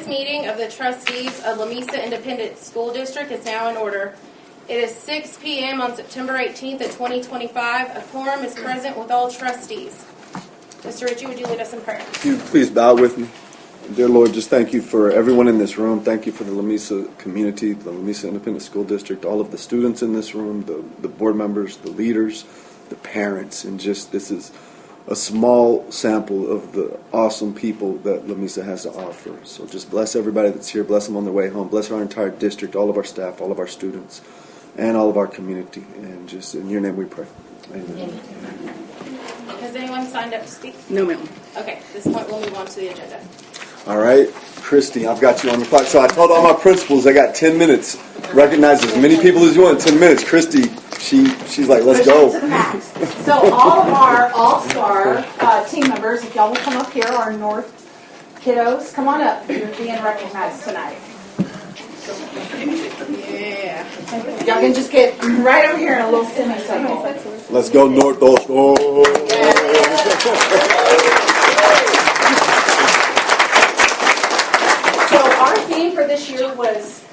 This meeting of the trustees of Lamesa Independent School District is now in order. It is 6 p.m. on September 18th of 2025. A quorum is present with all trustees. Mr. Ritchie, would you lead us in prayer? Would you please bow with me? Dear Lord, just thank you for everyone in this room. Thank you for the Lamesa community, the Lamesa Independent School District, all of the students in this room, the board members, the leaders, the parents, and just this is a small sample of the awesome people that Lamesa has to offer. So just bless everybody that's here. Bless them on their way home. Bless our entire district, all of our staff, all of our students, and all of our community. And just in your name we pray. Amen. Has anyone signed up to speak? No, ma'am. Okay, at this point we'll move on to the agenda. All right, Christy, I've got you on the clock. So I told all my principals I got 10 minutes. Recognize as many people as you want in 10 minutes. Christy, she's like, let's go. To the max. So all of our all-star team members, if y'all will come up here, our North kiddos, come on up. You're being recognized tonight. Yeah. Y'all can just get right over here in a little semicircle. Let's go, North All-Star. For this year was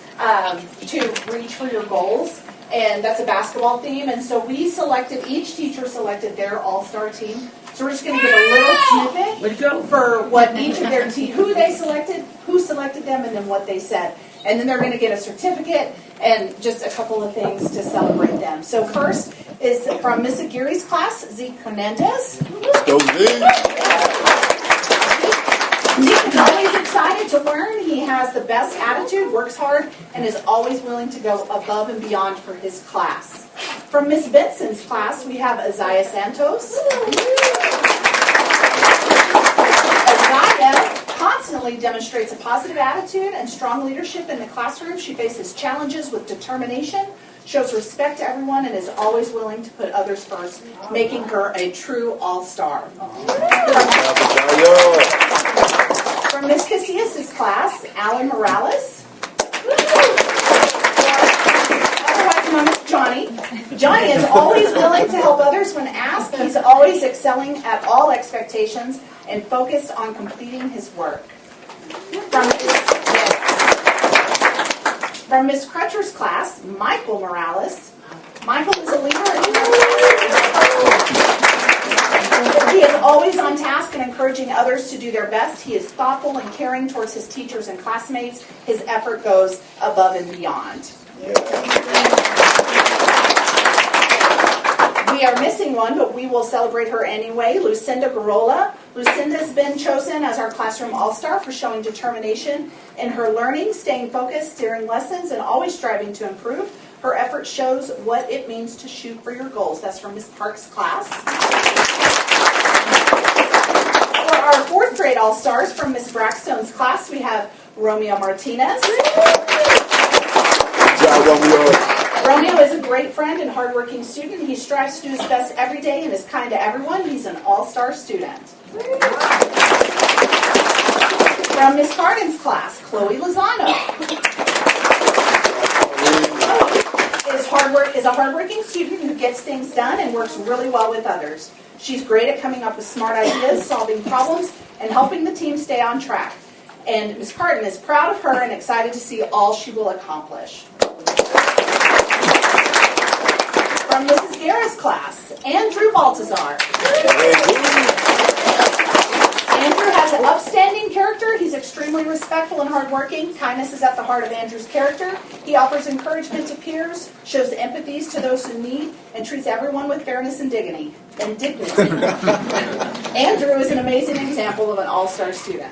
to reach for your goals, and that's a basketball theme. And so each teacher selected their all-star team. So we're just going to give a little snippet for what each of their team, who they selected, who selected them, and then what they said. And then they're going to get a certificate and just a couple of things to celebrate them. So first is from Miss Aguirre's class, Zeke Hernandez. Let's go, Zeke. Zeke is always excited to learn. He has the best attitude, works hard, and is always willing to go above and beyond for his class. From Miss Benson's class, we have Isaiah Santos. Isaiah constantly demonstrates a positive attitude and strong leadership in the classroom. She faces challenges with determination, shows respect to everyone, and is always willing to put others first, making her a true all-star. From Miss Casillas' class, Alan Morales. Otherwise known as Johnny. Johnny is always willing to help others when asked. He's always excelling at all expectations and focused on completing his work. From Miss Crutcher's class, Michael Morales. Michael is a leader. He is always on task and encouraging others to do their best. He is thoughtful and caring towards his teachers and classmates. His effort goes above and beyond. We are missing one, but we will celebrate her anyway. Lucinda Garola. Lucinda's been chosen as our classroom all-star for showing determination in her learning, staying focused during lessons, and always striving to improve. Her effort shows what it means to shoot for your goals. That's from Miss Park's class. For our fourth grade all-stars from Miss Brackstone's class, we have Romeo Martinez. Romeo is a great friend and hardworking student. He strives to do his best every day and is kind to everyone. He's an all-star student. From Miss Cardin's class, Chloe Lozano. Is a hardworking student who gets things done and works really well with others. She's great at coming up with smart ideas, solving problems, and helping the team stay on track. And Ms. Cardin is proud of her and excited to see all she will accomplish. From Mrs. Guerra's class, Andrew Baltazar. Andrew has an upstanding character. He's extremely respectful and hardworking. Kindness is at the heart of Andrew's character. He offers encouragement to peers, shows empathies to those who need, and treats everyone with fairness and dignity. Andrew is an amazing example of an all-star student.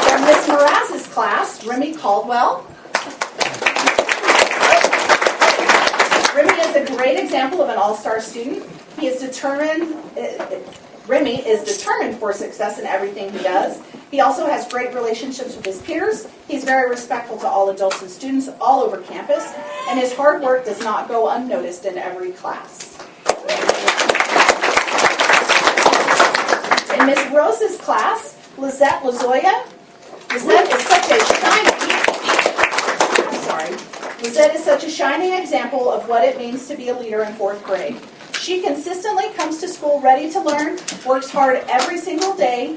From Miss Moraz's class, Remy Caldwell. Remy is a great example of an all-star student. He is determined. Remy is determined for success in everything he does. He also has great relationships with his peers. He's very respectful to all adults and students all over campus, and his hard work does not go unnoticed in every class. In Miss Rose's class, Lizette Lozoya. Lizette is such a shining example of what it means to be a leader in fourth grade. She consistently comes to school ready to learn, works hard every single day,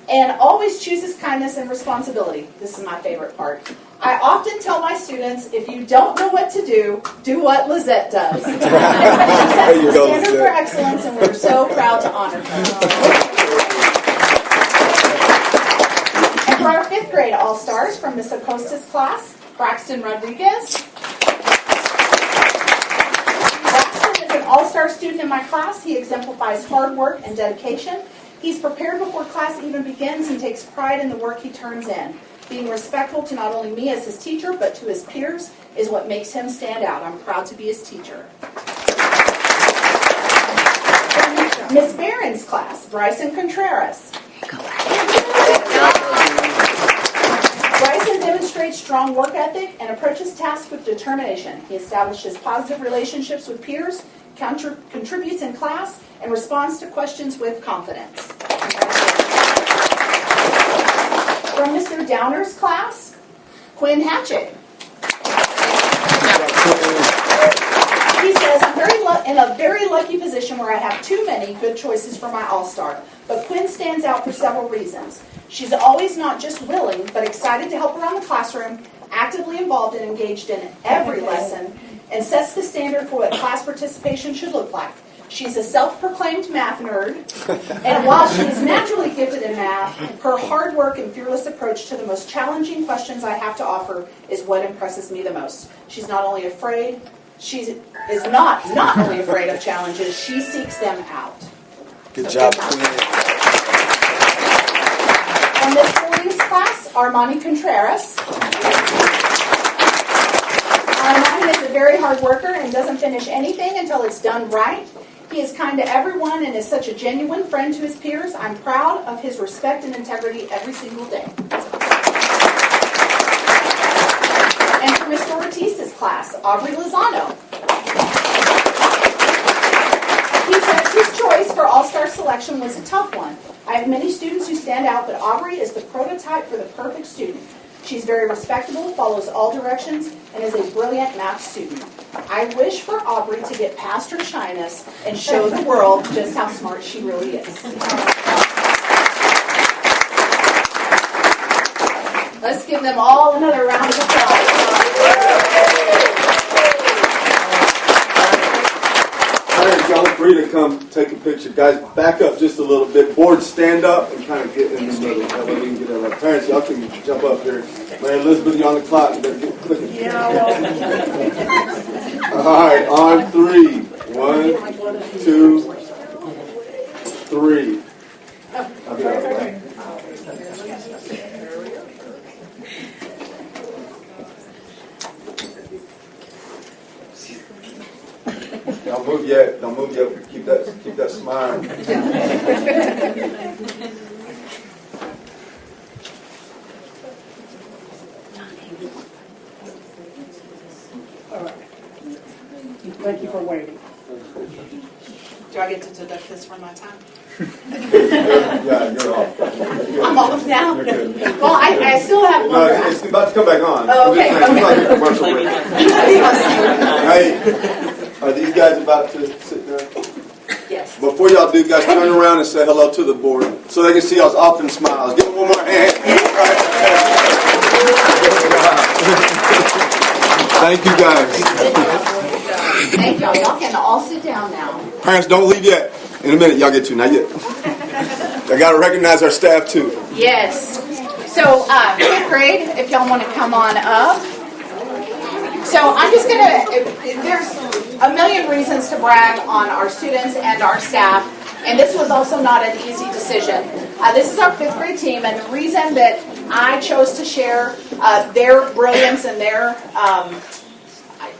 and always chooses kindness and responsibility. This is my favorite part. I often tell my students, if you don't know what to do what Lizette does. She sets the standard for excellence, and we're so proud to honor her. And for our 5th grade All-Stars from Miss Acosta's class, Braxton Rodriguez. Braxton is an all-star student in my class. He exemplifies hard work and dedication. He's prepared before class even begins and takes pride in the work he turns in. Being respectful to not only me as his teacher, but to his peers is what makes him stand out. I'm proud to be his teacher. Miss Barron's class, Bryson Contreras. Bryson demonstrates strong work ethic and approaches tasks with determination. He establishes positive relationships with peers, contributes in class, and responds to questions with confidence. From Mr. Downer's class, Quinn Hatchett. He says, I'm in a very lucky position where I have too many good choices for my All-Star, but Quinn stands out for several reasons. She's always not just willing, but excited to help around the classroom, actively involved and engaged in every lesson, and sets the standard for what class participation should look like. She's a self-proclaimed math nerd, and while she is naturally gifted in math, her hard work and fearless approach to the most challenging questions I have to offer is what impresses me the most. She's not only afraid, she is not only afraid of challenges, she seeks them out. Good job, Queen. From Miss Fording's class, Armani Contreras. Armani is a very hard worker and doesn't finish anything until it's done right. He is kind to everyone and is such a genuine friend to his peers. I'm proud of his respect and integrity every single day. And for Mr. Ortiz's class, Aubrey Lozano. He says his choice for All-Star selection was a tough one. I have many students who stand out, but Aubrey is the prototype for the perfect student. She's very respectable, follows all directions, and is a brilliant math student. I wish for Aubrey to get past her shyness and show the world just how smart she really is. Let's give them all another round of applause. Y'all are free to come take a picture. Guys, back up just a little bit. Boards, stand up and kind of get in the middle. That way we can get our parents. Y'all can jump up here. Mary Elizabeth, you're on the clock. You better get clicking. All right, on 3. 1, 2, 3. I'll be right. Don't move yet. Don't move yet. Keep that smile. All right. Thank you for waiting. Do I get to deduct this from my time? Yeah, you're off. I'm off now? You're good. Well, I still have one No, more. it's about to come back on. Oh, okay, It's like a commercial break. Hey, are these guys about to sit down? Yes. Before y'all do, guys, turn around and say hello to the board so they can see y'all's often smiles. Give them one more hand. Thank you, guys. Thank y'all. Y'all can all sit down now. Parents, don't leave yet. In a minute, y'all get to. Not yet. I got to recognize our staff, too. Yes. So, 5th grade, if y'all want to come on up. So I'm just going to, there's a million reasons to brag on our students and our staff, and this was also not an easy decision. This is our 5th grade team, and the reason that I chose to share their brilliance and their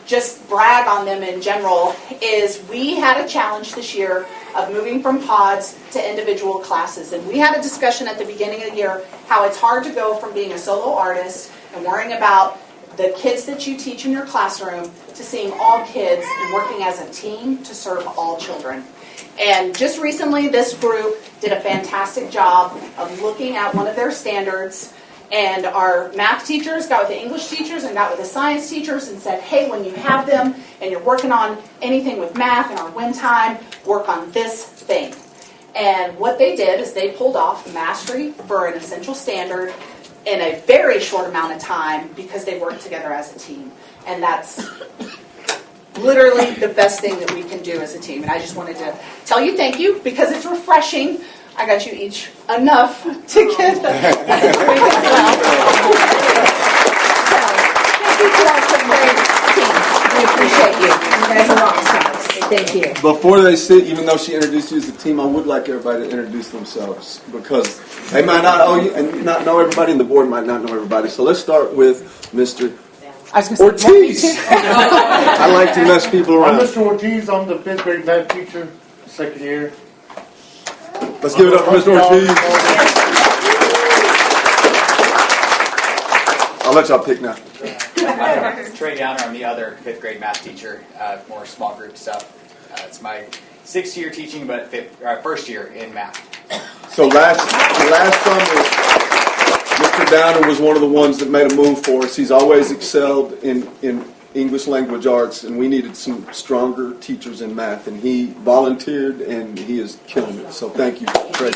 just brag on them in general is we had a challenge this year of moving from pods to individual classes. And we had a discussion at the beginning of the year how it's hard to go from being a solo artist and worrying about the kids that you teach in your classroom to seeing all kids and working as a team to serve all children. And just recently, this group did a fantastic job of looking at one of their standards, and our math teachers got with the English teachers and got with the science teachers and said, hey, when you have them and you're working on anything with math in our win time, work on this thing. And what they did is they pulled off mastery for an essential standard in a very short amount of time because they worked together as a team. And that's literally the best thing that we can do as a team. And I just wanted to tell you thank you because it's refreshing. I got you each enough to get as well. Thank you to our great team. We appreciate you. You guys are rock stars. Thank you. Before they sit, even though she introduced you as a team, I would like everybody to introduce themselves because they might not know you and not know everybody, and the board might not know everybody. So let's start with Mr. Ortiz. I like to mess people I'm around. Mr. Ortiz. I'm the 5th grade math teacher, second year. Let's give it up for Mr. Ortiz. I'll let y'all pick now. Trey Downer, I'm the other 5th grade math teacher, more small group stuff. It's my 6th year teaching, but first year in math. So last summer, Mr. Downer was one of the ones that made a move for us. He's always excelled in English language arts, and we needed some stronger teachers in math, and he volunteered, and he is killing it. So thank you, Trey.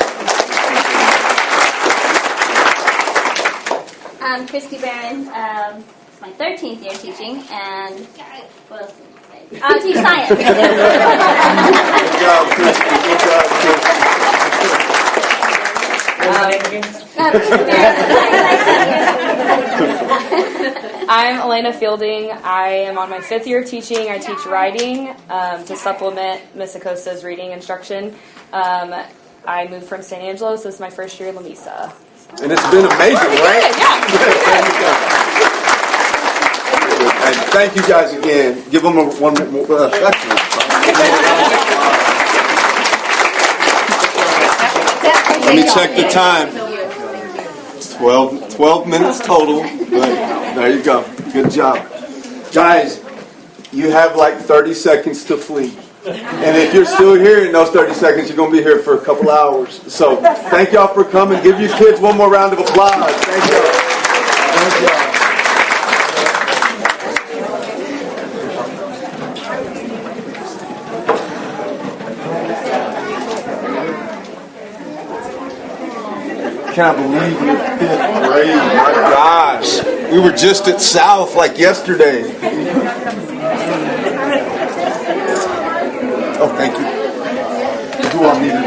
I'm Christy Barron. It's my 13th year teaching, and what else did I say? I teach science. Good job, Christy. Good job, I'm Elena Fielding. I am on my 5th year of teaching. I teach writing to supplement Miss Acosta's reading instruction. I moved from San Angelo, so this is my first year in La Mesa. And it's been amazing, right? And thank you guys again. Give them one more. Let me check the time. 12 minutes total. There you go. Good job. Guys, you have like 30 seconds to flee. And if you're still here in those 30 seconds, you're going to be here for a couple hours. So thank y'all for coming. Give you kids one more round of applause. Thank y'all. Thank y'all. Can't believe it. 5th grade. My gosh. We were just at South like yesterday. Oh, thank you. Who all needed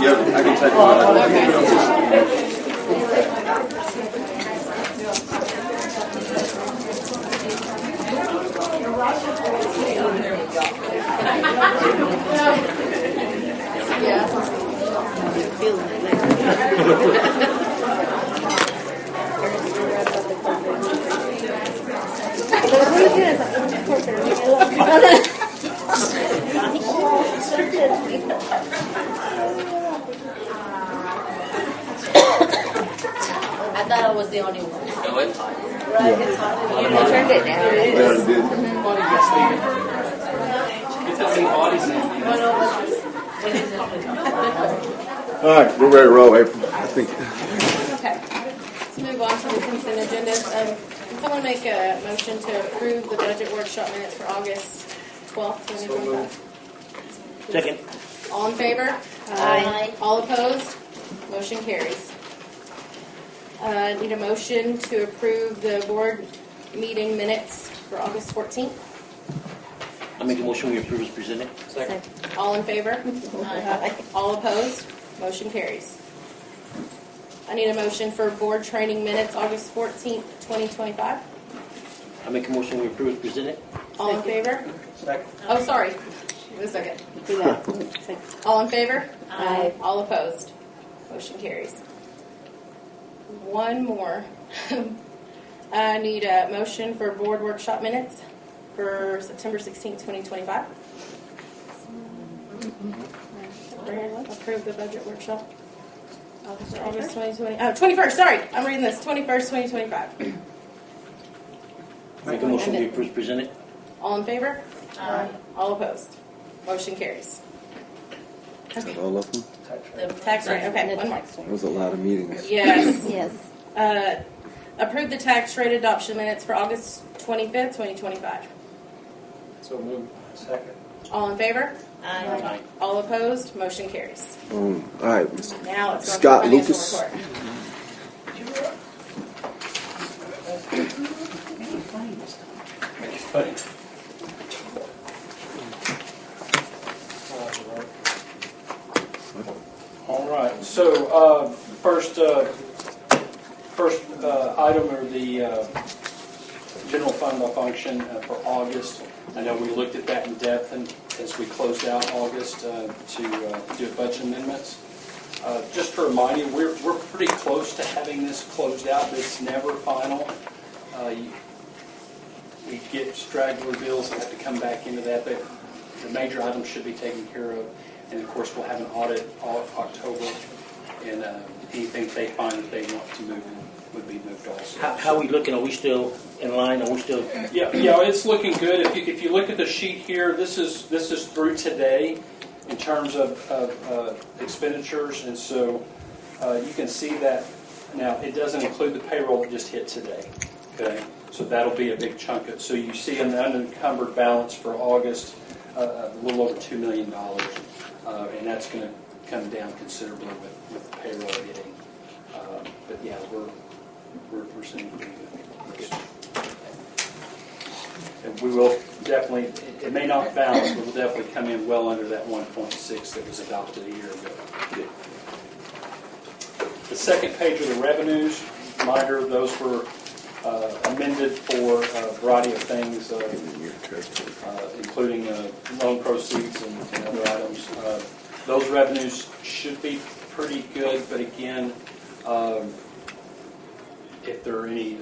Yeah, I can take one. I thought I was the only one. No, it's Right, it's hot. You turned it down. They already did. All right, we're ready to roll, April. I think. Okay. Let's move on to the consent agenda. Can someone make a motion to approve the budget workshop minutes for August 12th, 2025? Second. All in favor? Aye. All opposed? Motion carries. Need a motion to approve the board meeting minutes for August 14th. I make a motion we approve as presented. Second. All in favor? All opposed? Motion carries. I need a motion for board training minutes August 14th, 2025. I make a motion we approve as presented. All in favor? Second. Oh, sorry. Wait a second. All in favor? Aye. All opposed? Motion carries. One more. I need a motion for board workshop minutes for September 16th, 2025. Approve the budget workshop. August 2020. Oh, 21st, sorry. I'm reading this. 21st, 2025. Make a motion we approve as presented. All in favor? Aye. All opposed? Motion carries. Okay. All of them? Tax rate. Okay, one more. That was a lot of meetings. Yes. Yes. Approve the tax rate adoption minutes for August 25th, 2025. So move. Second. All in favor? Aye. All opposed? Motion carries. All right, Ms. Now it's going Scott to the financial Lucas. report. All right, so first item are the general fund malfunction for August. I know we looked at that in depth and as we closed out August to do budget amendments. Just to remind you, we're pretty close to having this closed out, but it's never final. We get straggler bills that have to come back into that, but the major items should be taken care of. And of course, we'll have an audit all October, and anything they find that they want to move would be moved also. How are we looking? Are we still in line? Are we still? Yeah, it's looking good. If you look at the sheet here, this is through today in terms of expenditures, and so you can see that now. It doesn't include the payroll that just hit today. Okay, so that'll be a big chunk of it. So you see an unencumbered balance for August, a little over $2 million, and that's going to come down considerably with the payroll hitting. But yeah, we're seeing pretty good. And we will definitely, it may not balance, but we'll definitely come in well under that 1.6 that was adopted a year ago. The second page are the revenues. Reminder, those were amended for a variety of things, including loan proceeds and other items. Those revenues should be pretty good, but again, if there are any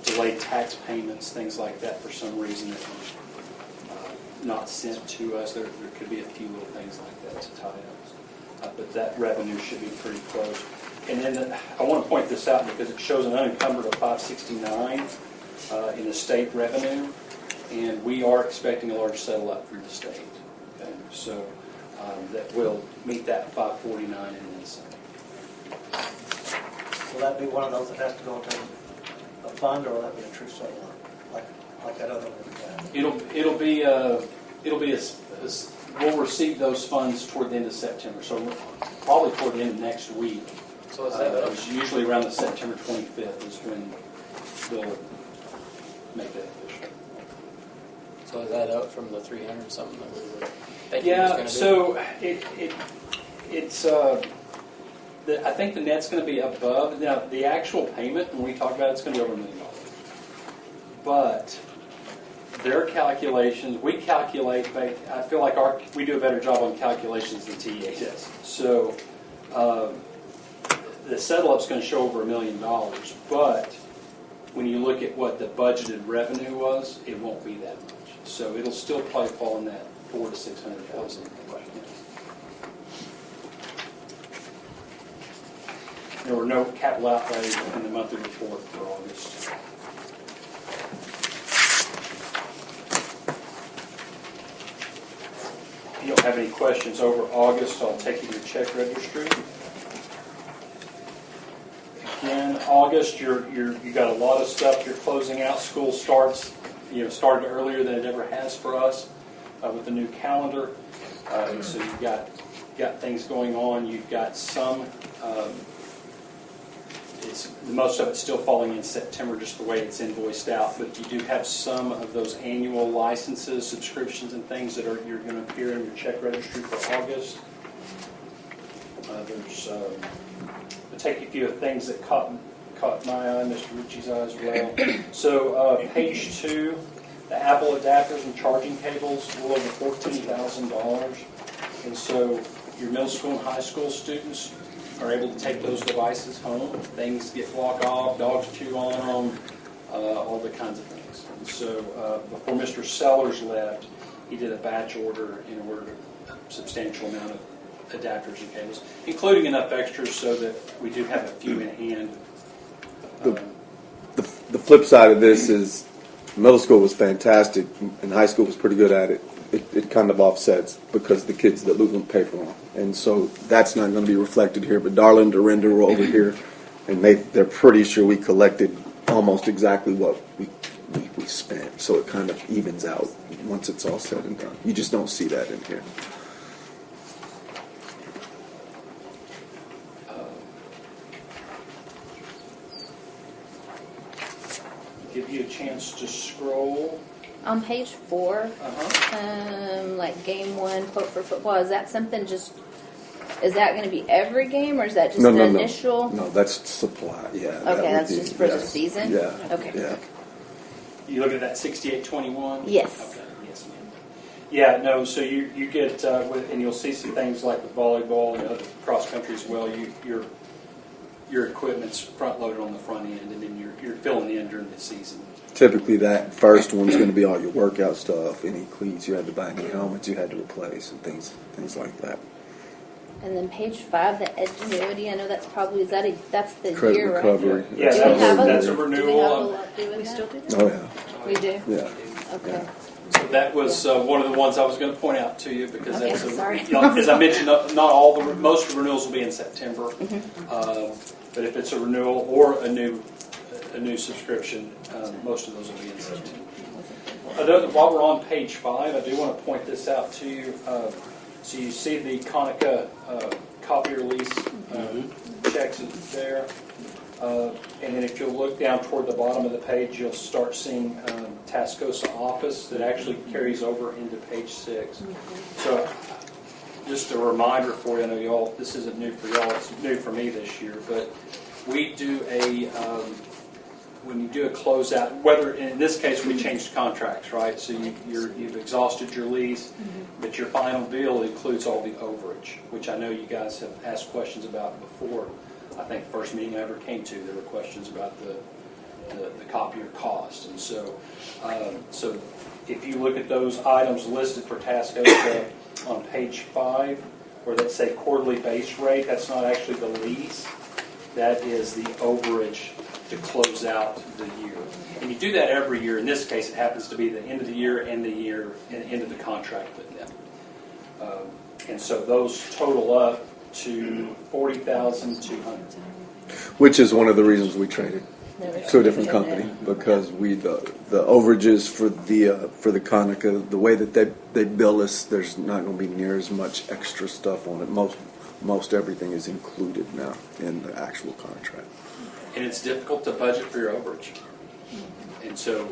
delayed tax payments, things like that, for some reason that were not sent to us, there could be a few little things like that to tie up. But that revenue should be pretty close. And then I want to point this out because it shows an unencumbered of 569 in the state revenue, and we are expecting a large settle up from the state. Okay? So that will meet that 549 and then some. Will that be one of those that has to go into a fund, or will that be a true settlement like that other one? It'll be we'll receive those funds toward the end of September. So probably toward the end of next week. So is that it's usually around the September 25th is when they'll make that official. So is that up from the 300 something that we were thinking Yeah. was going to be? So it's I think the net's going to be above. Now the actual payment when we talk about it's going to be over $1 million. But their calculations, we calculate. I feel like we do a better job on calculations than TEA does. So. The settle-up's going to show over $1 million, but when you look at what the budgeted revenue was, it won't be that much. So it'll still probably fall in that $400,000 to $600,000 right now. There were no capital outlays in the monthly report for August. If you don't have any questions over August, I'll take you to your check registry. In August, you got a lot of stuff. You're closing out. School started earlier than it ever has for us with the new calendar. So you've got things going on. You've got some. Most of it's still falling in September, just the way it's invoiced out. But you do have some of those annual licenses, subscriptions, and things that you're going to appear in your check registry for August. There's. To take you through things that caught my eye, Mr. Ritchie's eye as well. So page 2, the Apple adapters and charging cables, a little over $14,000. And so your middle school and high school students are able to take those devices home. Things get blocked off, dogs chew on them, all the kinds of things. And so before Mr. Sellers left, he did a batch order and ordered a substantial amount of adapters and cables, including enough extras so that we do have a few in hand. The flip side of this is middle school was fantastic and high school was pretty good at it. It kind of offsets because the kids that lose them pay for them. And so that's not going to be reflected here. But Darla and Dorinda were over here, and they're pretty sure we collected almost exactly what we spent. So it kind of evens out once it's all said and done. You just don't see that in here. Give you a chance to scroll. On page 4, Uh-huh. like game 1, quote for football, is that something just, is that going to be every game, or is that just No, the no, no. initial? No, that's supply. Yeah. that Okay, would that's be- just for the yes. season? Yeah. Okay. Yeah. You look at that 6821? Yes. Okay, yes, ma'am. Yeah, no, so you get, and you'll see some things like with volleyball and other cross country as well, your equipment's front loaded on the front end, and then you're filling in during the season. Typically, that first one's going to be all your workout stuff, any cleats you had to buy, any helmets you had to replace, and things like that. And then page 5, the Edgenuity, I know that's probably, that's the Credit year, recovery. right? Yes, Do we have that's a do we renewal. have a lot doing that? Still do that? Oh yeah, We do? yeah. Okay. So that was one of the ones I was going to point out to you because Okay, that's sorry. as I mentioned, not all most of the renewals will be in September, Mm-hmm. but if it's a renewal or a new subscription, most of those will be in September. While we're on page 5, I do want to point this out to you. So you see the Konica copier lease checks there. And then if you'll look down toward the bottom of the page, you'll start seeing Tascosa Office that actually carries over into page 6. So just a reminder for you, I know y'all, this isn't new for y'all, it's new for me this year, but we do when you do a closeout, whether in this case we changed contracts, right? So you've exhausted your lease, but your final deal includes all the overage, which I know you guys have asked questions about before. I think the first meeting I ever came to, there were questions about the copier cost, and so if you look at those items listed for Tascosa on page 5, where they say quarterly base rate, that's not actually the lease, that is the overage to close out the year. And you do that every year. In this case, it happens to be the end of the year and the end of the contract with them. And so those total up to $40,200. Which is one of the reasons we traded to a different company, because the overages for the Konica, the way that they bill us, there's not going to be near as much extra stuff on it. Most everything is included now in the actual contract. And it's difficult to budget for your overage. And so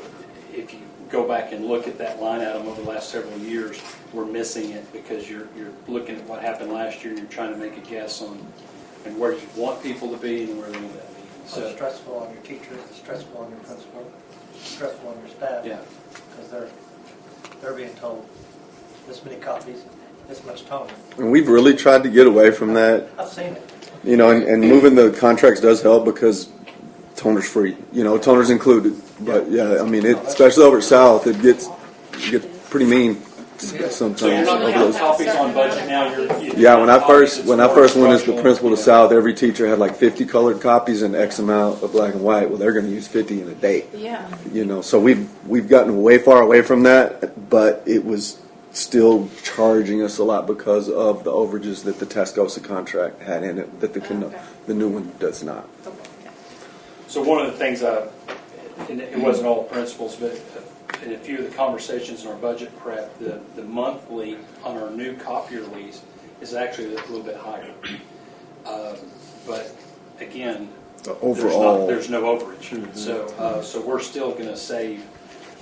if you go back and look at that line item over the last several years, we're missing it because you're looking at what happened last year and you're trying to make a guess on and where you want people to be and where they need to be. So it's stressful on your teachers, it's stressful on your principal, it's stressful on your staff. Yeah. Because they're being told this many copies, this much toner. And we've really tried to get away from that. I've seen it. You know, and moving the contracts does help because toner's free. You know, toner's included. But yeah, I mean, especially over at South, it gets pretty mean sometimes. So you're not over counting those. copies on budget now. Yeah, when I first went as the principal to South, every teacher had like 50 colored copies and X amount of black and white. Well, they're going to use 50 in a day. Yeah. You know, so we've gotten way far away from that, but it was still charging us a lot because of the overages that the Tascosa contract had in it that the new one does not. So one of the things, and it wasn't all principals, but in a few of the conversations in our budget prep, the monthly on our new copier lease is actually a little bit higher. But again, Overall, there's no overage. Mm-hmm. So we're still going to save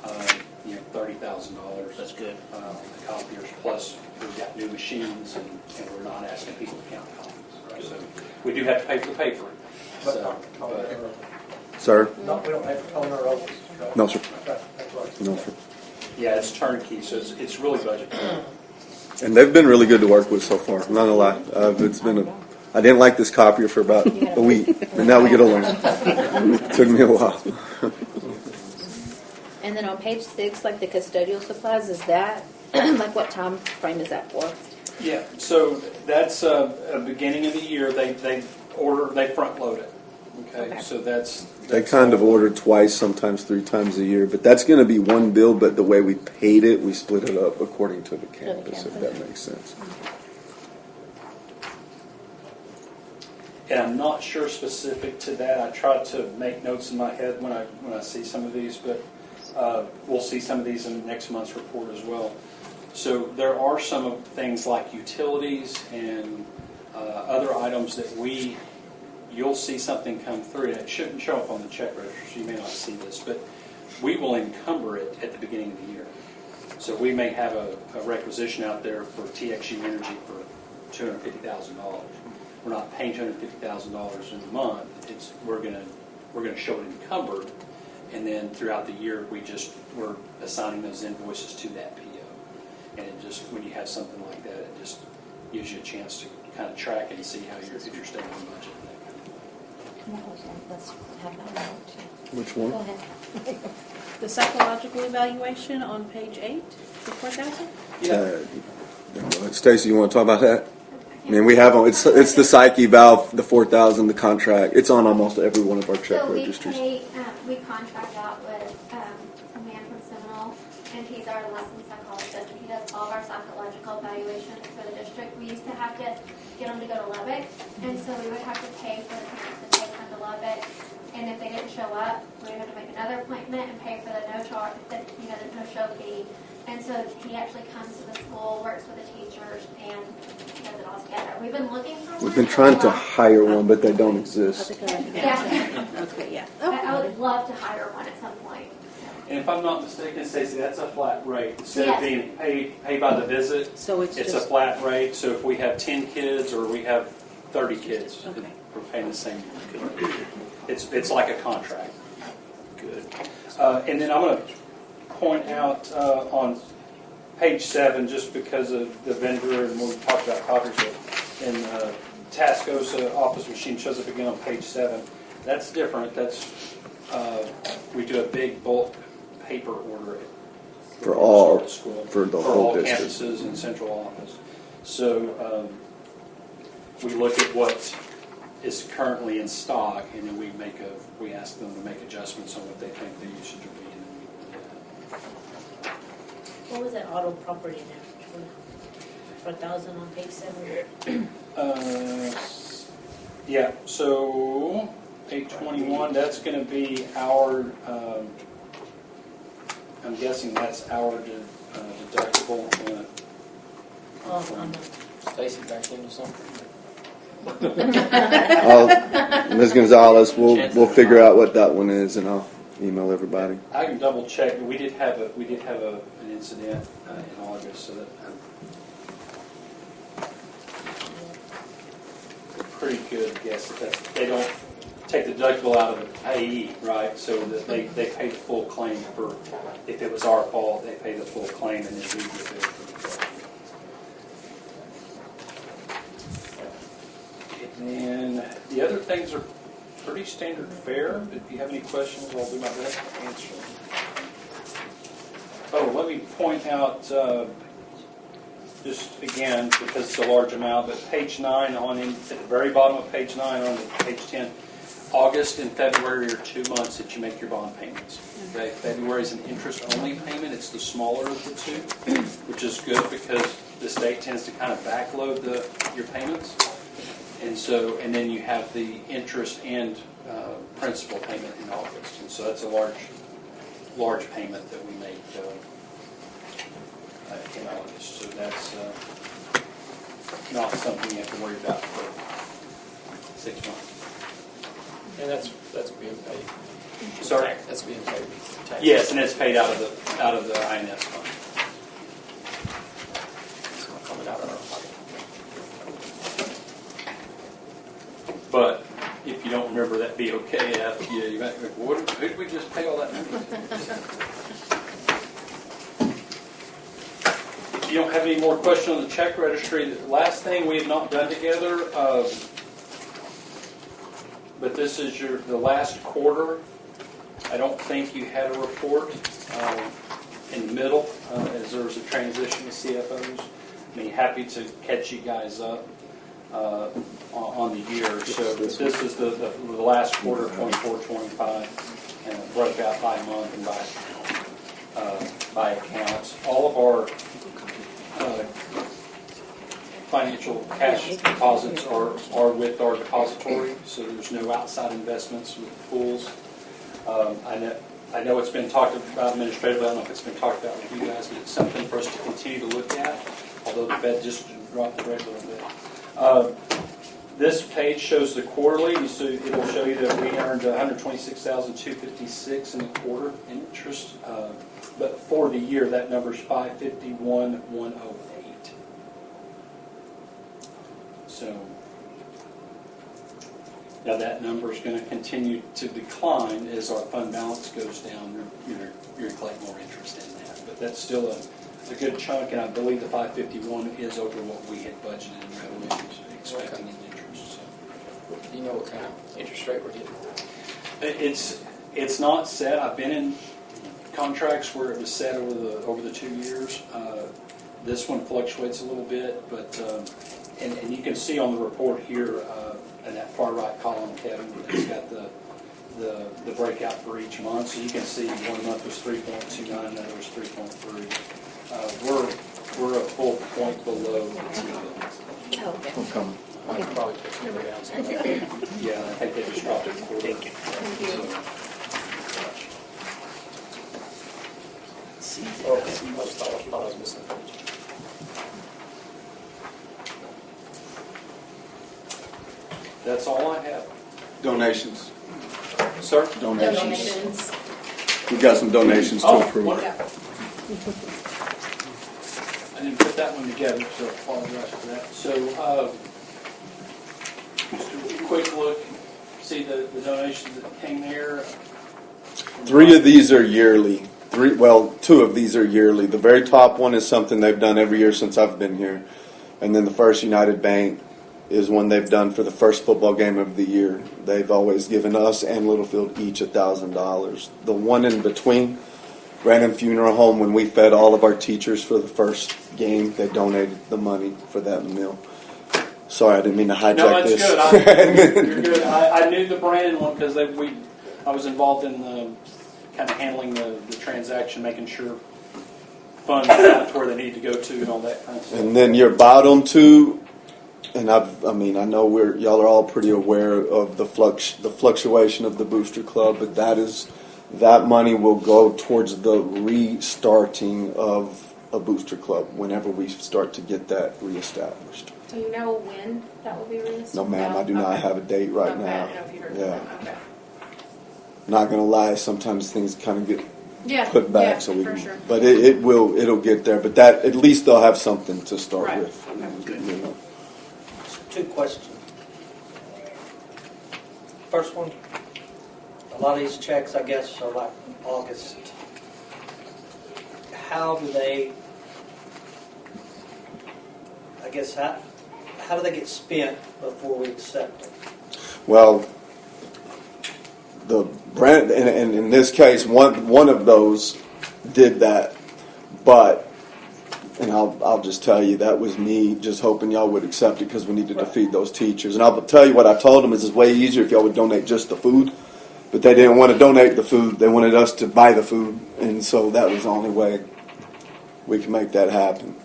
$30,000. That's good. On the copiers. Plus, we've got new machines, and we're not asking people to count copies. Right? So we do have to pay for the paper. But So, not toner. sir? No, we don't pay for toner or overs. Right? No, sir. Right, that's right. No, sir. yeah, it's turnkey, so it's really budget. And they've been really good to work with so far. I'm not gonna lie. I didn't like this copier for about a week, and now we get along. It took me a while. And then on page 6, like the custodial supplies, is that, like what time frame is that for? Yeah, so that's a beginning of the year. They front load it. Okay, so that's They kind of ordered twice, sometimes 3 times a year, but that's going to be one bill. But the way we paid it, we split it up according to the campus, if that makes sense. And I'm not sure specific to that. I tried to make notes in my head when I see some of these, but we'll see some of these in next month's report as well. So there are some of things like utilities and other items that you'll see something come through, and it shouldn't show up on the check register, so you may not see this, but we will encumber it at the beginning of the year. So we may have a requisition out there for TXU Energy for $250,000. We're not paying $250,000 in a month. We're gonna show it encumbered, and then throughout the year we're assigning those invoices to that PO. And it just, when you have something like that, it just gives you a chance to kind of track it and see how if you're staying on budget and that kind of thing. Let's have that one. Which one? Go ahead. The psychological evaluation on page 8, the 4,000? Stacy, you want to talk about that? I mean, we have it's the psyche valve, the 4,000, the contract. It's on almost every one of our check So registers. we contract out with a man from Seminole, and he's our licensed psychologist, and he does all of our psychological evaluations for the district. We used to have to get them to go to Lubbock, and so we would have to pay for the parents to take them to Lubbock, and if they didn't show up, we would have to make another appointment and pay for the the no-show fee. And so he actually comes to the school, works with the teachers, and does it all together. We've been looking for one. We've been trying to hire one, but they don't exist. Yeah. Okay, yeah. I would love to hire one at some point. And if I'm not mistaken, Stacey, that's a flat rate. Instead Yes. of being paid by the visit, So it's a just, flat rate. So if we have 10 kids or we have 30 kids, Okay. we're paying the same rate. It's like a contract. Good. And then I'm going to point out on page 7, just because of the vendor, and when we talked about copies, and Tascosa office machine shows up again on page 7. That's different. That's we do a big bulk paper order For all, the school, for the for whole all district. campuses and central office. So we look at what is currently in stock, and then we ask them to make adjustments on what they think the usage will be, and then we do that. what was that auto property damage? 4,000 on page 7? Yeah, so 821, that's going to be our, I'm guessing that's our deductible. Stacy back into something. Ms. Gonzalez, we'll figure out what that one is, and I'll email everybody. I can double check. We did have an incident in August, so that pretty good guess that they don't take the deductible out of the payee, right? So that they pay the full claim for, if it was our fault, they pay the full claim, and then we get billed for the deductible. And the other things are pretty standard fare. If you have any questions, I'll do my best to answer them. Oh, let me point out, just again, because it's a large amount, but page 9 at the very bottom of page 9 on page 10, August and February are 2 months that you make your bond payments. Okay, February is an interest-only payment. It's the smaller of the two, which is good because the state tends to kind of backload your payments. And then you have the interest and principal payment in August. And so that's a large payment that we make in August. So that's not something you have to worry about for 6 months. And that's being paid. Sorry? That's being paid. Taxes. Yes, and it's paid out of the INS fund. It's not coming out of our pocket. But if you don't remember that BOKF, you might think, who did we just pay all that money to? If you don't have any more questions on the check registry, the last thing we have not done together, but this is the last quarter. I don't think you had a report in the middle as there was a transition to CFOs. I mean, happy to catch you guys up on the year. So this is the last quarter of 24-25, and it broke out by month and by accounts. All of our financial cash deposits are with our depository, so there's no outside investments with pools. I know it's been talked about administratively. I don't know if it's been talked about with you guys, but it's something for us to continue to look at, although the Fed just dropped the rate a little bit. This page shows the quarterly, so it'll show you that we earned $126,256 in the quarter in interest, but for the year that number's $551,108. So now that number is going to continue to decline as our fund balance goes down. You're collecting more interest in that, but that's still a good chunk, and I believe the 551 is over what we had budgeted in revenues, expecting in interest. So. Do you know what kind of interest rate we're getting? It's not set. I've been in contracts where it was set over the 2 years. This one fluctuates a little bit, but and you can see on the report here in that far right column, Kevin, it's got the breakout for each month. So you can see one month was 3.29, another was 3.3. We're a full point below the T-bill. Probably puts it down some. Yeah, I think they just dropped it for Thank you. I was missing. That's all I have. Donations. Sir? Donations. We've got some donations to approve. Wonderful. I didn't put that one together, so I apologize for that. So, just a quick look, see the donations that came there. 3 of these are yearly. 2 of these are yearly. The very top one is something they've done every year since I've been here. And then the First United Bank is one they've done for the first football game of the year. They've always given us and Littlefield each $1,000. The one in between, Brandon Funeral Home, when we fed all of our teachers for the first game, they donated the money for that meal. Sorry, I didn't mean to hijack this. No, that's good. You're good. I knew the Brandon one because I was involved in the kind of handling the transaction, making sure funds got to where they need to go to and all that kind of stuff. And then your bottom 2, and I know y'all are all pretty aware of the fluctuation of the Booster Club, but that money will go towards the restarting of a Booster Club whenever we start to get that reestablished. Do you know when that will be released? No, ma'am, I do not have a date right now. I don't know if you heard that. Okay. Not gonna lie, sometimes things kind of get put back, yeah, so we for can, sure. but it'll get there. But that at least they'll have something to start Right. with. Okay. You know. 2 questions. First one, a lot of these checks, I guess, are like August. How do they, how do they get spent before we accept them? Well, the brand, and in this case, one of those did that, but. And I'll just tell you, that was me just hoping y'all would accept it because we needed to feed those teachers. And I'll tell you what I told them is it's way easier if y'all would donate just the food. But they didn't want to donate the food. They wanted us to buy the food. And so that was the only way we can make that happen.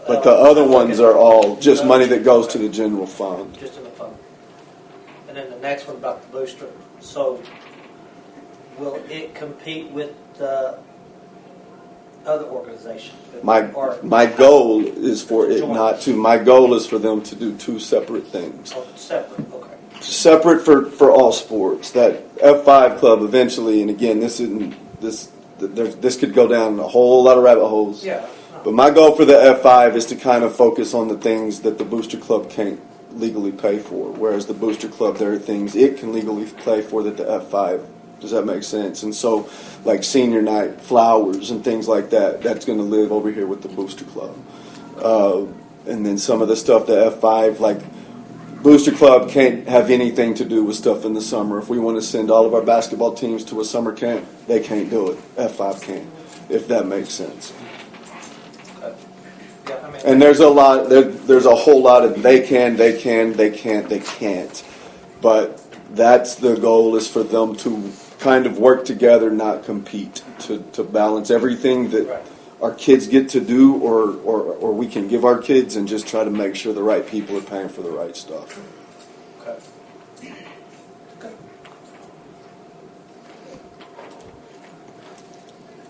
But the other ones are all just money that goes to the general fund. Just in the fund. And then the next one about the booster. So will it compete with the other organizations? My goal is for it not to. My goal is for them to do 2 separate things. Oh, separate, okay. Separate for all sports. That F5 club eventually, and again, this could go down a whole lot of rabbit holes. Yeah. But my goal for the F5 is to kind of focus on the things that the Booster Club can't legally pay for, whereas the Booster Club, there are things it can legally pay for that the F5. Does that make sense? And so, like senior night, flowers, and things like that, that's going to live over here with the Booster Club. And then some of the stuff, the F5, like Booster Club can't have anything to do with stuff in the summer. If we want to send all of our basketball teams to a summer camp, they can't do it. F5 can, if that makes sense. And there's a lot. There's a whole lot of they can't. But that's the goal, is for them to kind of work together, not compete, to balance everything that our kids get to do or we can give our kids, and just try to make sure the right people are paying for the right stuff. Okay.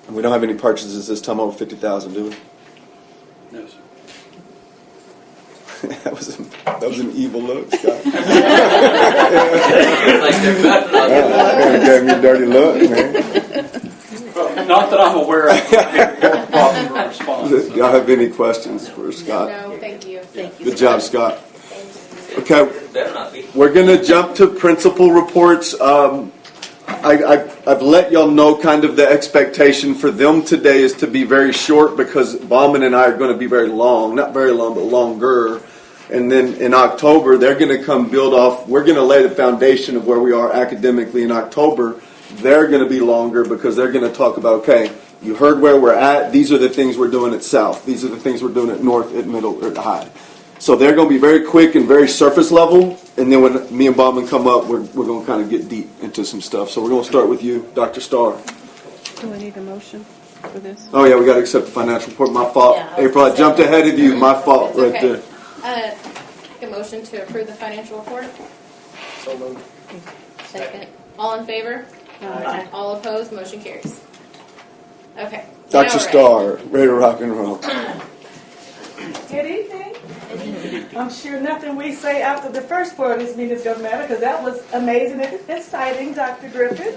And we don't have any purchases this time over $50,000, do we? No, sir. that was an evil look, Scott. Gave me a dirty look, man. Not that I'm aware of. Problem or response. Y'all have any questions for Scott? No, thank you. Good job, Scott. Okay, we're going to jump to principal reports. I've let y'all know kind of the expectation for them today is to be very short because Bauman and I are going to be very long. Not very long, but longer. And then in October, they're going to come build off. We're going to lay the foundation of where we are academically in October. They're going to be longer because they're going to talk about, okay, you heard where we're at. These are the things we're doing at South. These are the things we're doing at North, at Middle, or at High. So they're going to be very quick and very surface level. And then when me and Bauman come up, we're going to kind of get deep into some stuff. So we're going to start with you, Dr. Starr. Do we need a motion for this? Oh, yeah, we got to accept the financial report. My fault. Yeah, April, I jumped ahead of you. My fault It's right okay. there. Make a motion to approve the financial report. So moved. Second. All in favor? Aye. All opposed? Motion carries. Okay. Dr. Now we're Starr, ready to rock and roll. Good evening. I'm sure nothing we say after the first part of this meeting is going to matter because that was amazing and exciting, Dr. Griffin.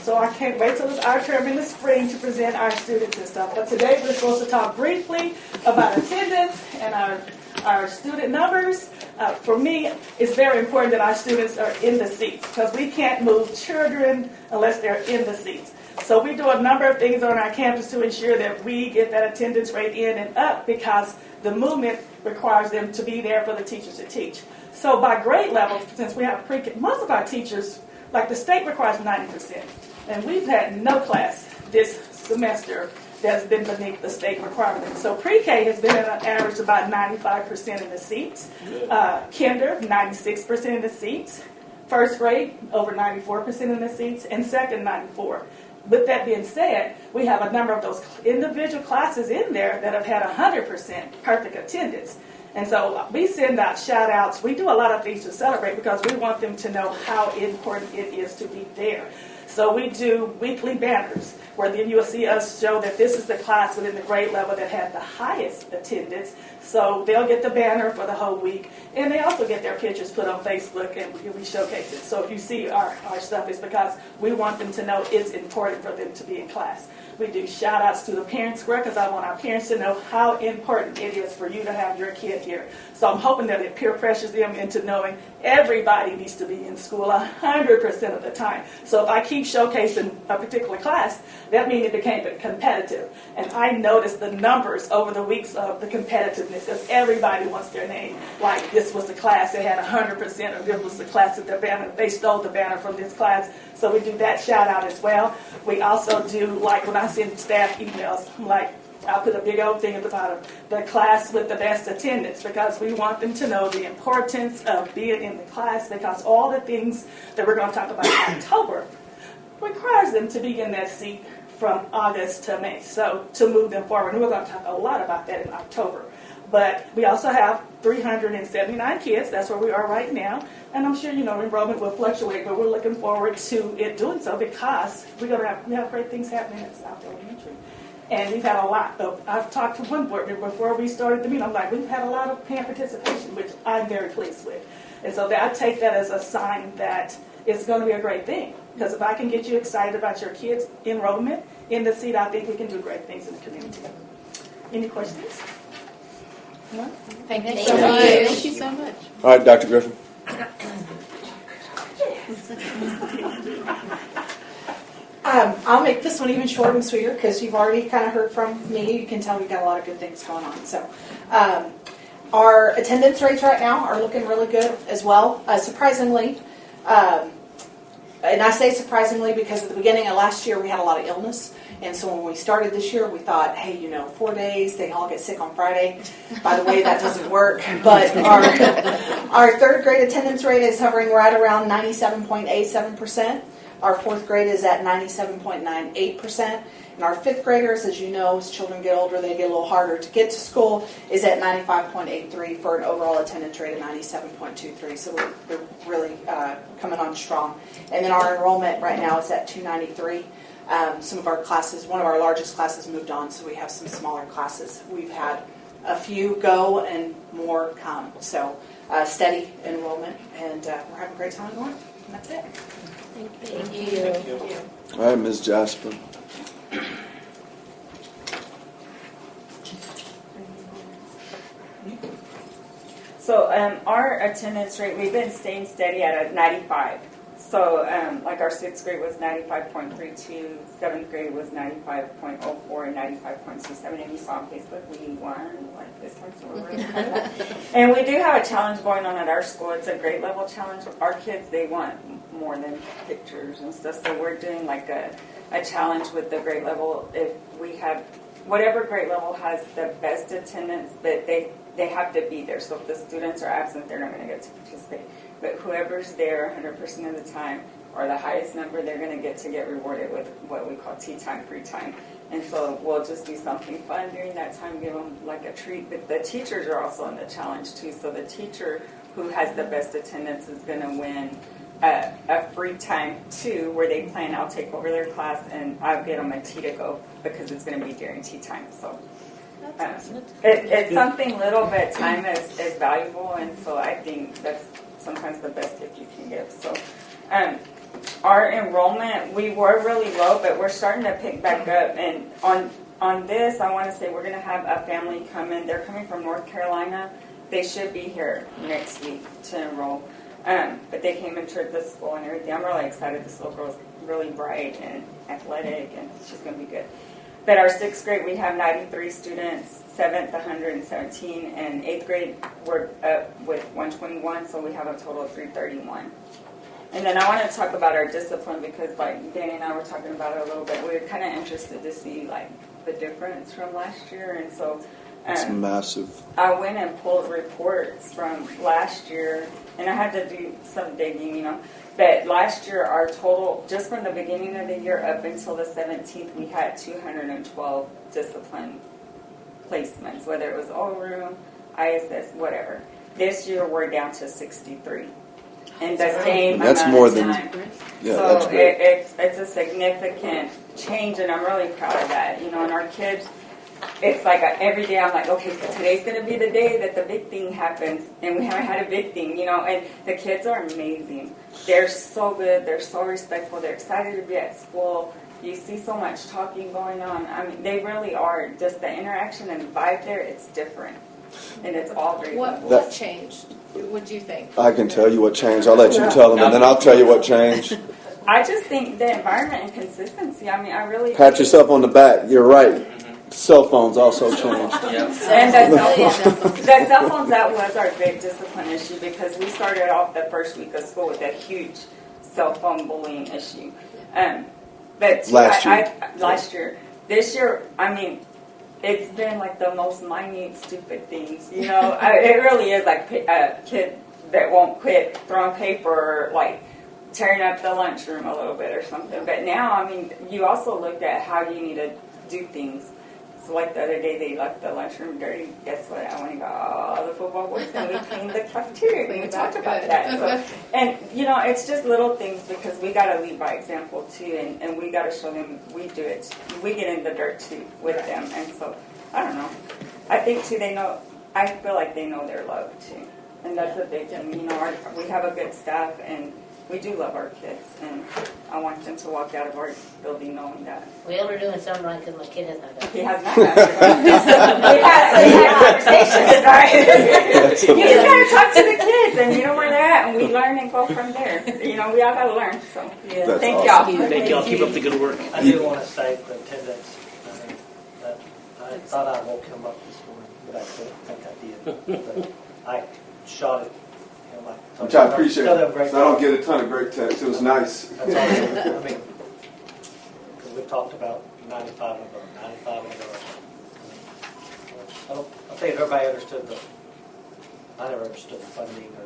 So I can't wait till it's our turn in the spring to present our students and stuff. But today we're supposed to talk briefly about attendance and our student numbers. For me, it's very important that our students are in the seats because we can't move children unless they're in the seats. So we do a number of things on our campus to ensure that we get that attendance rate in and up because the movement requires them to be there for the teachers to teach. So by grade level, since we have pre-K, most of our teachers, like the state requires 90%. And we've had no class this semester that's been beneath the state requirement. So pre-K has been at an average about 95% in the seats. Kinder, 96% in the seats. First grade, over 94% in the seats. And second, 94%. With that being said, we have a number of those individual classes in there that have had 100% perfect attendance. And so we send out shout outs. We do a lot of things to celebrate because we want them to know how important it is to be there. So we do weekly banners where then you will see us show that this is the class within the grade level that had the highest attendance. So they'll get the banner for the whole week. And they also get their pictures put on Facebook and we showcase it. So if you see our stuff, it's because we want them to know it's important for them to be in class. We do shout outs to the parent square because I want our parents to know how important it is for you to have your kid here. So I'm hoping that it peer pressures them into knowing everybody needs to be in school 100% of the time. So if I keep showcasing a particular class, that means it became competitive. And I noticed the numbers over the weeks of the competitiveness because everybody wants their name. Like this was the class that had 100%, or this was the class that they stole the banner from this class. So we do that shout out as well. We also do, like when I send staff emails, like I'll put a big old thing at the bottom, the class with the best attendance, because we want them to know the importance of being in the class, because all the things that we're going to talk about in October requires them to be in that seat from August to May. So to move them forward, and we're going to talk a lot about that in October. But we also have 379 kids. That's where we are right now. And I'm sure, enrollment will fluctuate, but we're looking forward to it doing so because we have great things happening at South Elementary. And we've had a lot of, I've talked to one board member before we started the meeting. I'm like, we've had a lot of parent participation, which I'm very pleased with. And so I take that as a sign that it's going to be a great thing. Because if I can get you excited about your kids' enrollment in the seat, I think we can do great things in the community. Any questions? No? Thank you so much. Thank you so much. All right, Dr. Griffin. I'll make this one even shorter and sweeter because you've already kind of heard from me. You can tell we've got a lot of good things going on. So our attendance rates right now are looking really good as well. Surprisingly, and I say surprisingly because at the beginning of last year we had a lot of illness. And so when we started this year, we thought, hey, 4 days, they all get sick on Friday. By the way, that doesn't work. But our third grade attendance rate is hovering right around 97.87%. Our fourth grade is at 97.98%. And our fifth graders, as you know, as children get older, they get a little harder to get to school, is at 95.83 for an overall attendance rate of 97.23. So we're really coming on strong. And then our enrollment right now is at 293. Some of our classes, one of our largest classes moved on, so we have some smaller classes. We've had a few go and more come. So steady enrollment, and we're having a great time going. And that's it. Thank you. All right, Ms. Jasper. So our attendance rate, we've been staying steady at a 95. So like our 6th grade was 95.32, 7th grade was 95.04, and 95.27. And you saw on Facebook we won like this time, so we're really proud of that. And we do have a challenge going on at our school. It's a grade level challenge. Our kids, they want more than pictures and stuff. So we're doing like a challenge with the grade level. If we have, whatever grade level has the best attendance, but they have to be there. So if the students are absent, they're not going to get to participate. But whoever's there 100% of the time, or the highest number, they're going to get rewarded with what we call tea time, free time. And so we'll just do something fun during that time, give them like a treat. But the teachers are also in the challenge too. So the teacher who has the best attendance is going to win a free time too, where they plan, I'll take over their class and I'll get them a tea to go because it's going to be during tea time. So it's something little, but time is valuable, and so I think that's sometimes the best gift you can give. So our enrollment, we were really low, but we're starting to pick back up. And on this, I want to say we're going to have a family come in. They're coming from North Carolina. They should be here next week to enroll. But they came and toured the school and everything. I'm really excited. This little girl's really bright and athletic, and she's going to be good. But our 6th grade, we have 93 students, 7th, 117, and 8th grade, we're up with 121, so we have a total of 331. And then I want to talk about our discipline because, like, Danny and I were talking about it a little bit. We were kind of interested to see, like, the difference from last year, and so It's massive. I went and pulled reports from last year, and I had to do some digging, you know. But last year, our total, just from the beginning of the year up until the 17th, we had 212 discipline placements, whether it was O-Room, ISS, whatever. This year, we're down to 63 in the same That's amount more of than, time. yeah, So that's great. it's a significant change, and I'm really proud of that. You know, and our kids, it's like every day I'm like, okay, today's going to be the day that the big thing happens, and we haven't had a big thing, you know, and the kids are amazing. They're so good. They're so respectful. They're excited to be at school. You see so much talking going on. I mean, they really are. Just the interaction and vibe there, it's different, and it's all great. What changed? What do you think? I can tell you what changed. I'll let you tell them, and then I'll tell you what changed. I just think the environment and consistency. I mean, I really Pat yourself on the back. You're right. Cell phones also changed. And the cell phones, that was our big discipline issue because we started off the first week of school with a huge cell phone bullying issue. But last year. This year, I mean, it's been like the most minute, stupid things. You know, it really is like a kid that won't quit throwing paper or like tearing up the lunchroom a little bit or something. But now, I mean, you also looked at how you need to do things. So like the other day, they left the lunchroom dirty. Guess what? I went and got all the football boys and we cleaned the cafeteria. And we talked about that. So, and, you know, it's just little things because we got to lead by example, too. And we got to show them we do it. We get in the dirt, too, with them. And so, I don't know. I think, too, they know. I feel like they know they're loved, too. And that's a big thing. You know, we have a good staff and we do love our kids, and I want them to walk out of our building knowing that. Well, we're doing something right because my kid has not done it. He has not done it. We had conversations, right? You just got to talk to the kids, and you know where they're at, and we learn and go from there. You know, we all got to learn. So, Yeah. thank y'all. Thank y'all. Keep up the good work. I do want to thank the attendants. I thought I woke him up this morning, but I don't think I did. But I shot it. Which I appreciate. So I don't get a ton of great texts. It was nice. That's awesome. I mean, because we talked about 95 and above, 95 and above. I don't think everybody understood I never understood the funding or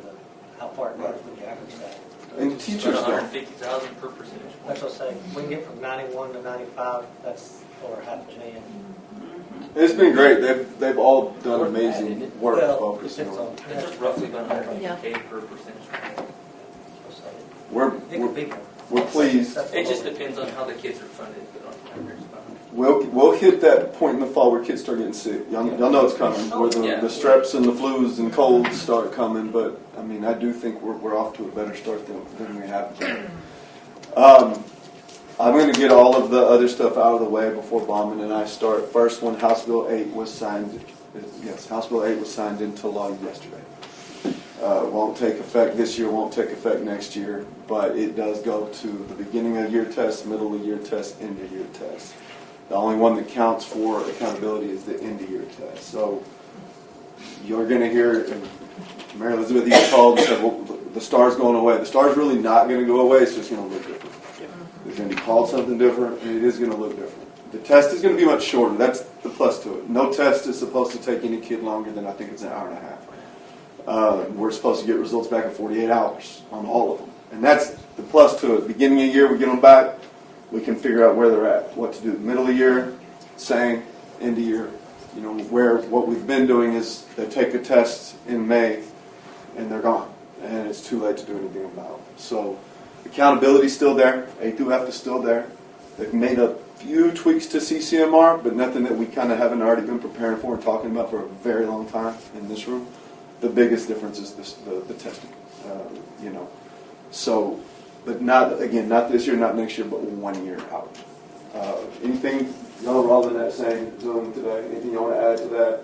how far it was when you average that. And teachers About don't. 150,000 per percentage point. That's what I'm saying. We can get from 91 to 95. That's over $500,000. It's been great. They've all done amazing work Well, focusing depends on. on- It's just roughly about Yeah. 150K per percentage point. We're It could be more. we're pleased. It just depends on how the kids are funded, but on average, about We'll hit that point in the fall where kids start getting sick. Y'all know it's coming. Where Yeah. the streps and the flus and colds start coming. But I mean, I do think we're off to a better start than we have been. I'm going to get all of the other stuff out of the way before Bauman and I start. First one, House Bill 8 was signed. Yes, House Bill 8 was signed into law yesterday. Won't take effect this year, won't take effect next year, but it does go to the beginning of year test, middle of year test, end of year test. The only one that counts for accountability is the end of year test. So you're going to hear, and Mary Elizabeth even called and said, well, the STAR's going away. The STAR's really not going to go away, it's just going to look different. It's going to be called something different, and it is going to look different. The test is going to be much shorter. That's the plus to it. No test is supposed to take any kid longer than I think it's an hour and a half. We're supposed to get results back in 48 hours on all of them. And that's the plus to it. Beginning of the year, we get them back. We can figure out where they're at, what to do. Middle of the year, same. End of year, what we've been doing is they take a test in May, and they're gone. And it's too late to do anything about it. So accountability's still there. A through F is still there. They've made a few tweaks to CCMR, but nothing that we kind of haven't already been preparing for and talking about for a very long time in this room. The biggest difference is the testing, So, but not this year, not next year, but 1 year out. Anything y'all rather than that saying Zoom today? Anything you want to add to that?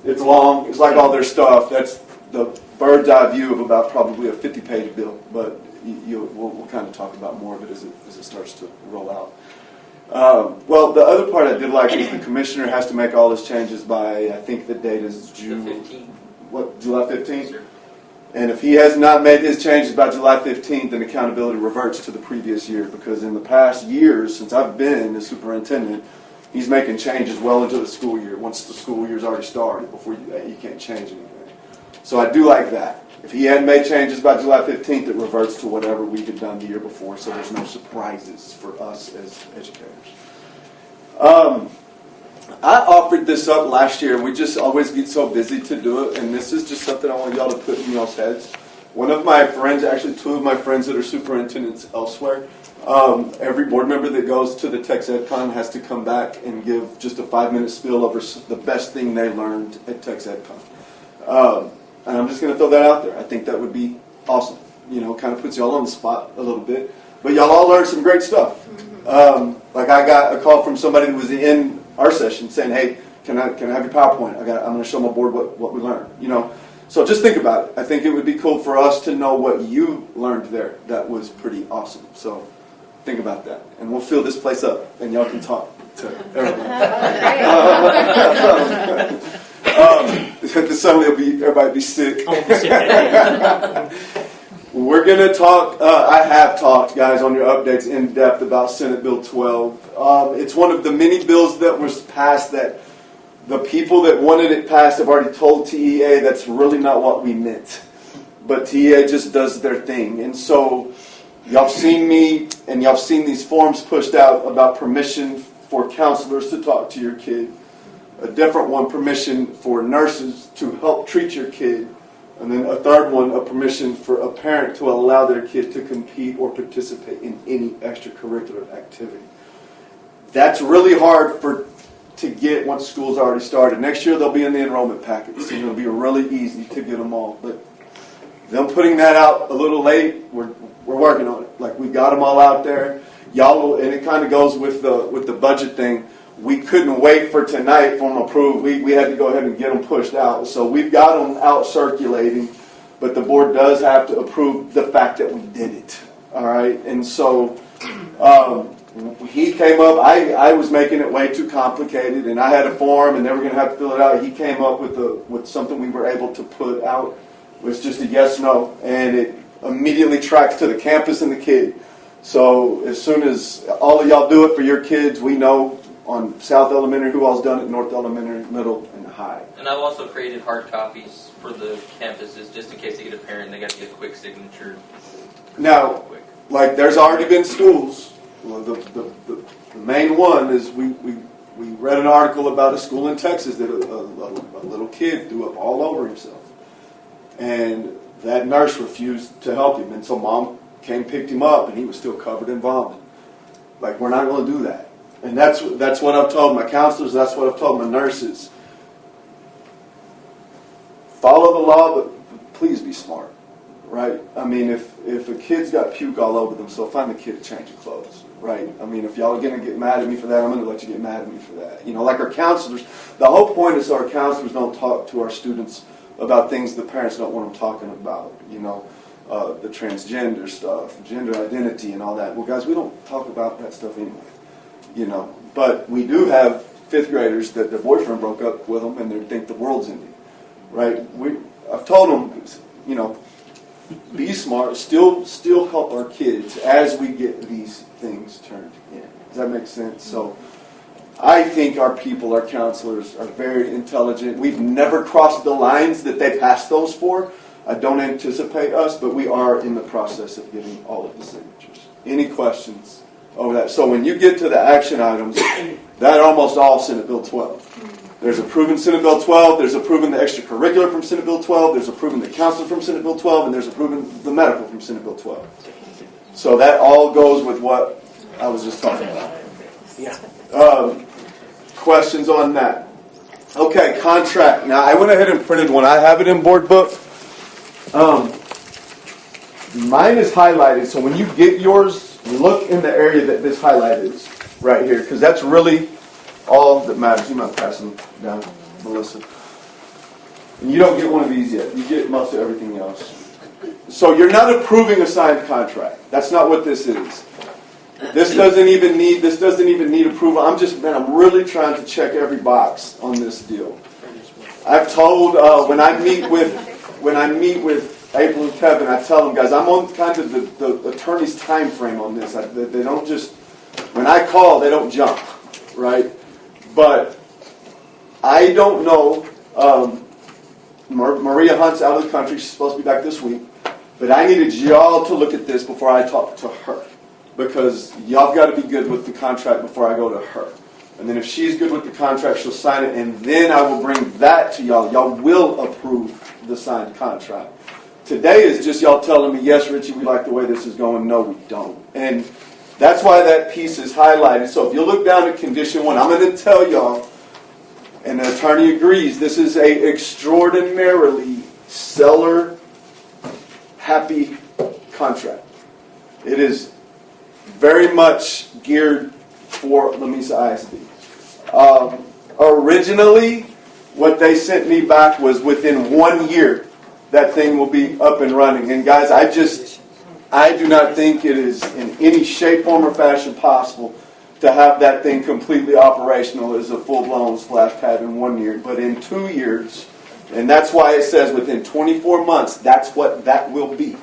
It's long. It's like all their stuff. That's the bird's eye view of about probably a 50-page bill, but we'll kind of talk about more of it as it starts to roll out. Well, the other part I did like is the commissioner has to make all his changes by, I think the date is July 15th? Sure. And if he has not made his changes by July 15th, then accountability reverts to the previous year, because in the past years, since I've been the superintendent, he's making changes well into the school year, once the school year's already started, before you can't change anything. So I do like that. If he hadn't made changes by July 15th, it reverts to whatever we had done the year before, so there's no surprises for us as educators. I offered this up last year, and we just always get so busy to do it, and this is just something I want y'all to put in y'all's heads. One of my friends, actually two of my friends that are superintendents elsewhere, every board member that goes to the TexEdCon has to come back and give just a 5-minute spiel over the best thing they learned at TexEdCon. And I'm just going to throw that out there. I think that would be awesome. Kind of puts y'all on the spot a little bit. But y'all all learned some great stuff. Like I got a call from somebody that was in our session saying, "Hey, can I have your PowerPoint? I'm going to show my board what we learned." So just think about it. I think it would be cool for us to know what you learned there. That was pretty awesome. So think about that, and we'll fill this place up, and y'all can talk to everybody. Suddenly everybody be sick. We're going to talk, I have talked, guys, on your updates in depth about Senate Bill 12. It's one of the many bills that was passed that the people that wanted it passed have already told TEA that's really not what we meant. But TEA just does their thing. And so y'all seen me and y'all seen these forms pushed out about permission for counselors to talk to your kid. A different one, permission for nurses to help treat your kid. And then a third one, a permission for a parent to allow their kid to compete or participate in any extracurricular activity. That's really hard to get once school's already started. Next year they'll be in the enrollment packets, and it'll be really easy to get them all. But them putting that out a little late, we're working on it. Like, we got them all out there. Y'all, and it kind of goes with the budget thing. We couldn't wait for tonight for them approved. We had to go ahead and get them pushed out. So we've got them out circulating, but the board does have to approve the fact that we did it. All right? And so he came up. I was making it way too complicated, and I had a form, and they were going to have to fill it out. He came up with something we were able to put out. It was just a yes/no, and it immediately tracks to the campus and the kid. So as soon as all of y'all do it for your kids, we know on South Elementary who all's done it, North Elementary, Middle, and High. And I've also created hard copies for the campuses just in case they get a parent and they got to get a quick signature. Now, like there's already been schools. Well, the main one is we read an article about a school in Texas that a little kid threw up all over himself. And that nurse refused to help him. And so mom came, picked him up, and he was still covered in vomit. Like, we're not going to do that. And that's what I've told my counselors. That's what I've told my nurses. Follow the law, but please be smart. Right? I mean, if a kid's got puke all over them, so find the kid a change of clothes. Right? I mean, if y'all are going to get mad at me for that, I'm going to let you get mad at me for that. You know, like our counselors, the whole point is our counselors don't talk to our students about things the parents don't want them talking about. You know, the transgender stuff, gender identity and all that. Well, guys, we don't talk about that stuff anyway. You know, but we do have fifth graders that their boyfriend broke up with them and they think the world's ending. Right? I've told them, you know, be smart, still help our kids as we get these things turned in. Does that make sense? So I think our people, our counselors, are very intelligent. We've never crossed the lines that they passed those for. I don't anticipate us, but we are in the process of getting all of the signatures. Any questions over that? So when you get to the action items, that almost all Senate Bill 12. There's approving Senate Bill 12, there's approving the extracurricular from Senate Bill 12, there's approving the counselor from Senate Bill 12, and there's approving the medical from Senate Bill 12. So that all goes with what I was just talking about. Questions on that? Okay, contract. Now, I went ahead and printed one. I have it in board book. Mine is highlighted, so when you get yours, look in the area that this highlight is, right here, because that's really all that matters. You might pass them down, Melissa. And you don't get one of these yet. You get most of everything else. So you're not approving a signed contract. That's not what this is. This doesn't even need approval. I'm really trying to check every box on this deal. I've told when I meet with April and Kevin, I tell them, guys, I'm on kind of the attorney's time frame on this. They don't just, when I call, they don't jump, right? But I don't know. Maria Hunt's out of the country. She's supposed to be back this week. But I needed y'all to look at this before I talk to her. Because y'all got to be good with the contract before I go to her. And then if she's good with the contract, she'll sign it. And then I will bring that to y'all. Y'all will approve the signed contract. Today is just y'all telling me, yes, Richie, we like the way this is going. No, we don't. And that's why that piece is highlighted. So if you look down at condition 1, I'm going to tell y'all, and the attorney agrees, this is a extraordinarily seller-happy contract. It is very much geared for Lamesa ISD. Originally, what they sent me back was within 1 year, that thing will be up and running. And guys, I do not think it is in any shape, form, or fashion possible to have that thing completely operational as a full-blown splash pad in 1 year. But in 2 years, and that's why it says within 24 months, that's what that will be.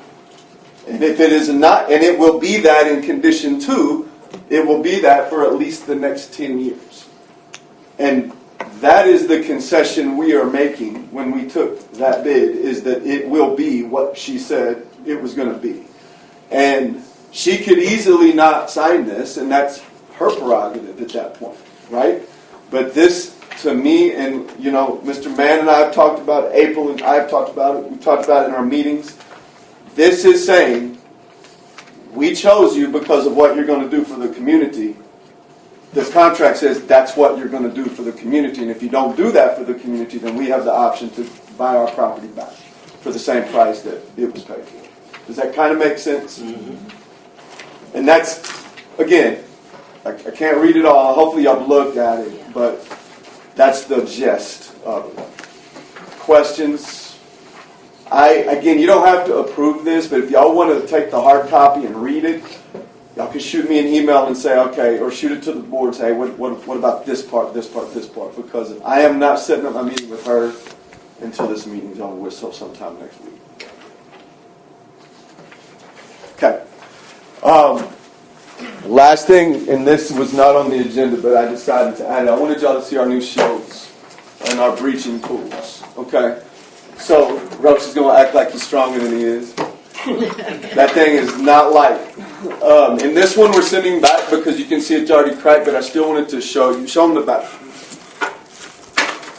And if it is not, and it will be that in condition 2, it will be that for at least the next 10 years. And that is the concession we are making when we took that bid, is that it will be what she said it was going to be. And she could easily not sign this, and that's her prerogative at that point, right? But this, to me, and you know, Mr. Mann and I have talked about it, April and I have talked about it, we've talked about it in our meetings. This is saying, we chose you because of what you're going to do for the community. This contract says that's what you're going to do for the community, and if you don't do that for the community, then we have the option to buy our property back for the same price that it was paid for. Does that kind of make sense? Mm-hmm. And that's, again, I can't read it all. Hopefully y'all have looked at it, but that's the gist of it. Questions? Again, you don't have to approve this, but if y'all want to take the hard copy and read it, y'all can shoot me an email and say, okay, or shoot it to the board and say, hey, what about this part, this part, this part? Because I am not setting up my meeting with her until this meeting's over with, so sometime next week. Okay. Last thing, and this was not on the agenda, but I decided to add it. I wanted y'all to see our new shields and our breaching pools. Okay. So, Roach is going to act like he's stronger than he is. That thing is not light. And this one we're sending back because you can see it's already cracked, but I still wanted to show them the back.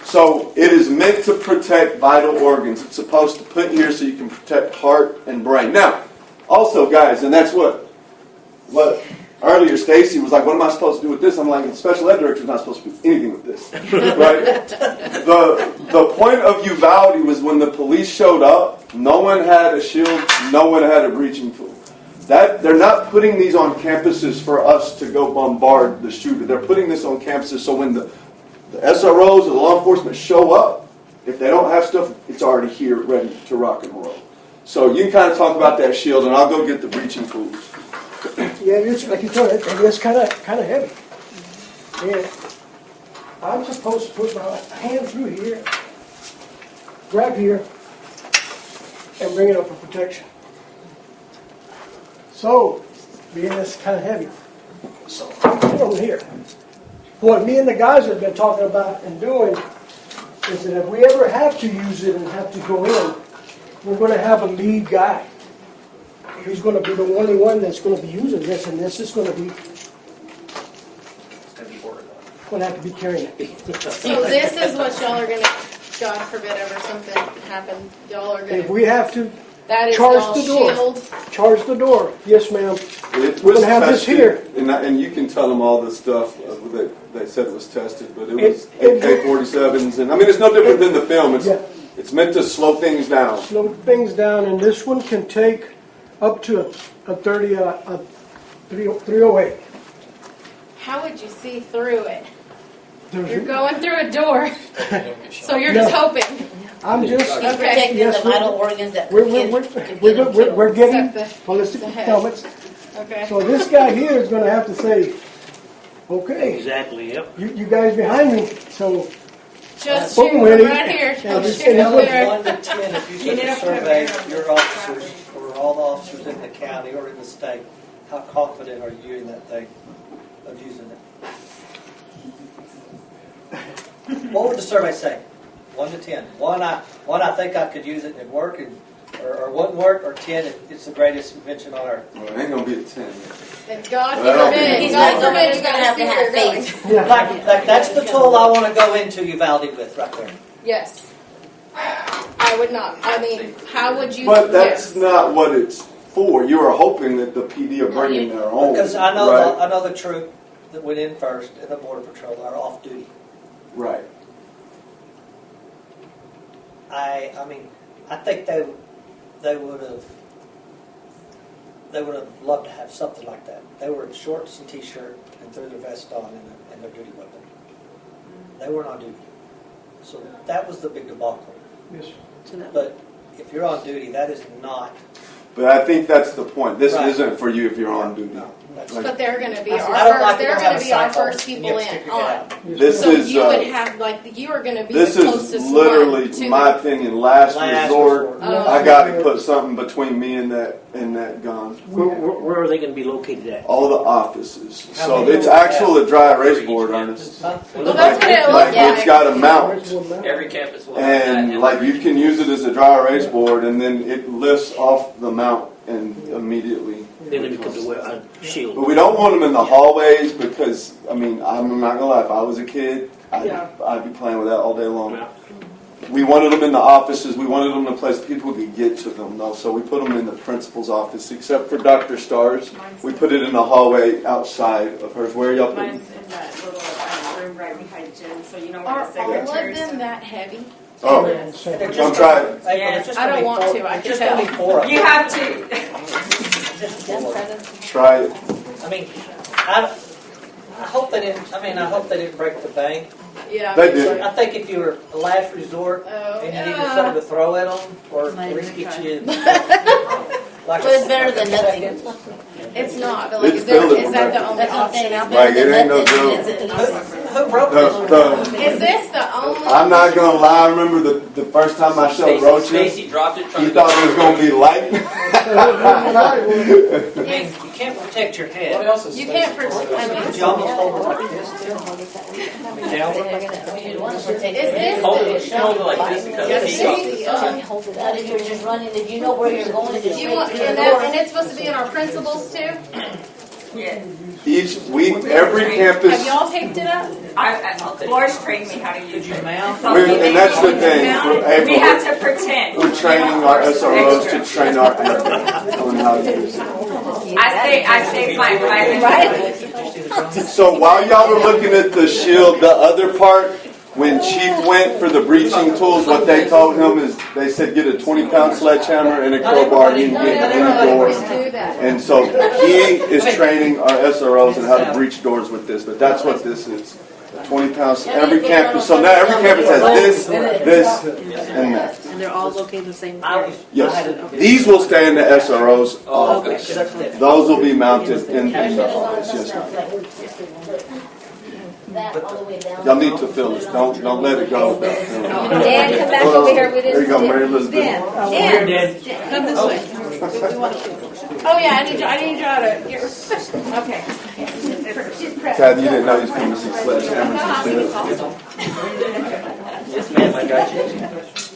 So it is meant to protect vital organs. It's supposed to put here so you can protect heart and brain. Now, also guys, and that's what earlier Stacy was like, what am I supposed to do with this? I'm like, the special ed director's not supposed to do anything with this. Right? The point of Uvalde was when the police showed up, no one had a shield, no one had a breaching tool. They're not putting these on campuses for us to go bombard the shooter. They're putting this on campuses so when the SROs or the law enforcement show up, if they don't have stuff, it's already here ready to rock and roll. So you can kind of talk about that shield, and I'll go get the breaching tools. Yeah, it's like you told it, and it's kind of heavy. And I'm supposed to put my hand through here, grab here, and bring it up for protection. So, being it's kind of heavy, so I put it over here. What me and the guys have been talking about and doing is that if we ever have to use it and have to go in, we're going to have a lead guy. He's going to be the only one that's going to be using this, and this is going to be going to have to be carrying it. So this is what y'all are going to, God forbid ever something happen, y'all are going to. If we have to That is charge all the door, shield. charge the door. Yes, ma'am. It We're was going to have this tested, here. and you can tell them all the stuff that they said it was tested, but it was It- AK-47s, and I mean it's no different than the film. It's meant to slow things down. Slow things down, and this one can take up to a 308. How would you see through it? There's- You're going through a door, so you're just hoping. I'm just Okay. Protecting yes, the vital organs that we're we're getting Except ballistic the head. helmets. Okay. So this guy here is going to have to say, okay, Exactly, yep. you guys behind me, so Just Boom, shoot ready. right here. Yeah, Don't just- shoot and over it's there. 1 to 10, if you took a survey of your officers, or all the officers in the county or in the state, how confident are you in that thing, of using it? What would the survey say? 1 to 10. One, I think I could use it and it'd work, or wouldn't work, or 10, it's the greatest invention on earth. Well, it ain't gonna be a 10. And God Well, forbid, He's God not forbid, he's you gonna gotta have see to where have you're going. faith. Like that's the tool I want to go into Uvalde with right there. Yes. I would not. I mean, how would you? But that's yes. not what it's for. You are hoping that the PD are bringing their own. Because I know right? I know the troop that went in first and the border patrol are off duty. Right. I mean, I think they would have loved to have something like that. They were in shorts and t-shirt and threw their vest on and their duty weapon. They weren't on duty, so that was the big debacle. yes. But if you're on duty, that is not. But I think that's the point. This Right. isn't for you if you're on duty. But they're going to be I our don't first. like They're to going have to a be our cycle first and people you have to in stick it on. out. This So is you would have you are going to be this the is closest literally, one to in my opinion, last resort. Oh. I got to put something between me and that gun. Where are they going to be located at? All the offices. How So many it's do we actually a dry erase board, Ernest. Huh? Well, that's what it Like looked like. it's got a mount. Every campus will have that. And like you can use it as a dry erase board, and then it lifts off the mount and immediately. Then it becomes a shield. But we don't want them in the hallways because I mean I'm not gonna lie. If I was a kid, I'd be playing with that all day long. Yeah. We wanted them in the offices. We wanted them in a place people could get to them though. So we put them in the principal's office, except for Dr. Stars. We put it in the hallway outside of hers. Where y'all putting? Mine's in that little room right behind Jen, so you know where Are the all of secretaries. them that heavy? Oh, They're just don't try it. Hey, Yeah, but it's just I gonna don't be want four- to, I it's can just gonna be tell. 4 of You them. have to. Just 4. Try it. I mean, I hope they didn't. I mean, I hope they didn't break the bank. Yeah. They did. I think if you were a last resort Oh, and you needed yeah. something to throw at them, or at least get you in. Like But it's better than nothing. It's not. But like, It's is that fillable, the right? only That's what I'm saying. option out It's there? Like it ain't no better than joke. nothing. Who wrote this? Is this the only? I'm not gonna lie. I remember the first time I showed Roaches, Stacy dropped it. he thought it was gonna be light. I mean, you can't protect your head. What else is You can't Stacy? You almost hold it like this, too. Is this? Hold it like this because he If you're just running, if you know where you're going, just You want, and it's supposed to be in our principals too? Each week, every Have campus. y'all taped it up? Laura's trained me how to use it. And that's the thing. We have to pretend. We're training our SROs to train our on how to use it. I saved my life. So while y'all were looking at the shield, the other part, when Chief went for the breaching tools, what they told him is they said get a 20-pound sledgehammer and a crowbar. You can get any door. And so he is training our SROs on how to breach doors with this. But that's what this is. 20 pounds. Every campus. So now every campus has this, and that. And they're all located in the same place? Yes. These will stay in the SRO's office. Those will be mounted in the office. Yes. Y'all need to fill this. Don't let it go. Dan, come back over here with There you go, Mary Elizabeth. Dan, Come this way. Oh yeah, I need y'all to get. Okay. Tad, you didn't know you was coming to see sledgehammers and shit. Yes, ma'am, I got you.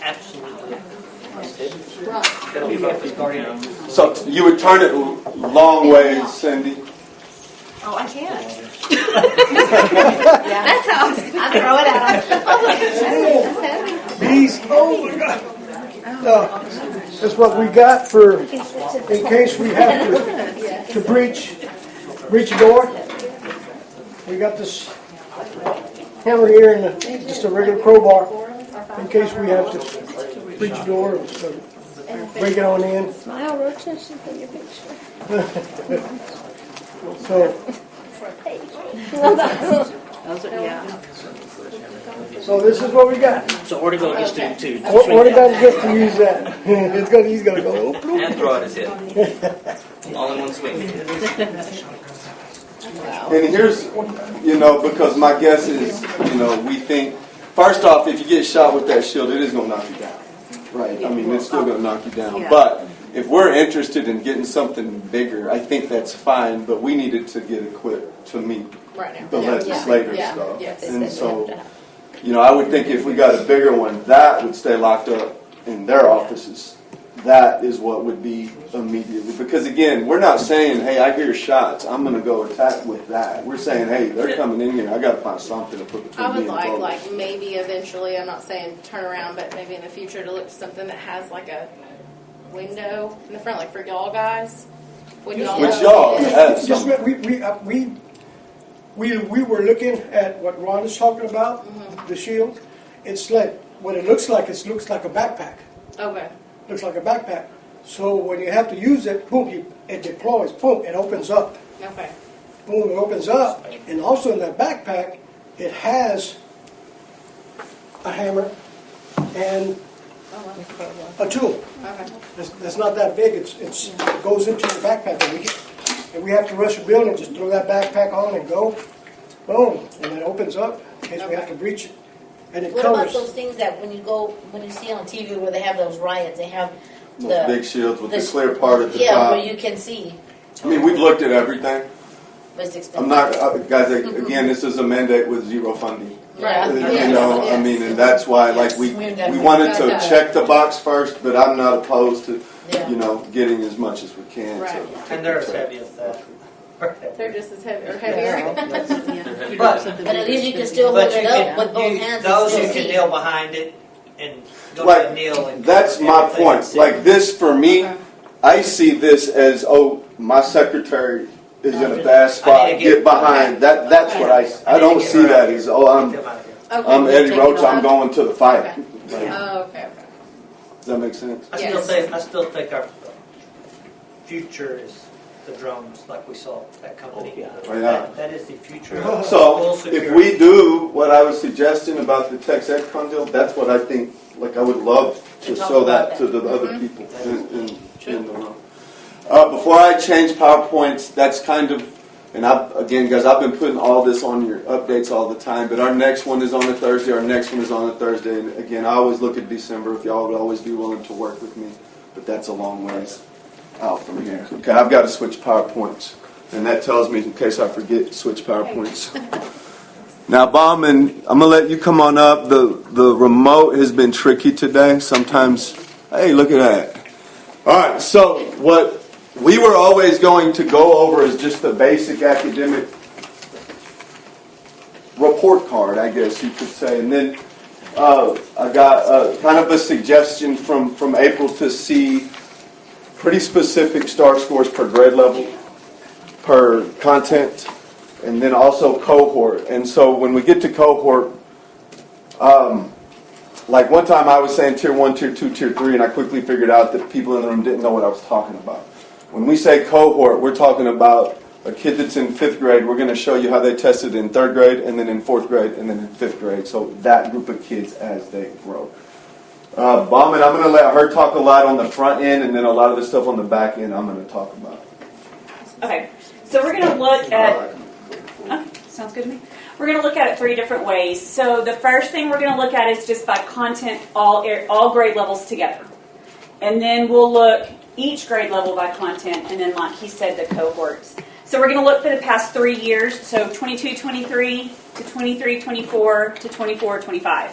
Absolutely. That'll be my first guardian. So you would turn it long ways, Cindy. Oh, I can't. That's how I throw it out. These, oh my God. That's what we got for, in case we have to breach a door. We got this hammer here and just a regular crowbar in case we have to breach a door and break it on in. Smile, Rochester, for your picture. So, so this is what we got. So Ortego gets to too. Ortego gets to use that. He's gonna go. And throw it at his head. All in one swing. And here's, because my guess is, we think, first off, if you get shot with that shield, it is going to knock you down. Right? I mean, it's still going to knock you down. But if we're interested in getting something bigger, I think that's fine, but we needed to get equipped to meet the legislator stuff. And so, I would think if we got a bigger one, that would stay locked up in their offices. That is what would be immediately. Because again, we're not saying, hey, I hear shots, I'm going to go attack with that. We're saying, hey, they're coming in here, I got to find something to put between I would me and folks. like maybe eventually, I'm not saying turn around, but maybe in the future to look for something that has like a window in the front, like for y'all guys. Which y'all have Just, some. we were looking at what Ron is talking about, the shield. It's like, what it looks like a backpack. Okay. Looks like a backpack. So when you have to use it, boom, it deploys, boom, it opens up. Okay. Boom, it opens up. And also in that backpack, it has a hammer and a tool. Okay. It's not that big. It goes into the backpack. And we have to rush a building, just throw that backpack on and go. Boom. And it opens up in case we have to breach it. And it What covers. about those things that when you see on TV where they have those riots, they have Those big shields with the clear part at the top. where you can see. I mean, we've looked at everything. But it's expensive. I'm not, guys, again, this is a mandate with zero funding. Right. I mean, and that's why, we wanted to check the box first, but I'm not opposed to, getting as much as we can. Right. And they're as heavy as that. They're just as heavy or heavier. But at least you can still hold it up with both hands. Those and you still can see. kneel behind it and go to kneel. And That's my point. Like this, for me, I see this as, my secretary is in a bad spot. Get behind. That's what I don't see that as, I'm Eddie Roach. I'm going to the fight. Okay. Does that make sense? I still think our future is the drones, like we saw that company. That is the future. So if we do what I was suggesting about the TexExcon deal, that's what I think. Like I would love to show that to the other people in the room. Before I change PowerPoints, that's kind of And again, guys, I've been putting all this on your updates all the time, but our next one is on a Thursday, our next one is on a Thursday, and again, I always look at December if y'all would always be willing to work with me, but that's a long ways out from here. Okay, I've got to switch PowerPoints, and that tells me, in case I forget, switch PowerPoints. Now, Bauman, I'm going to let you come on up. The remote has been tricky today. Sometimes, hey, look at that. All right, so what we were always going to go over is just the basic academic report card, I guess you could say. And then I got kind of a suggestion from April to see pretty specific STAR scores per grade level, per content, and then also cohort. And so when we get to cohort, like one time I was saying tier 1, tier 2, tier 3, and I quickly figured out that people in the room didn't know what I was talking about. When we say cohort, we're talking about a kid that's in 5th grade. We're going to show you how they tested in 3rd grade, and then in 4th grade, and then in 5th grade. So that group of kids as they grow. Bauman, I'm going to let her talk a lot on the front end, and then a lot of the stuff on the back end I'm going to talk about. Okay, so we're going to look at, sounds good to me. We're going to look at it 3 different ways. So the first thing we're going to look at is just by content, all grade levels together. And then we'll look each grade level by content, and then like he said, the cohorts. So we're going to look for the past 3 years, so 22-23 to 23-24 to 24-25.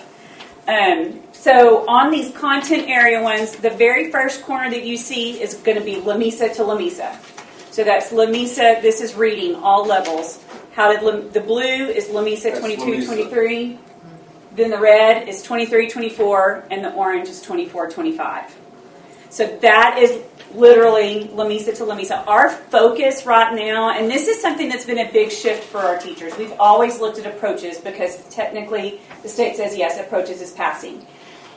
So on these content area ones, the very first corner that you see is going to be Lamesa to Lamesa. So that's Lamesa, this is reading, all levels. How did the blue is Lamesa 22-23, then the red is 23-24, and the orange is 24-25. So that is literally Lamesa to Lamesa. Our focus right now, and this is something that's been a big shift for our teachers. We've always looked at approaches because technically the state says yes, approaches is passing.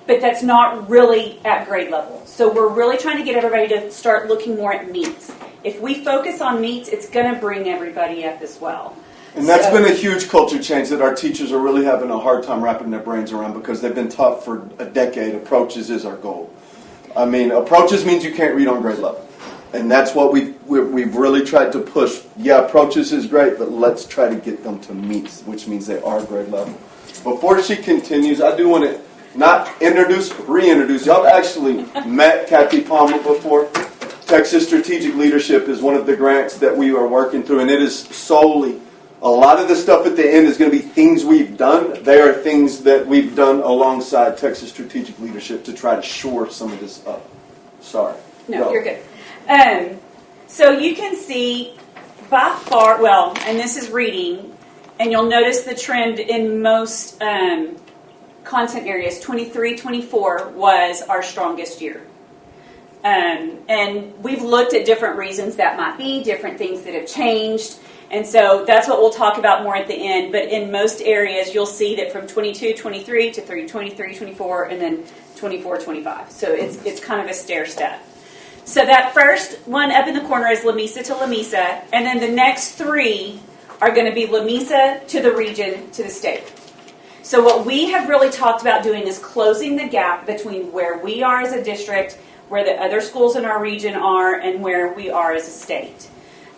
But that's not really at grade level. So we're really trying to get everybody to start looking more at meets. If we focus on meets, it's going to bring everybody up as well. And that's been a huge culture change that our teachers are really having a hard time wrapping their brains around because they've been taught for a decade, approaches is our goal. I mean, approaches means you can't read on grade level. And that's what we've really tried to push. Yeah, approaches is great, but let's try to get them to meets, which means they are grade level. Before she continues, I do want to not reintroduce. Y'all have actually met Kathy Palmer before. Texas Strategic Leadership is one of the grants that we are working through, and it is solely, a lot of the stuff at the end is going to be things we've done. They are things that we've done alongside Texas Strategic Leadership to try to shore some of this up. Sorry. No, Go. you're good. So you can see by far, well, and this is reading, and you'll notice the trend in most content areas. 23-24 was our strongest year. And we've looked at different reasons that might be, different things that have changed. And so that's what we'll talk about more at the end. But in most areas, you'll see that from 22-23 to 23-24 and then 24-25. So it's kind of a stair step. So that first one up in the corner is Lamesa to Lamesa. And then the next 3 are going to be Lamesa to the region to the state. So what we have really talked about doing is closing the gap between where we are as a district, where the other schools in our region are, and where we are as a state.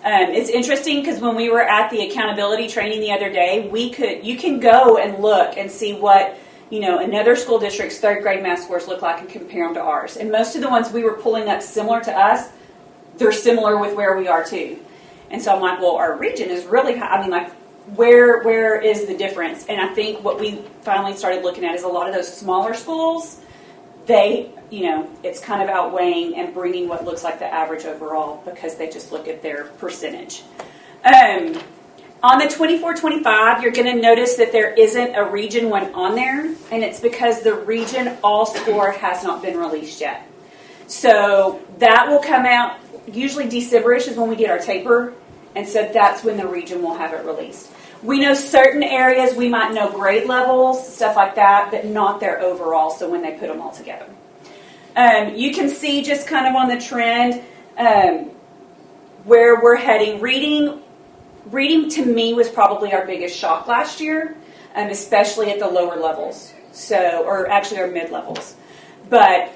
It's interesting because when we were at the accountability training the other day, you can go and look and see what another school district's 3rd grade math scores look like and compare them to ours. And most of the ones we were pulling up similar to us, they're similar with where we are too. And so I'm like, well, our region is really high. I mean, like, where is the difference? And I think what we finally started looking at is a lot of those smaller schools, it's kind of outweighing and bringing what looks like the average overall because they just look at their percentage. On the 24-25, you're going to notice that there isn't a Region 1 on there, and it's because the Region All score has not been released yet. So that will come out, usually December-ish is when we get our taper, and so that's when the region will have it released. We know certain areas, we might know grade levels, stuff like that, but not their overall, so when they put them all together. You can see just kind of on the trend where we're heading. Reading to me was probably our biggest shock last year, especially at the lower levels, or actually our mid levels. But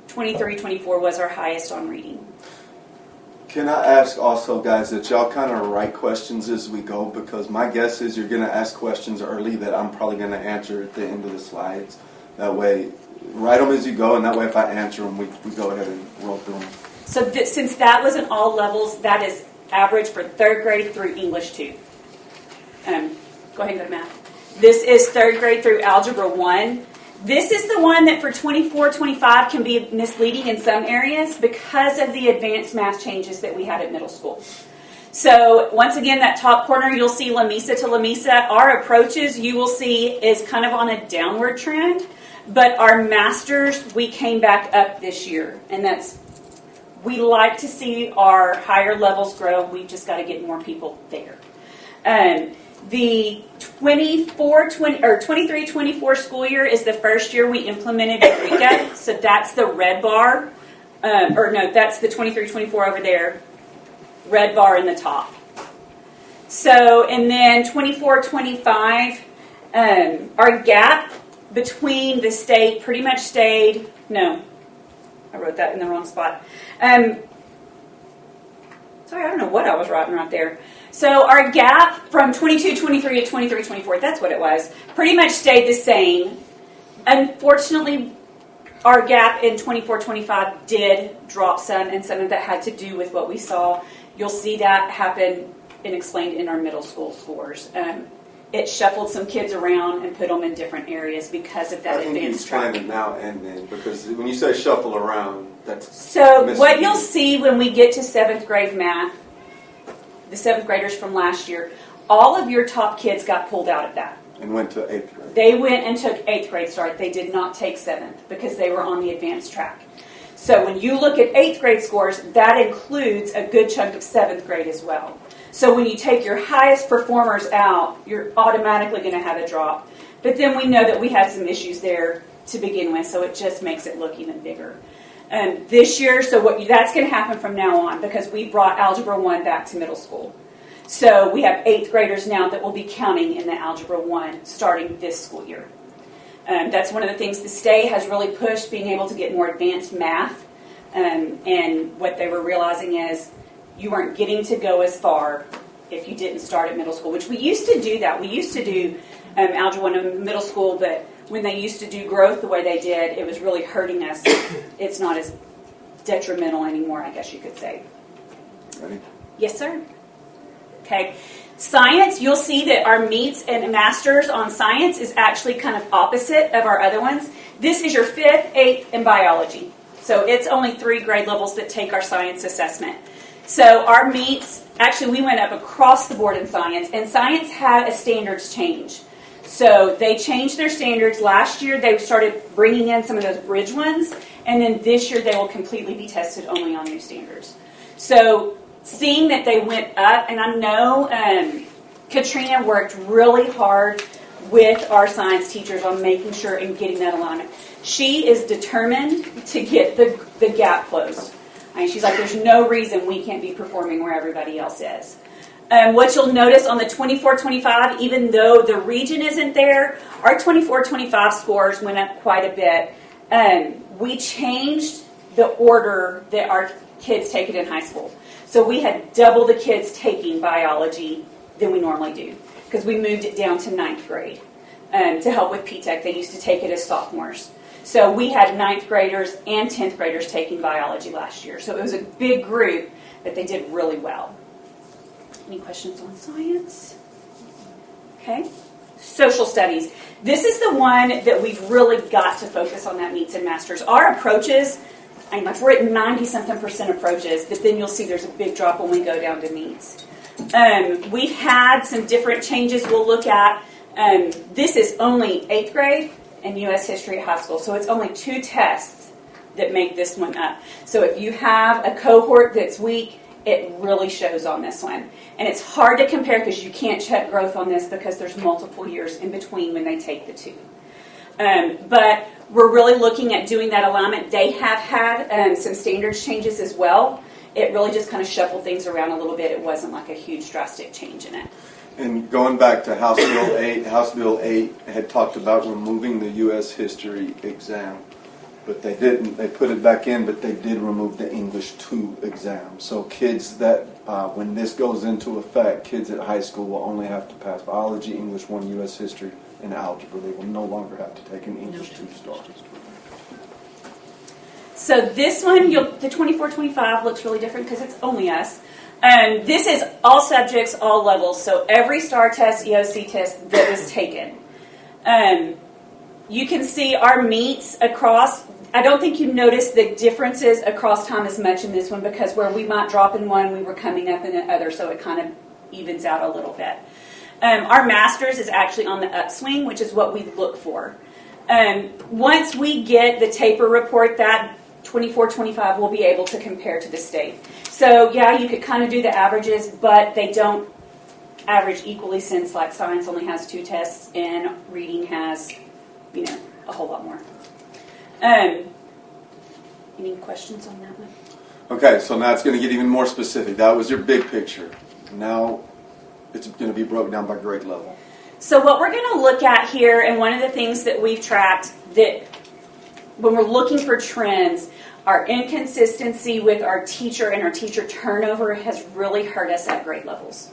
23-24 was our highest on reading. Can I ask also, guys, that y'all kind of write questions as we go, because my guess is you're going to ask questions early that I'm probably going to answer at the end of the slides. That way, write them as you go, and that way if I answer them, we go ahead and roll through them. So since that was in all levels, that is average for 3rd grade through English 2. Go ahead and go to math. This is 3rd grade through Algebra 1. This is the one that for 24-25 can be misleading in some areas because of the advanced math changes that we had at middle school. So once again, that top corner, you'll see Lamesa to Lamesa. Our approaches, you will see, is kind of on a downward trend. But our masters, we came back up this year. And we like to see our higher levels grow. We've just got to get more people there. The 23-24 school year is the first year we implemented Eureka. So that's the red bar. That's the 23-24 over there. Red bar in the top. So, and then 24-25, our gap between the state pretty much stayed. No, I wrote that in the wrong spot. Sorry, I don't know what I was writing right there. So our gap from 22-23 to 23-24, that's what it was, pretty much stayed the same. Unfortunately, our gap in 24-25 did drop some, and some of that had to do with what we saw. You'll see that happen and explained in our middle school scores. It shuffled some kids around and put them in different areas because of that advanced track. I think you explain it now and then, because when you say shuffle around, that's... So what you'll see when we get to 7th grade math, the 7th graders from last year, all of your top kids got pulled out of that. And went to 8th grade. They went and took 8th grade start. They did not take 7th because they were on the advanced track. So when you look at 8th grade scores, that includes a good chunk of 7th grade as well. So when you take your highest performers out, you're automatically going to have a drop. But then we know that we had some issues there to begin with, so it just makes it look even bigger. This year, so that's going to happen from now on because we brought Algebra 1 back to middle school. So we have 8th graders now that will be counting in the Algebra 1 starting this school year. That's one of the things the state has really pushed, being able to get more advanced math. And what they were realizing is you weren't getting to go as far if you didn't start at middle school, which we used to do that. We used to do Algebra 1 in middle school, but when they used to do growth the way they did, it was really hurting us. It's not as detrimental anymore, I guess you could say. Ready? Yes, sir. Okay. Science, you'll see that our meets and masters on science is actually kind of opposite of our other ones. This is your 5th, 8th, and biology. So it's only 3 grade levels that take our science assessment. So our meets, actually we went up across the board in science, and science had a standards change. So they changed their standards. Last year they started bringing in some of those bridge ones, and then this year they will completely be tested only on new standards. So seeing that they went up, and I know Katrina worked really hard with our science teachers on making sure and getting that alignment. She is determined to get the gap closed. I mean, she's like, there's no reason we can't be performing where everybody else is. What you'll notice on the 24-25, even though the region isn't there, our 24-25 scores went up quite a bit. We changed the order that our kids take it in high school. So we had double the kids taking biology than we normally do because we moved it down to 9th grade to help with P-TECH. They used to take it as sophomores. So we had 9th graders and 10th graders taking biology last year. So it was a big group, but they did really well. Any questions on science? Okay. Social studies. This is the one that we've really got to focus on, that meets and masters. Our approaches, we're at 90-something% approaches, but then you'll see there's a big drop when we go down to meets. We've had some different changes we'll look at. This is only 8th grade and U.S. history at high school, so it's only 2 tests that make this one up. So if you have a cohort that's weak, it really shows on this one. And it's hard to compare because you can't check growth on this because there's multiple years in between when they take the 2. But we're really looking at doing that alignment. They have had some standards changes as well. It really just kind of shuffled things around a little bit. It wasn't like a huge drastic change in it. And going back to House Bill 8, House Bill 8 had talked about removing the U.S. history exam. but they didn't. They put it back in, but they did remove the English 2 exam. So kids that, when this goes into effect, kids at high school will only have to pass biology, English 1, U.S. history, and algebra. They will no longer have to take an English 2 star. So this one, the 24-25 looks really different because it's only us. This is all subjects, all levels, so every STAR test, EOC test that was taken. You can see our meets across. I don't think you noticed the differences across time as much in this one because where we might drop in one, we were coming up in the other, so it kind of evens out a little bit. Our masters is actually on the upswing, which is what we look for. Once we get the taper report, that 24-25 will be able to compare to the state. So yeah, you could kind of do the averages, but they don't average equally since like science only has 2 tests and reading has, a whole lot more. Any questions on that one? Okay, so now it's going to get even more specific. That was your big picture. Now it's going to be broken down by grade level. So what we're going to look at here, and one of the things that we've tracked that when we're looking for trends, our inconsistency with our teacher and our teacher turnover has really hurt us at grade levels.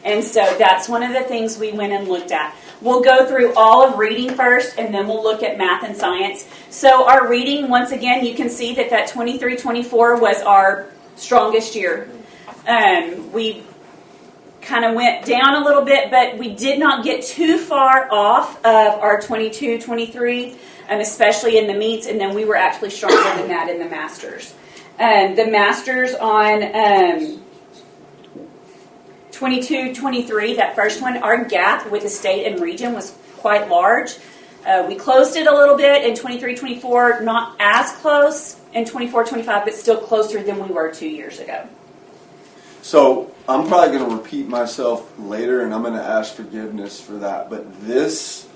And so that's one of the things we went and looked at. We'll go through all of reading first, and then we'll look at math and science. So our reading, once again, you can see that 23-24 was our strongest year. We kind of went down a little bit, but we did not get too far off of our 22-23, especially in the meets, and then we were actually stronger than that in the masters. The masters on 22-23, that first one, our gap with the state and region was quite large. We closed it a little bit in 23-24, not as close in 24-25, but still closer than we were 2 years ago. So I'm probably going to repeat myself later, and I'm going to ask forgiveness for that. But this,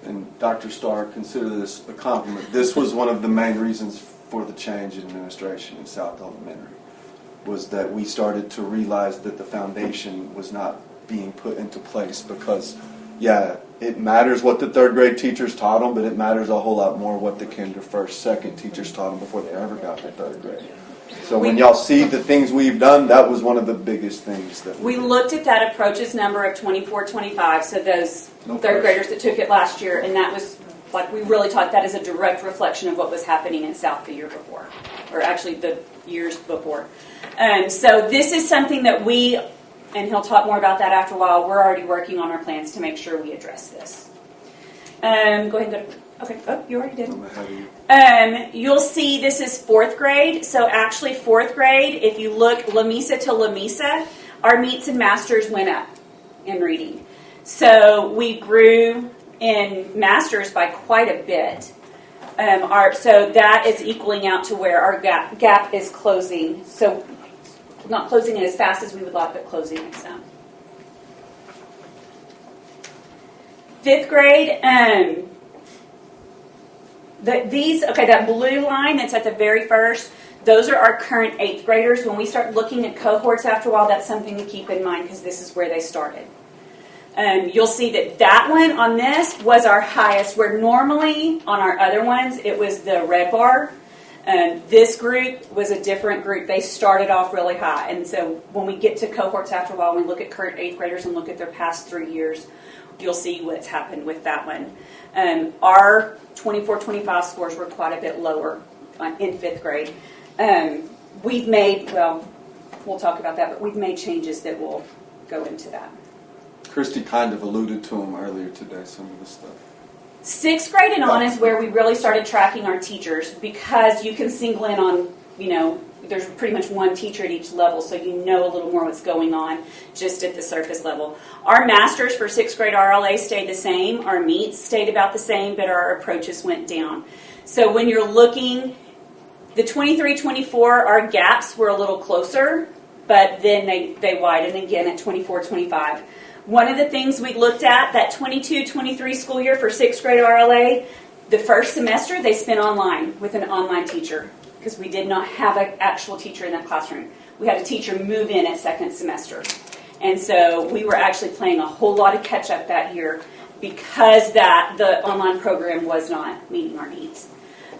and Dr. Starr, consider this a compliment. This was one of the main reasons for the change in administration in South Elementary, was that we started to realize that the foundation was not being put into place because, yeah, it matters what the third grade teachers taught them, but it matters a whole lot more what the kinder, first, second teachers taught them before they ever got to third grade. So when y'all see the things we've done, that was one of the biggest things that we looked at that approaches number of 24-25, so those third graders that took it last year, and that was like we really taught that as a direct reflection of what was happening in South the year before, or actually the years before. So this is something that we, and he'll talk more about that after a while, we're already working on our plans to make sure we address this. Go ahead and go to, okay, oh, you already did. You'll see this is 4th grade. So actually 4th grade, if you look Lamesa to Lamesa, our meets and masters went up in reading. So we grew in masters by quite a bit. So that is equaling out to where our gap is closing. So not closing it as fast as we would like, but closing it some. 5th grade, that blue line that's at the very first, those are our current 8th graders. When we start looking at cohorts after a while, that's something to keep in mind because this is where they started. You'll see that one on this was our highest, where normally on our other ones it was the red bar. This group was a different group. They started off really high. And so when we get to cohorts after a while, we look at current 8th graders and look at their past 3 years, you'll see what's happened with that one. Our 24-25 scores were quite a bit lower in 5th grade. We've made, we'll talk about that, but we've made changes that will go into that. Christy kind of alluded to them earlier today, some of the stuff. 6th grade and on is where we really started tracking our teachers because you can single in on, there's pretty much one teacher at each level, so you know a little more what's going on just at the surface level. Our masters for 6th grade RLA stayed the same. Our meets stayed about the same, but our approaches went down. So when you're looking, the 23-24, our gaps were a little closer, but then they widened again at 24-25. One of the things we looked at, that 22-23 school year for 6th grade RLA, the first semester they spent online with an online teacher because we did not have an actual teacher in that classroom. We had a teacher move in at 2nd semester. And so we were actually playing a whole lot of catch up that year because the online program was not meeting our needs.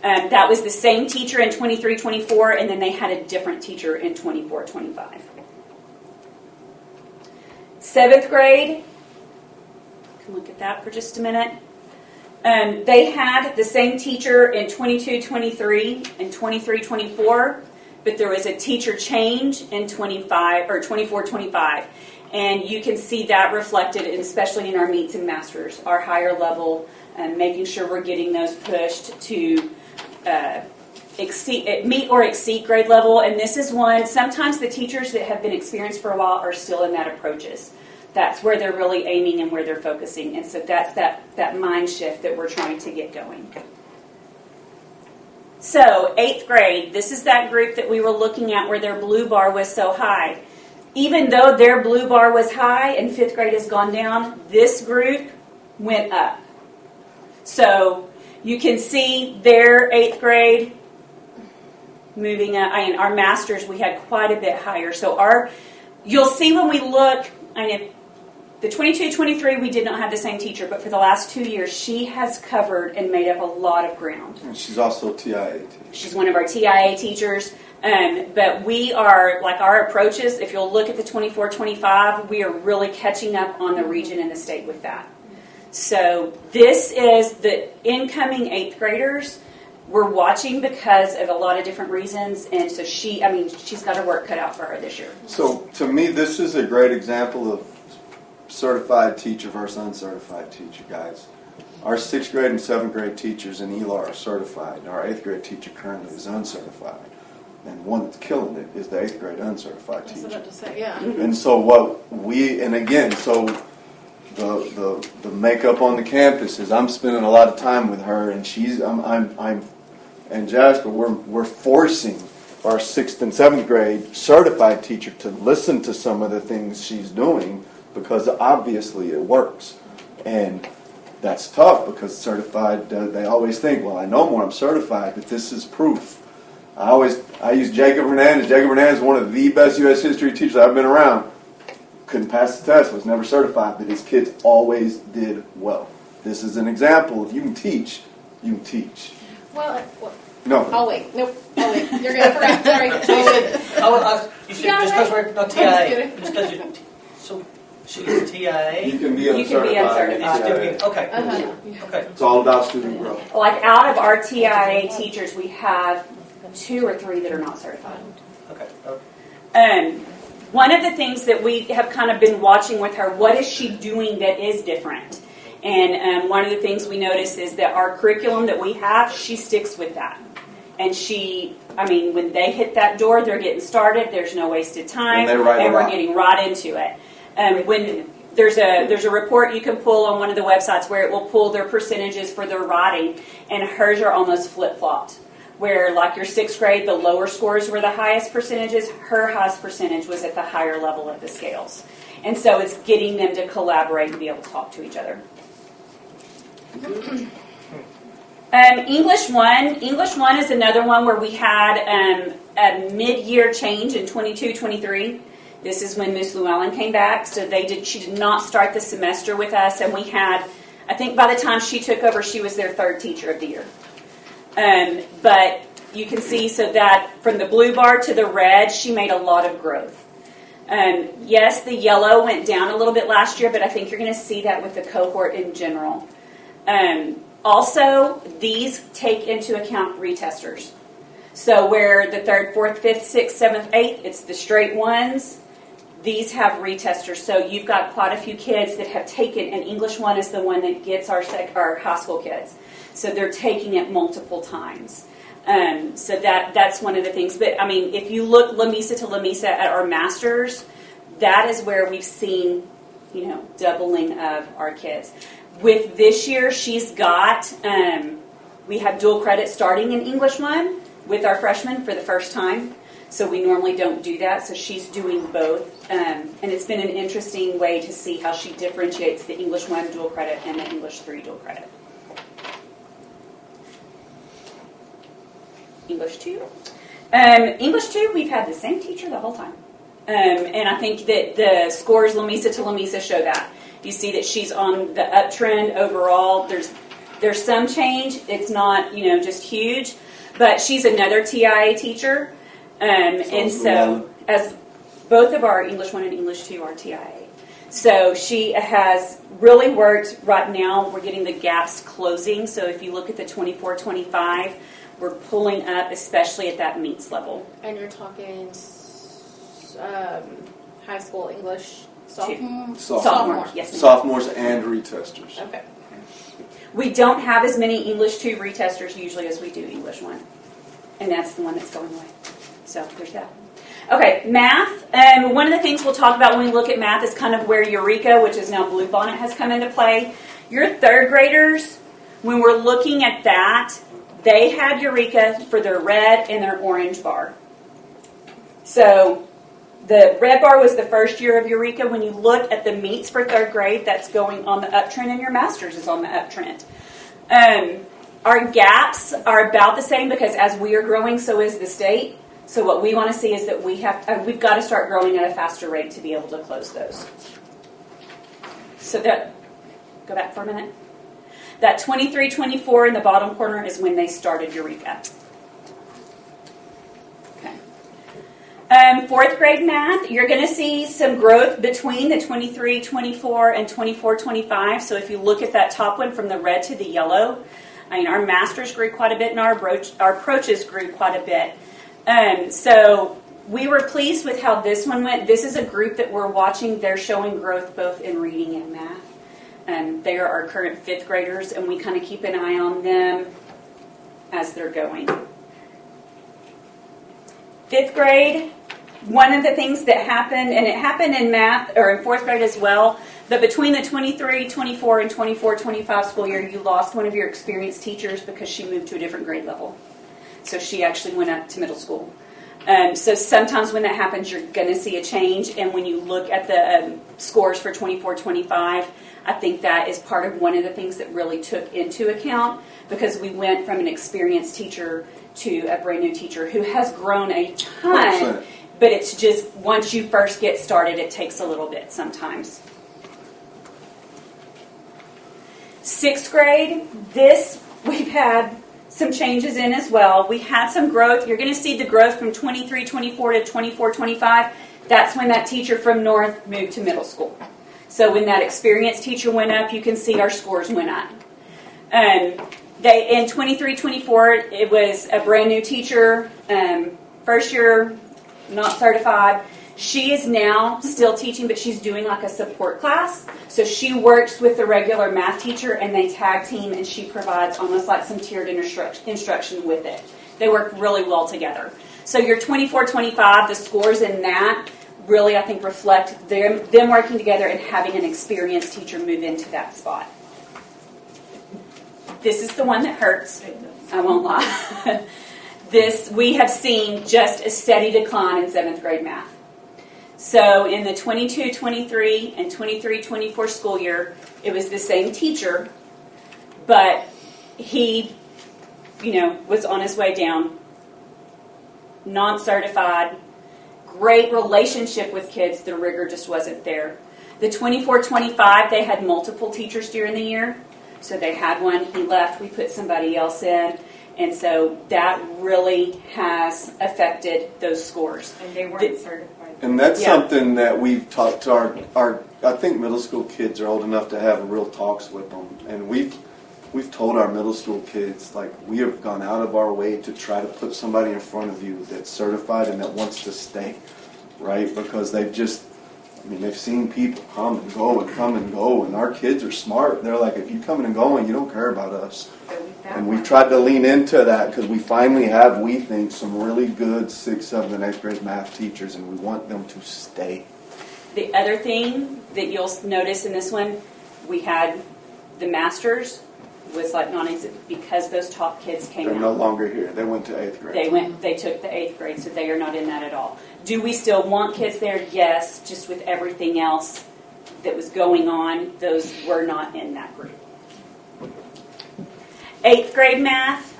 That was the same teacher in 23-24, and then they had a different teacher in 24-25. 7th grade, you can look at that for just a minute. They had the same teacher in 22-23 and 23-24, but there was a teacher change in 24-25. And you can see that reflected, especially in our meets and masters, our higher level, making sure we're getting those pushed to meet or exceed grade level. And this is one, sometimes the teachers that have been experienced for a while are still in that approaches. That's where they're really aiming and where they're focusing. And so that's that mind shift that we're trying to get going. So 8th grade, this is that group that we were looking at where their blue bar was so high. Even though their blue bar was high and 5th grade has gone down, this group went up. So you can see their 8th grade moving up. Our masters, we had quite a bit higher. So you'll see when we look, the 22-23, we did not have the same teacher, but for the last 2 years, she has covered and made up a lot of ground. And she's also a TIA teacher. She's one of our TIA teachers. But we are, like our approaches, if you'll look at the 24-25, we are really catching up on the region and the state with that. So this is the incoming 8th graders. We're watching because of a lot of different reasons. And so she's got her work cut out for her this year. So to me, this is a great example of certified teacher versus uncertified teacher, guys. Our 6th grade and 7th grade teachers in ELAR are certified. Our 8th grade teacher currently is uncertified. And one that's killing it is the 8th grade uncertified teacher. I was about to say, yeah. And so the makeup on the campus is I'm spending a lot of time with her, and and Jasper, we're forcing our 6th and 7th grade certified teacher to listen to some of the things she's doing because obviously it works. And that's tough because certified, they always think, well, I know more, I'm certified, but this is proof. I use Jacob Hernandez. Jacob Hernandez is one of the best U.S. history teachers I've been around. Couldn't pass the test, was never certified, but his kids always did well. This is an example. If you can teach, you can teach. No. I'll wait. Nope. I'll wait. You're going to forget. Sorry. You said just because we're not TIA. Just because you're... So she's a TIA? You can be uncertified. Okay. Okay. It's all about student growth. Like out of our TIA teachers, we have 2 or 3 that are not certified. Okay. One of the things that we have kind of been watching with her, what is she doing that is different? And one of the things we notice is that our curriculum that we have, she sticks with that. And when they hit that door, they're getting started. There's no wasted time, and we're getting right into it. When there's a report you can pull on one of the websites where it will pull their percentages for their writing, and hers are almost flip-flopped. Where, like your 6th grade, the lower scores were the highest percentages, her highest percentage was at the higher level of the scales. And so it's getting them to collaborate and be able to talk to each other. English 1 is another one where we had a mid-year change in 22-23. This is when Miss Llewellyn came back, so she did not start the semester with us, and we had, I think by the time she took over, she was their 3rd teacher of the year. But you can see, so that from the blue bar to the red, she made a lot of growth. Yes, the yellow went down a little bit last year, but I think you're going to see that with the cohort in general. Also, these take into account retesters. So where the 3rd, 4th, 5th, 6th, 7th, 8th, it's the straight ones. These have retesters. So you've got quite a few kids that have taken, and English 1 is the one that gets our high school kids. So they're taking it multiple times. So that's one of the things. But, if you look Lamesa to Lamesa at our masters, that is where we've seen, doubling of our kids. With this year, she's got, we have dual credit starting in English 1 with our freshmen for the first time. So we normally don't do that. So she's doing both. And it's been an interesting way to see how she differentiates the English 1 dual credit and the English 3 dual credit. English 2. English 2, we've had the same teacher the whole time. And I think that the scores Lamesa to Lamesa show that. You see that she's on the uptrend overall. There's some change. It's not, just huge. But she's another TIA teacher. And so, as both of our English 1 and English 2 are TIA. So she has really worked. Right now, we're getting the gaps closing. So if you look at the 24-25, we're pulling up, especially at that meets level. And you're talking high school English sophomores. Yes, ma'am. Sophomores and retesters. Okay. We don't have as many English 2 retesters usually as we do English 1. And that's the one that's going away. So there's that. Okay, math. One of the things we'll talk about when we look at math is kind of where Eureka, which is now Bluebonnet, has come into play. Your third graders, when we're looking at that, they had Eureka for their red and their orange bar. So the red bar was the first year of Eureka. When you look at the meets for third grade, that's going on the uptrend, and your master's is on the uptrend. Our gaps are about the same because as we are growing, so is the state. So what we want to see is that we've got to start growing at a faster rate to be able to close those. So go back for a minute. That 23-24 in the bottom corner is when they started Eureka. Okay. Fourth grade math, you're going to see some growth between the 23-24 and 24-25. So if you look at that top one from the red to the yellow, our masters grew quite a bit and our approaches grew quite a bit. So we were pleased with how this one went. This is a group that we're watching. They're showing growth both in reading and math. They are our current 5th graders, and we kind of keep an eye on them as they're going. 5th grade, one of the things that happened, and it happened in math, or in 4th grade as well, but between the 23-24 and 24-25 school year, you lost one of your experienced teachers because she moved to a different grade level. So she actually went up to middle school. So sometimes when that happens, you're going to see a change. And when you look at the scores for 24-25, I think that is part of one of the things that really took into account, because we went from an experienced teacher to a brand new teacher who has grown a ton. 100%. But it's just once you first get started, it takes a little bit sometimes. 6th grade, this we've had some changes in as well. We had some growth. You're going to see the growth from 23-24 to 24-25. That's when that teacher from North moved to middle school. So when that experienced teacher went up, you can see our scores went up. In 23-24, it was a brand new teacher, first year, not certified. She is now still teaching, but she's doing like a support class. So she works with the regular math teacher, and they tag team, and she provides almost like some tiered instruction with it. They work really well together. So your 24-25, the scores in that really, I think, reflect them working together and having an experienced teacher move into that spot. This is the one that hurts. I won't lie. We have seen just a steady decline in 7th grade math. So in the 22-23 and 23-24 school year, it was the same teacher, but he, was on his way down, non-certified, great relationship with kids, the rigor just wasn't there. The 24-25, they had multiple teachers during the year, so they had one, he left, we put somebody else in, and so that really has affected those scores. And they weren't certified. And that's something that we've talked to our I think middle school kids are old enough to have real talks with them. And we've told our middle school kids, like, we have gone out of our way to try to put somebody in front of you that's certified and that wants to stay, right? Because they've seen people come and go, and our kids are smart. They're like, if you coming and going, you don't care about us. And we've tried to lean into that because we finally have, we think, some really good 6th, 7th, and 8th grade math teachers, and we want them to stay. The other thing that you'll notice in this one, we had the masters was like non-existent because those top kids came out. They're no longer here. They went to 8th grade. They took the 8th grade, so they are not in that at all. Do we still want kids there? Yes, just with everything else that was going on, those were not in that group. 8th grade math,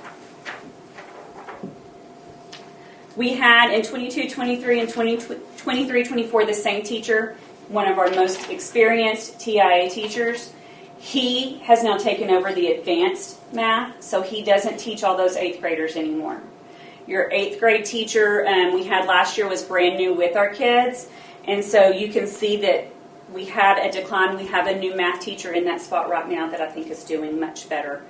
we had in 22-23 and 23-24 the same teacher, one of our most experienced TIA teachers, He has now taken over the advanced math, so he doesn't teach all those 8th graders anymore. Your 8th grade teacher we had last year was brand new with our kids, and so you can see that we had a decline. We have a new math teacher in that spot right now that I think is doing much better.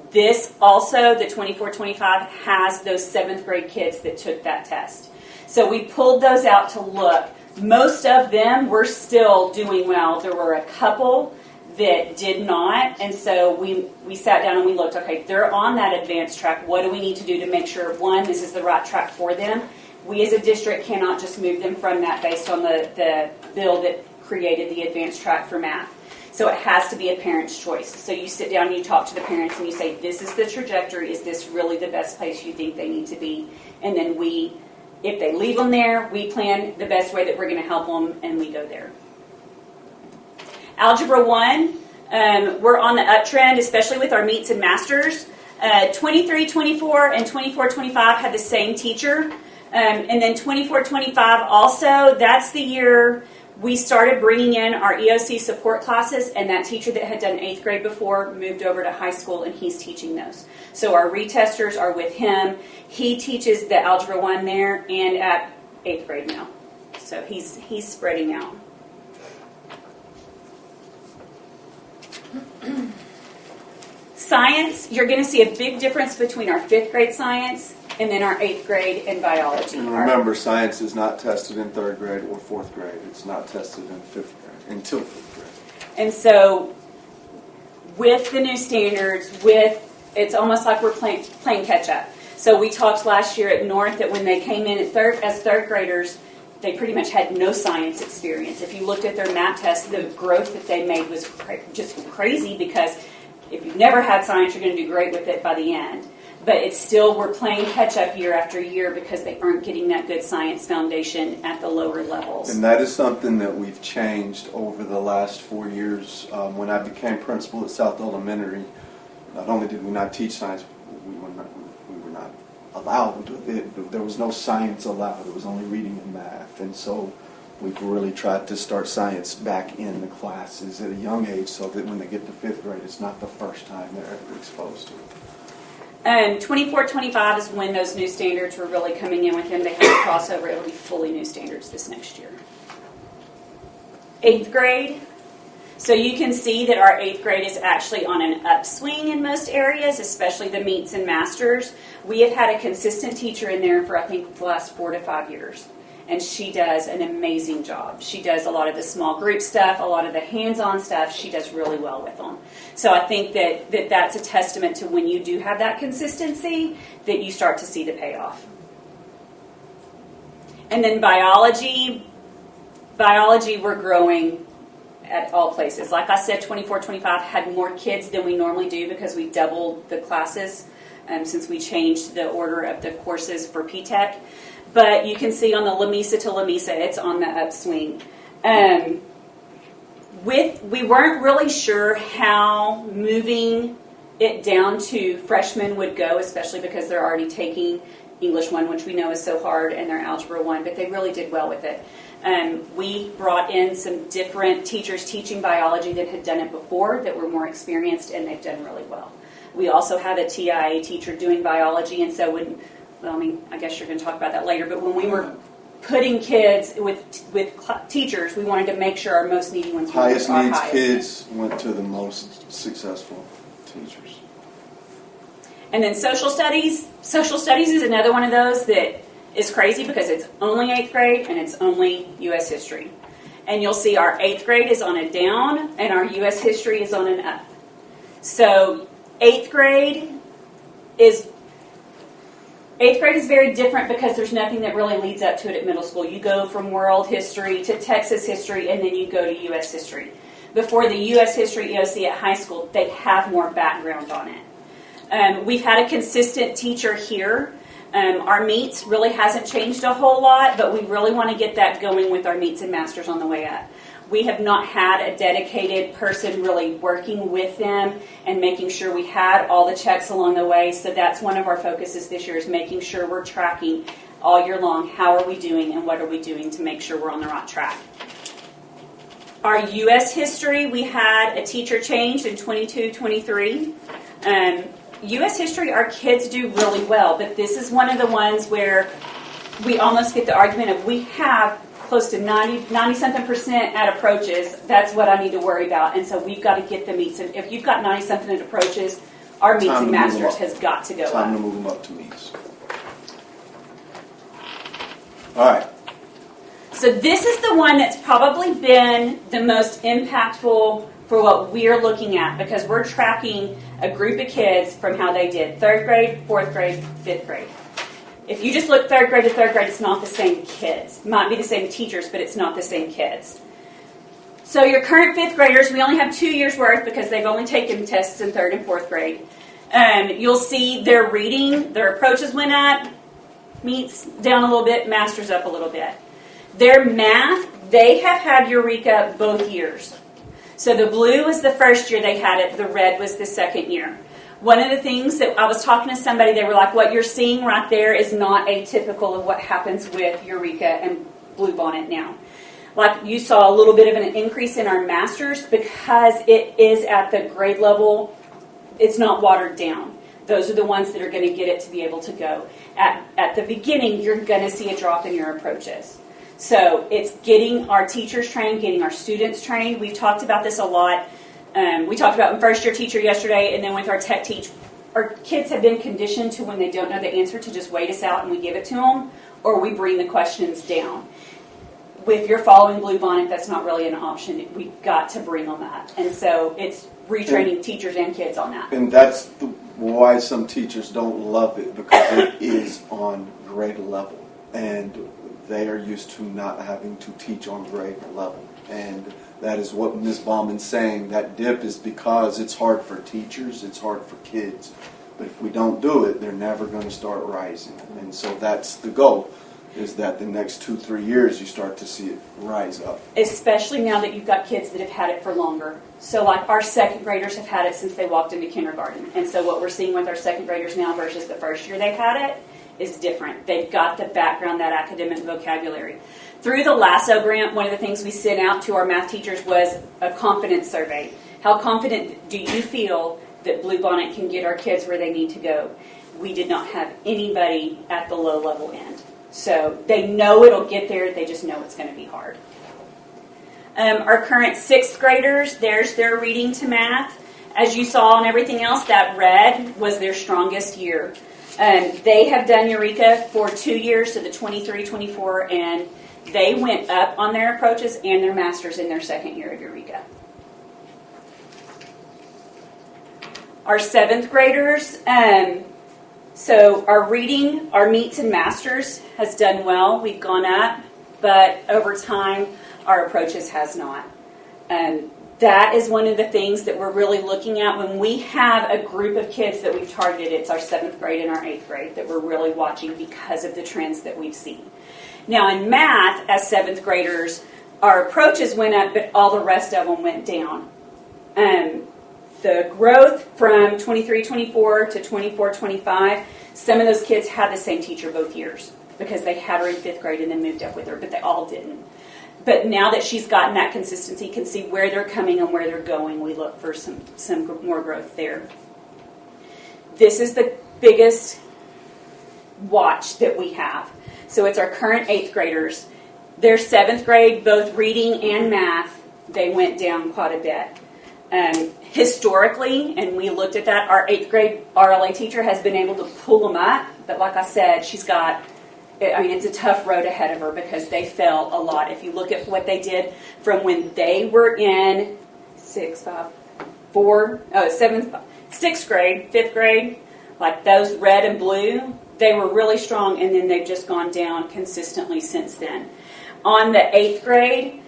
This also, the 24-25, has those 7th grade kids that took that test. So we pulled those out to look. Most of them were still doing well. There were a couple that did not, and so we sat down and we looked, okay, they're on that advanced track. What do we need to do to make sure, one, this is the right track for them? We as a district cannot just move them from that based on the bill that created the advanced track for math. So it has to be a parent's choice. So you sit down and you talk to the parents and you say, this is the trajectory. Is this really the best place you think they need to be? And then if they leave them there, we plan the best way that we're going to help them, and we go there. Algebra 1, we're on the uptrend, especially with our meets and masters. 23-24 and 24-25 had the same teacher. And then 24-25 also, that's the year we started bringing in our EOC support classes, and that teacher that had done 8th grade before moved over to high school, and he's teaching those. So our retesters are with him. He teaches the Algebra 1 there and at 8th grade now. So he's spreading out. Science, you're going to see a big difference between our 5th grade science and then our 8th grade in biology. And remember, science is not tested in 3rd grade or 4th grade. It's not tested in 5th grade, until 5th grade. And so, with the new standards, it's almost like we're playing catch up. So we talked last year at North that when they came in as 3rd graders, they pretty much had no science experience. If you looked at their math test, the growth that they made was just crazy, because if you've never had science, you're going to do great with it by the end. But it's still, we're playing catch up year after year because they aren't getting that good science foundation at the lower levels. And that is something that we've changed over the last 4 years. When I became principal at South Elementary, not only did we not teach science, we were not allowed. There was no science allowed. It was only reading and math. And so we've really tried to start science back in the classes at a young age, so that when they get to 5th grade, it's not the first time they're ever exposed to it. 24-25 is when those new standards were really coming in with them. They had a crossover. It'll be fully new standards this next year. 8th grade. So you can see that our 8th grade is actually on an upswing in most areas, especially the meets and masters. We have had a consistent teacher in there for, I think, the last 4 to 5 years. And she does an amazing job. She does a lot of the small group stuff, a lot of the hands-on stuff. She does really well with them. So I think that's a testament to when you do have that consistency, that you start to see the payoff. And then biology, we're growing at all places. Like I said, 24-25 had more kids than we normally do because we doubled the classes since we changed the order of the courses for P-TECH. But you can see on the Lamesa to Lamesa, it's on the upswing. We weren't really sure how moving it down to freshmen would go, especially because they're already taking English 1, which we know is so hard, and their Algebra 1, but they really did well with it. We brought in some different teachers teaching biology that had done it before, that were more experienced, and they've done really well. We also have a TIA teacher doing biology, and so I guess you're going to talk about that later, but when we were putting kids with teachers, we wanted to make sure our most needy ones were our highest. Highest needs kids went to the most successful teachers. And then social studies. Social studies is another one of those that is crazy because it's only 8th grade and it's only U.S. history. And you'll see our 8th grade is on a down and our U.S. history is on an up. So 8th grade is very different because there's nothing that really leads up to it at middle school. You go from world history to Texas history, and then you go to U.S. history. Before the U.S. history EOC at high school, they have more background on it. We've had a consistent teacher here. Our meets really hasn't changed a whole lot, but we really want to get that going with our meets and masters on the way up. We have not had a dedicated person really working with them and making sure we had all the checks along the way. So that's one of our focuses this year, is making sure we're tracking all year long. How are we doing and what are we doing to make sure we're on the right track? Our U.S. history, we had a teacher change in 22-23. U.S. history, our kids do really well, but this is one of the ones where we almost get the argument of we have close to 90-something% at approaches. That's what I need to worry about. And so we've got to get the meets. And if you've got 90-something at approaches, our meets and masters has got to go up. Time to move them up to meets. All right. So this is the one that's probably been the most impactful for what we're looking at, because we're tracking a group of kids from how they did 3rd grade, 4th grade, 5th grade. If you just look 3rd grade to 3rd grade, it's not the same kids. Might be the same teachers, but it's not the same kids. So your current 5th graders, we only have 2 years worth because they've only taken tests in 3rd and 4th grade. You'll see their reading, their approaches went up, meets down a little bit, masters up a little bit. Their math, they have had Eureka both years. So the blue was the first year they had it, the red was the second year. One of the things that I was talking to somebody, they were like, what you're seeing right there is not atypical of what happens with Eureka and Bluebonnet now. Like you saw a little bit of an increase in our masters because it is at the grade level, it's not watered down. Those are the ones that are going to get it to be able to go. At the beginning, you're going to see a drop in your approaches. So it's getting our teachers trained, getting our students trained. We've talked about this a lot. We talked about in first year teacher yesterday, and then with our tech teach, our kids have been conditioned to when they don't know the answer to just wait us out and we give it to them, or we bring the questions down. If you're following Bluebonnet, that's not really an option. We've got to bring them up. And so it's retraining teachers and kids on that. And that's why some teachers don't love it, because it is on grade level. And they are used to not having to teach on grade level. And that is what Ms. Bauman's saying. That dip is because it's hard for teachers, it's hard for kids. But if we don't do it, they're never going to start rising. And so that's the goal, is that the next 2-3 years you start to see it rise up. Especially now that you've got kids that have had it for longer. So like our 2nd graders have had it since they walked into kindergarten. And so what we're seeing with our 2nd graders now versus the first year they had it is different. They've got the background, that academic vocabulary. Through the LASSO grant, one of the things we sent out to our math teachers was a confidence survey. How confident do you feel that Bluebonnet can get our kids where they need to go? We did not have anybody at the low level end. So they know it'll get there, they just know it's going to be hard. Our current 6th graders, there's their reading to math. As you saw on everything else, that red was their strongest year. They have done Eureka for 2 years, so the 23-24, and they went up on their approaches and their masters in their 2nd year of Eureka. Our 7th graders, so our reading, our meets and masters has done well. We've gone up, but over time, our approaches has not. That is one of the things that we're really looking at when we have a group of kids that we've targeted. It's our 7th grade and our 8th grade that we're really watching because of the trends that we've seen. Now in math, as 7th graders, our approaches went up, but all the rest of them went down. The growth from 23-24 to 24-25, some of those kids had the same teacher both years because they had her in 5th grade and then moved up with her, but they all didn't. But now that she's gotten that consistency, can see where they're coming and where they're going, we look for some more growth there. This is the biggest watch that we have. So it's our current 8th graders. Their 7th grade, both reading and math, they went down quite a bit. Historically, and we looked at that, our 8th grade RLA teacher has been able to pull them up, but like I said, it's a tough road ahead of her because they fell a lot. If you look at what they did from when they were in 6th grade, 5th grade, like those red and blue, they were really strong, and then they've just gone down consistently since then. On the 8th grade,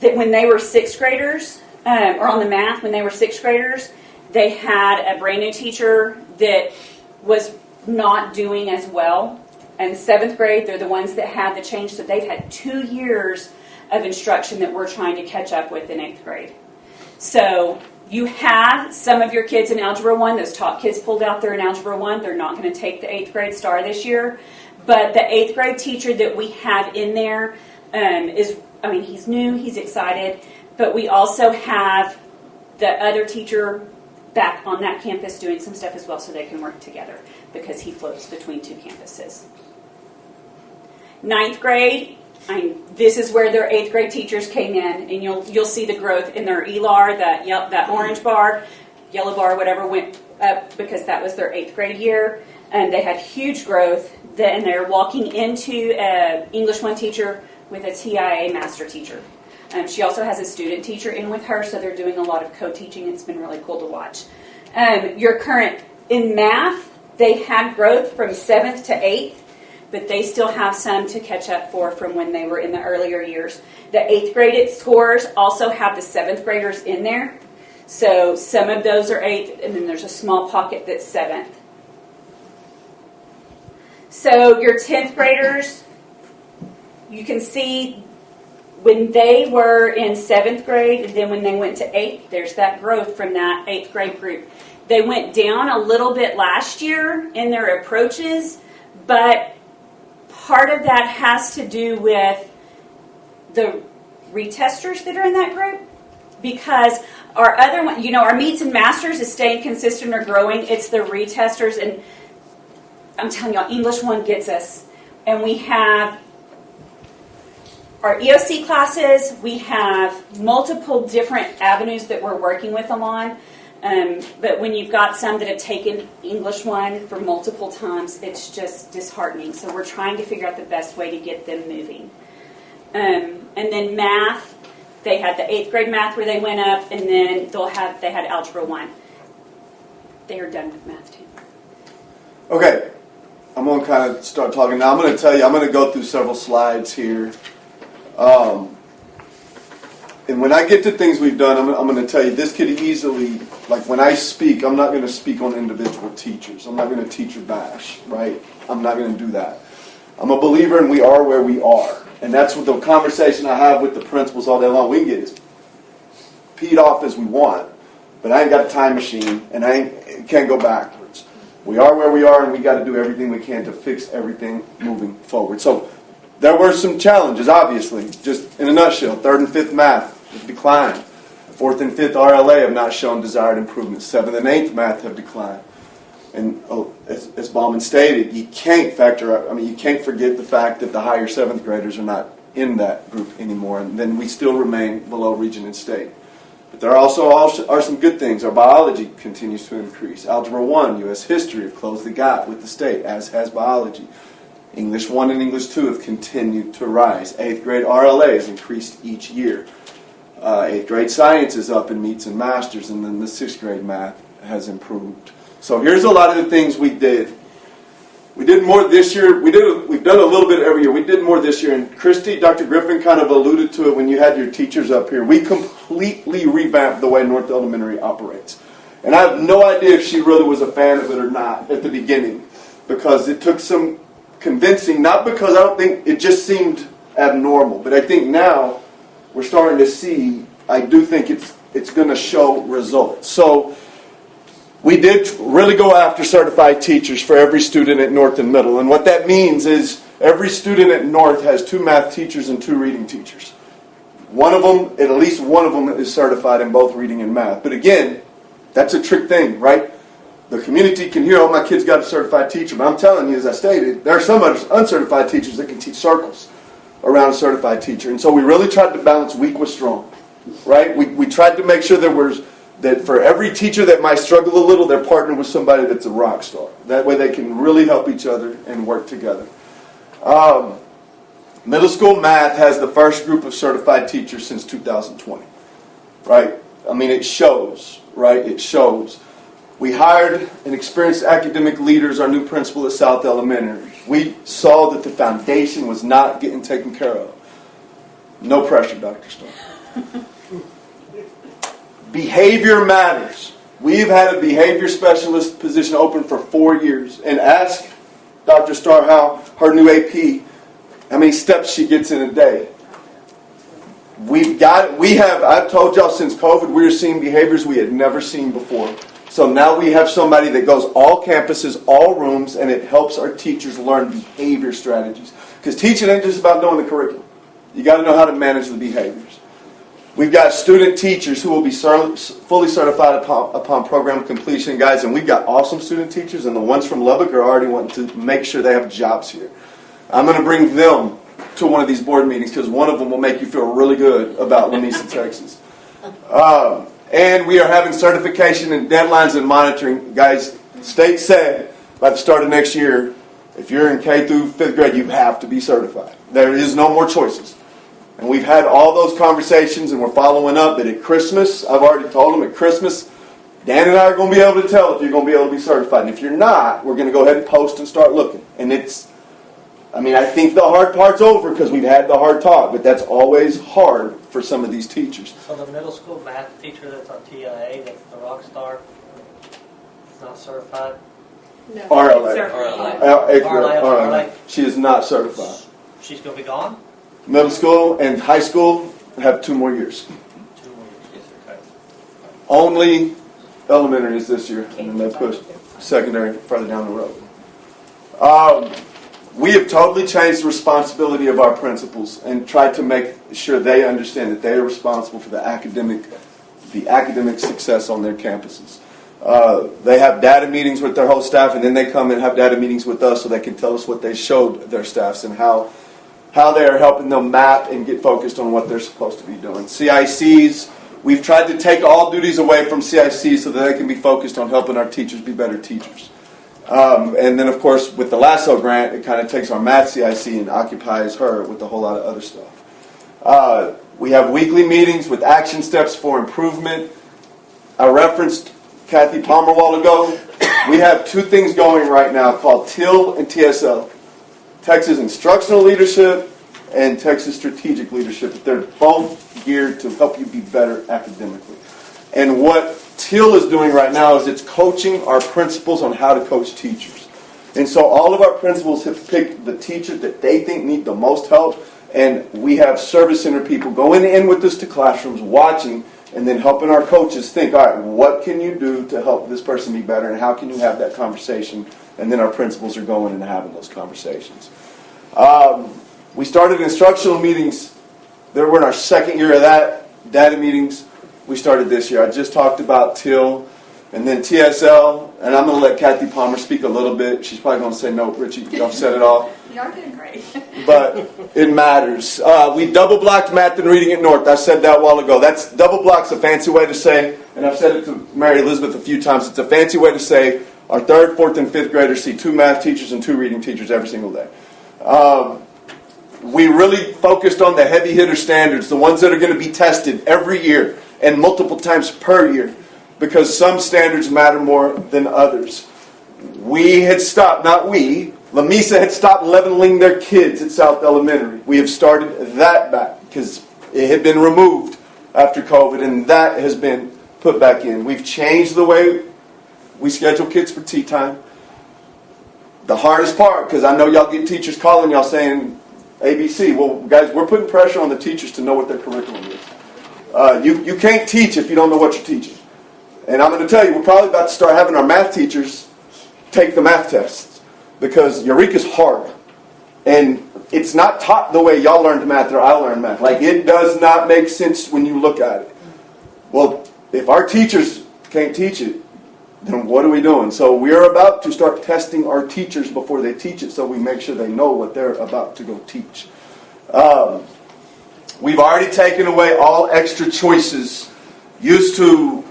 when they were 6th graders, or on the math, when they were 6th graders, they had a brand new teacher that was not doing as well. And 7th grade, they're the ones that had the change, so they've had 2 years of instruction that we're trying to catch up with in 8th grade. So you have some of your kids in Algebra 1, those top kids pulled out there in Algebra 1, they're not going to take the 8th grade star this year. But the 8th grade teacher that we have in there he's new, he's excited, but we also have the other teacher back on that campus doing some stuff as well so they can work together because he floats between 2 campuses. 9th grade, this is where their 8th grade teachers came in, and you'll see the growth in their ELAR, that orange bar, yellow bar, whatever went up because that was their 8th grade year, and they had huge growth. Then they're walking into an English 1 teacher with a TIA master teacher. She also has a student teacher in with her, so they're doing a lot of co-teaching. It's been really cool to watch. Your current, in math, they had growth from 7th to 8th, but they still have some to catch up for from when they were in the earlier years. The 8th grade scores also have the 7th graders in there. So some of those are 8th, and then there's a small pocket that's 7th. So your 10th graders, you can see when they were in 7th grade, and then when they went to 8th, there's that growth from that 8th grade group. They went down a little bit last year in their approaches, but part of that has to do with the retesters that are in that group, because our other one, our meets and masters is staying consistent or growing. It's the retesters, and I'm telling y'all, English 1 gets us. And we have our EOC classes. We have multiple different avenues that we're working with them on. But when you've got some that have taken English 1 for multiple times, it's just disheartening. So we're trying to figure out the best way to get them moving. And then math, they had the 8th grade math where they went up, and then they had Algebra 1. They are done with math too. Okay, I'm going to kind of start talking now. I'm going to tell you, I'm going to go through several slides here. And when I get to things we've done, I'm going to tell you, this could easily, like when I speak, I'm not going to speak on individual teachers. I'm not going to teacher bash, right? I'm not going to do that. I'm a believer in we are where we are. And that's what the conversation I have with the principals all day long. We can get as peed off as we want, but I ain't got a time machine, and I can't go backwards. We are where we are, and we got to do everything we can to fix everything moving forward. So there were some challenges, obviously. Just in a nutshell, 3rd and 5th math have declined. 4th and 5th RLA have not shown desired improvement. 7th and 8th math have declined. And as Bauman stated, you can't forget the fact that the higher 7th graders are not in that group anymore, and then we still remain below region and state. But there also are some good things. Our biology continues to increase. Algebra 1, U.S. history have closed the gap with the state, as has biology. English 1 and English 2 have continued to rise. 8th grade RLA has increased each year. 8th grade science is up in meets and masters, and then the 6th grade math has improved. So here's a lot of the things we did. We did more this year. We've done a little bit every year. We did more this year. And Christy, Dr. Griffin kind of alluded to it when you had your teachers up here. We completely revamped the way North Elementary operates. And I have no idea if she really was a fan of it or not at the beginning, because it took some convincing, not because I don't think it just seemed abnormal, but I think now we're starting to see, I do think it's going to show results. So we did really go after certified teachers for every student at North and Middle. And what that means is every student at North has 2 math teachers and 2 reading teachers. At least one of them is certified in both reading and math. But again, that's a trick thing, right? The community can hear, oh, my kid's got a certified teacher. But I'm telling you, as I stated, there are some uncertified teachers that can teach circles around a certified teacher. And so we really tried to balance weak with strong, right? We tried to make sure that for every teacher that might struggle a little, they're partnered with somebody that's a rock star. That way they can really help each other and work together. Middle school math has the first group of certified teachers since 2020, right? I mean, it shows, right? It shows. We hired an experienced academic leader as our new principal at South Elementary. We saw that the foundation was not getting taken care of. No pressure, Dr. Starr. Behavior matters. We've had a behavior specialist position open for 4 years. And ask Dr. Starr how her new AP, how many steps she gets in a day. I've told y'all since COVID, we're seeing behaviors we had never seen before. So now we have somebody that goes all campuses, all rooms, and it helps our teachers learn behavior strategies. Because teaching ain't just about knowing the curriculum. You got to know how to manage the behaviors. We've got student teachers who will be fully certified upon program completion, guys, and we've got awesome student teachers, and the ones from Lubbock are already wanting to make sure they have jobs here. I'm going to bring them to one of these board meetings because one of them will make you feel really good about Lamesa, Texas. And we are having certification and deadlines and monitoring. Guys, state said by the start of next year, if you're in K through 5th grade, you have to be certified. There is no more choices. And we've had all those conversations, and we're following up. But at Christmas, I've already told them at Christmas, Dan and I are going to be able to tell if you're going to be able to be certified. And if you're not, we're going to go ahead and post and start looking. And I think the hard part's over because we've had the hard talk, but that's always hard for some of these teachers. So the middle school math teacher that's on TIA, that's the rock star, is not certified? No. RLA. She is not certified. She's going to be gone? Middle school and high school have 2 more years. 2 more years, okay. Only elementary is this year, and then they push secondary further down the road. We have totally changed the responsibility of our principals and tried to make sure they understand that they are responsible for the academic success on their campuses. They have data meetings with their whole staff, and then they come and have data meetings with us so they can tell us what they showed their staffs and how they are helping them map and get focused on what they're supposed to be doing. CICs, we've tried to take all duties away from CICs so that they can be focused on helping our teachers be better teachers. And then, of course, with the LASSO grant, it kind of takes our math CIC and occupies her with a whole lot of other stuff. We have weekly meetings with action steps for improvement. I referenced Kathy Palmer a while ago. We have 2 things going right now called TIL and TSL. Texas Instructional Leadership and Texas Strategic Leadership. They're both geared to help you be better academically. And what TIL is doing right now is it's coaching our principals on how to coach teachers. And so all of our principals have picked the teachers that they think need the most help, and we have service center people going in with us to classrooms, watching, and then helping our coaches think, all right, what can you do to help this person be better, and how can you have that conversation? And then our principals are going and having those conversations. We started instructional meetings. We're in our 2nd year of that, data meetings. We started this year. I just talked about TIL and then TSL, and I'm going to let Kathy Palmer speak a little bit. She's probably going to say, no, Richie, y'all said it all. You are doing great. But it matters. We double-blocked math and reading at North. I said that a while ago. Double-block's a fancy way to say, and I've said it to Mary Elizabeth a few times, it's a fancy way to say our 3rd, 4th, and 5th graders see 2 math teachers and 2 reading teachers every single day. We really focused on the heavy hitter standards, the ones that are going to be tested every year and multiple times per year, because some standards matter more than others. We had stopped, Lamesa had stopped leveling their kids at South Elementary. We have started that back because it had been removed after COVID, and that has been put back in. We've changed the way we schedule kids for tea time. The hardest part, because I know y'all get teachers calling y'all saying ABC. Well, guys, we're putting pressure on the teachers to know what their curriculum is. You can't teach if you don't know what you're teaching. And I'm going to tell you, we're probably about to start having our math teachers take the math tests because Eureka's hard. And it's not taught the way y'all learned math or I learned math. Like, it does not make sense when you look at it. Well, if our teachers can't teach it, then what are we doing? So we're about to start testing our teachers before they teach it so we make sure they know what they're about to go teach. We've already taken away all extra choices. Used to,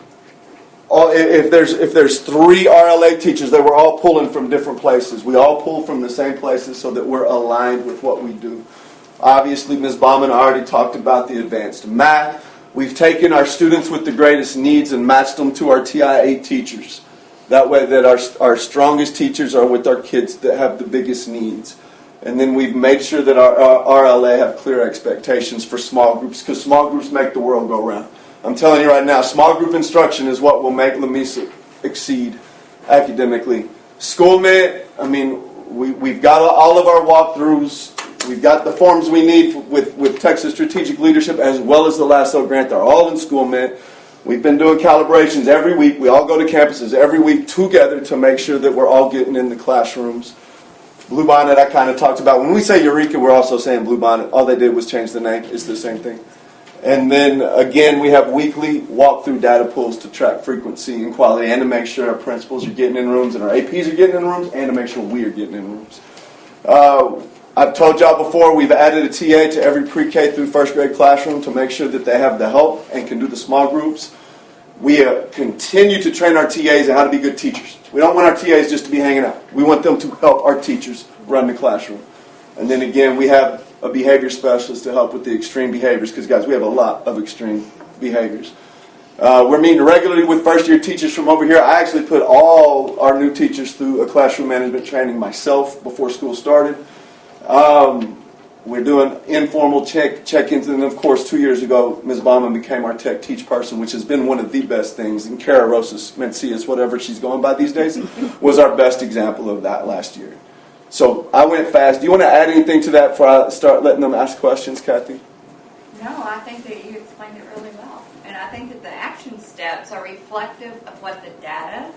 if there's 3 RLA teachers, they were all pulling from different places. We all pull from the same places so that we're aligned with what we do. Obviously, Ms. Baumann already talked about the advanced math. We've taken our students with the greatest needs and matched them to our TIA teachers. That way that our strongest teachers are with our kids that have the biggest needs. And then we've made sure that our RLA have clear expectations for small groups, because small groups make the world go round. I'm telling you right now, small group instruction is what will make Lamesa exceed academically. SchoolMint, we've got all of our walkthroughs. We've got the forms we need with Texas Strategic Leadership as well as the LASSO grant. They're all in SchoolMint. We've been doing calibrations every week. We all go to campuses every week together to make sure that we're all getting in the classrooms. Bluebonnet, I kind of talked about. When we say Eureka, we're also saying Bluebonnet. All they did was change the name. It's the same thing. And then again, we have weekly walkthrough data pools to track frequency and quality, and to make sure our principals are getting in rooms and our APs are getting in rooms, and to make sure we are getting in rooms. I've told y'all before, we've added a TA to every pre-K through first grade classroom to make sure that they have the help and can do the small groups. We continue to train our TAs on how to be good teachers. We don't want our TAs just to be hanging out. We want them to help our teachers run the classroom. And then again, we have a behavior specialist to help with the extreme behaviors, because guys, we have a lot of extreme behaviors. We're meeting regularly with first-year teachers from over here. I actually put all our new teachers through a classroom management training myself before school started. We're doing informal check-ins, and of course, 2 years ago, Ms. Bauman became our tech teach person, which has been one of the best things. And Kara Rosas Mencius, whatever she's going by these days, was our best example of that last year. So I went fast. Do you want to add anything to that before I start letting them ask questions, Kathy? No, I think that you explained it really well. And I think that the action steps are reflective of what the data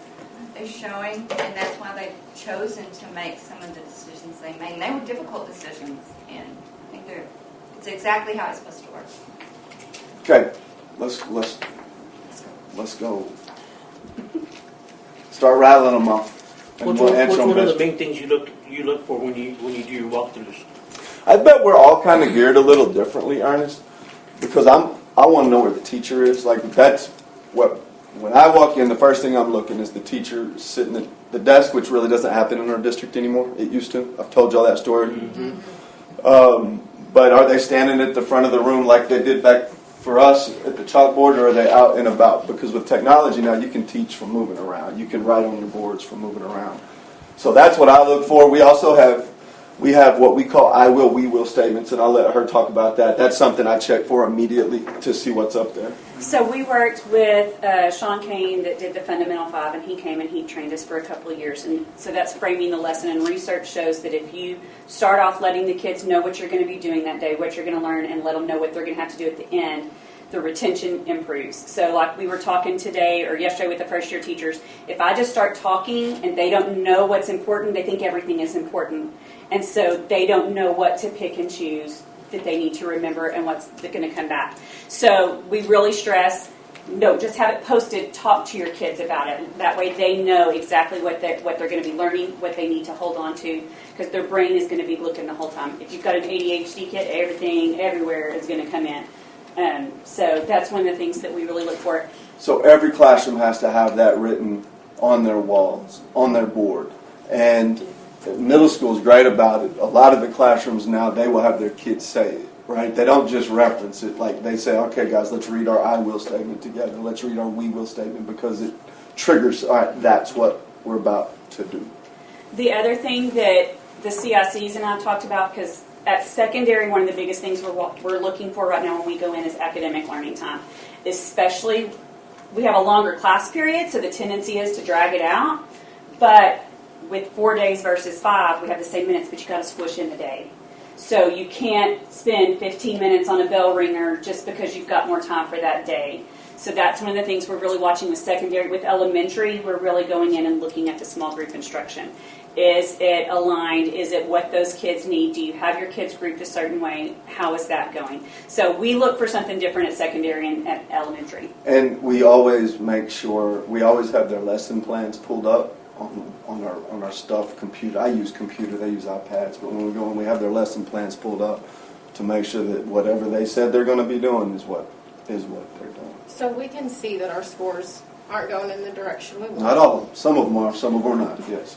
is showing, and that's why they've chosen to make some of the decisions they made. And they were difficult decisions, and I think it's exactly how it's supposed to work. Okay, let's go. Start rattling them off. And Which we'll one, answer which them one are best. the main things you look for when you do your walkthroughs? I bet we're all kind of geared a little differently, Ernest, because I want to know where the teacher is. Like, that's what, when I walk in, the first thing I'm looking is the teacher sitting at the desk, which really doesn't happen in our district anymore. It used to. I've told y'all that story. But are they standing at the front of the room like they did back for us at the chalkboard, or are they out and about? Because with technology now, you can teach from moving around. You can write on your boards from moving around. So that's what I look for. We also have what we call I will, we will statements, and I'll let her talk about that. That's something I check for immediately to see what's up there. So we worked with Sean Kane that did the Fundamental 5, and he came and he trained us for a couple of years. And so that's framing the lesson, and research shows that if you start off letting the kids know what you're going to be doing that day, what you're going to learn, and let them know what they're going to have to do at the end, the retention improves. So like we were talking today or yesterday with the first year teachers, if I just start talking and they don't know what's important, they think everything is important. And so they don't know what to pick and choose that they need to remember and what's going to come back. So we really stress, no, just have it posted, talk to your kids about it. That way they know exactly what they're going to be learning, what they need to hold on to, because their brain is going to be looking the whole time. If you've got an ADHD kid, everything, everywhere is going to come in. So that's one of the things that we really look for. So every classroom has to have that written on their walls, on their board. And middle school is great about it. A lot of the classrooms now, they will have their kids say it, right? They don't just reference it. Like they say, okay, guys, let's read our I will statement together. Let's read our we will statement, because it triggers, all right, that's what we're about to do. The other thing that the CICs and I talked about, because at secondary, one of the biggest things we're looking for right now when we go in is academic learning time. Especially, we have a longer class period, so the tendency is to drag it out. But with 4 days versus 5, we have the same minutes, but you got to squish in the day. So you can't spend 15 minutes on a bell ringer just because you've got more time for that day. So that's one of the things we're really watching with secondary. With elementary, we're really going in and looking at the small group instruction. Is it aligned? Is it what those kids need? Do you have your kids grouped a certain way? How is that going? So we look for something different at secondary and at elementary. And we always make sure, we always have their lesson plans pulled up on our stuff computer. I use computer, they use iPads, but when we go in, we have their lesson plans pulled up to make sure that whatever they said they're going to be doing is what they're doing. So we can see that our scores aren't going in the direction we want. Not all of them. Some of them are, some of them are not, yes.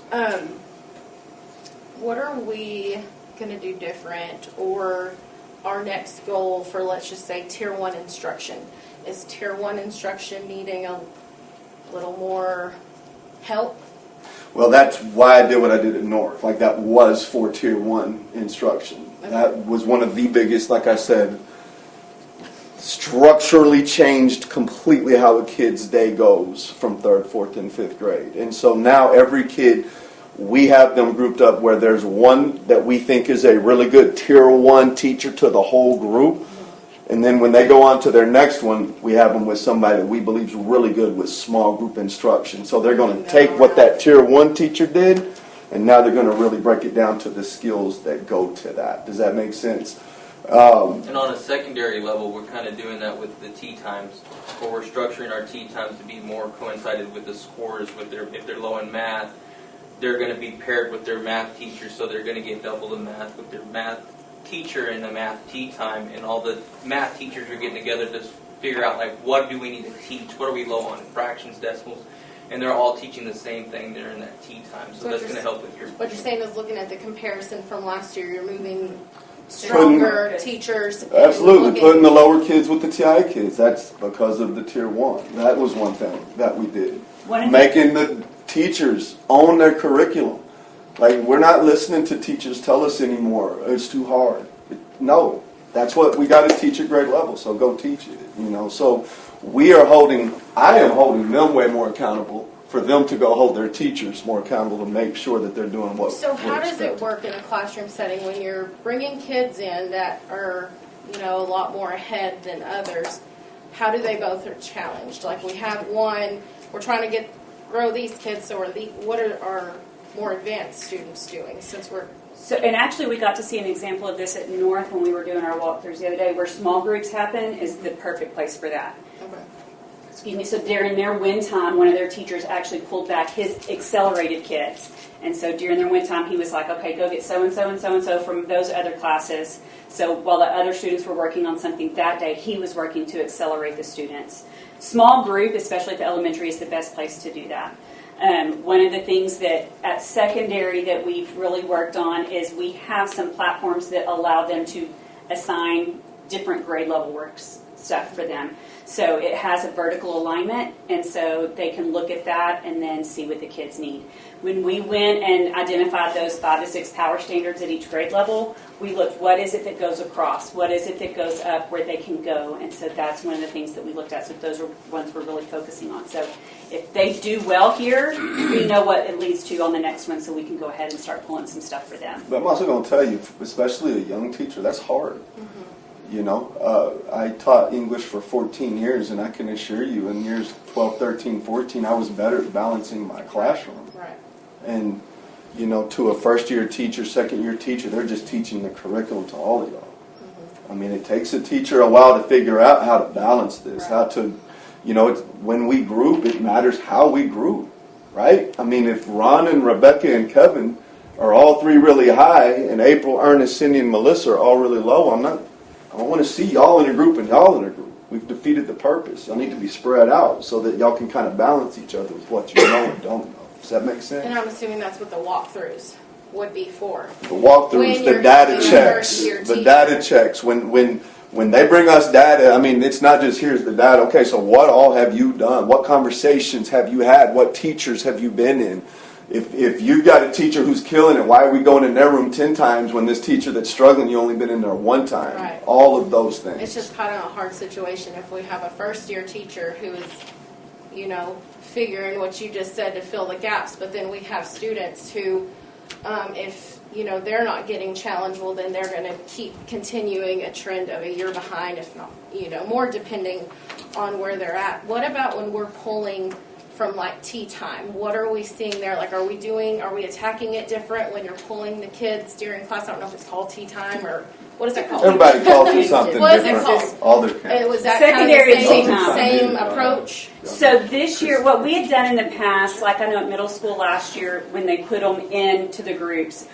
What are we going to do different, or our next goal for, let's just say, Tier 1 instruction? Is Tier 1 instruction needing a little more help? Well, that's why I did what I did at North. Like, that was for Tier 1 instruction. Okay. That was one of the biggest, like I said, structurally changed completely how a kid's day goes from 3rd, 4th, and 5th grade. And so now every kid, we have them grouped up where there's one that we think is a really good Tier 1 teacher to the whole group. And then when they go on to their next one, we have them with somebody that we believe is really good with small group instruction. So they're going to take what that Tier 1 teacher did, and now they're going to really break it down to the skills that go to that. Does that make sense? And on a secondary level, we're kind of doing that with the tea times, where we're structuring our tea times to be more coincided with the scores. If they're low in math, they're going to be paired with their math teacher, so they're going to get double the math with their math teacher in the math tea time, and all the math teachers are getting together to figure out, like, what do we need to teach? What are we low on? Fractions, decimals. And they're all teaching the same thing during that tea time, so that's going to help with your... What you're saying is looking at the comparison from last year, you're moving stronger teachers. Absolutely, putting the lower kids with the TI kids. That's because of the Tier 1. That was one thing that we did. Making the teachers own their curriculum. Like, we're not listening to teachers tell us anymore, it's too hard. No, that's what we got to teach at grade level, so go teach it. So I am holding them way more accountable for them to go hold their teachers more accountable to make sure that they're doing what So how we're does it expecting. work in a classroom setting when you're bringing kids in that are, a lot more ahead than others? How do they both are challenged? Like, we have one, we're trying to grow these kids, so what are our more advanced students doing And actually, we got to see an example of this at North when we were doing our walkthroughs the other day, where small groups happen is the perfect place for that. Okay. Excuse me. So during their win time, one of their teachers actually pulled back his accelerated kids. And so during their win time, he was like, okay, go get so-and-so and so-and-so from those other classes. So while the other students were working on something that day, he was working to accelerate the students. Small group, especially at the elementary, is the best place to do that. One of the things that at secondary that we've really worked on is we have some platforms that allow them to assign different grade level stuff for them. So it has a vertical alignment, and so they can look at that and then see what the kids need. When we went and identified those 5 to 6 power standards at each grade level, we looked, what is it that goes across? What is it that goes up where they can go? And so that's one of the things that we looked at. So those are ones we're really focusing on. So if they do well here, we know what it leads to on the next one, so we can go ahead and start pulling some stuff for them. But I'm also going to tell you, especially a young teacher, that's hard. Mm-hmm. I taught English for 14 years, and I can assure you, in years 12, 13, 14, I was better at balancing my classroom. Right. And, to a first-year teacher, second-year teacher, they're just teaching the curriculum to all of y'all. Mm-hmm. I mean, it takes a teacher a while to figure out how to balance this, how to, when we group, it matters how we group, right? I mean, if Ron and Rebecca and Kevin are all 3 really high, and April, Ernest, Cindy, and Melissa are all really low, I don't want to see y'all in a group and y'all in a group. We've defeated the purpose. Y'all need to be spread out so that y'all can kind of balance each other with what you know and don't know. Does that make sense? And I'm assuming that's what the walkthroughs would be for. The walkthroughs, the data checks, the data checks. When they bring us data, I mean, it's not just here's the data. Okay, so what all have you done? What conversations have you had? What teachers have you been in? If you've got a teacher who's killing it, why are we going in their room 10 times when this teacher that's struggling, you only been in there 1 time? Right. All of those things. It's just kind of a hard situation if we have a first-year teacher who is, figuring what you just said to fill the gaps, but then we have students who, if, they're not getting challenged, well, then they're going to keep continuing a trend of a year behind, if not, more depending on where they're at. What about when we're pulling from like tea time? What are we seeing there? Like, are we attacking it different when you're pulling the kids during class? I don't know if it's called tea time or what is that called? Everybody calls it something what is different. it called? All their camps. Was that Secondary kind of tea the time. same approach? So this year, what we had done in the past, like I know at middle school last year, when they put them into the groups,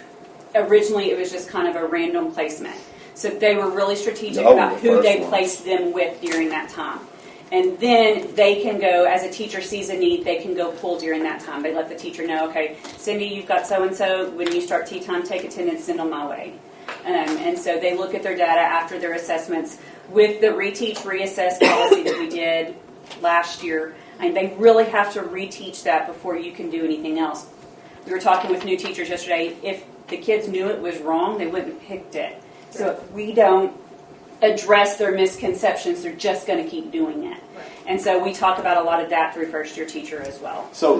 originally it was just kind of a random placement. So they were really strategic about who they placed them with during that time. And then they can go, as a teacher sees a need, they can go pull during that time. They let the teacher know, okay, Cindy, you've got so-and-so. When you start tea time, take attendance, send them my way. And so they look at their data after their assessments. With the reteach, reassess policy that we did last year, and they really have to reteach that before you can do anything else. We were talking with new teachers yesterday. If the kids knew it was wrong, they wouldn't have picked it. So if we don't address their misconceptions, they're just going to keep doing it. Right. And so we talk about a lot of that through first year teacher as well. So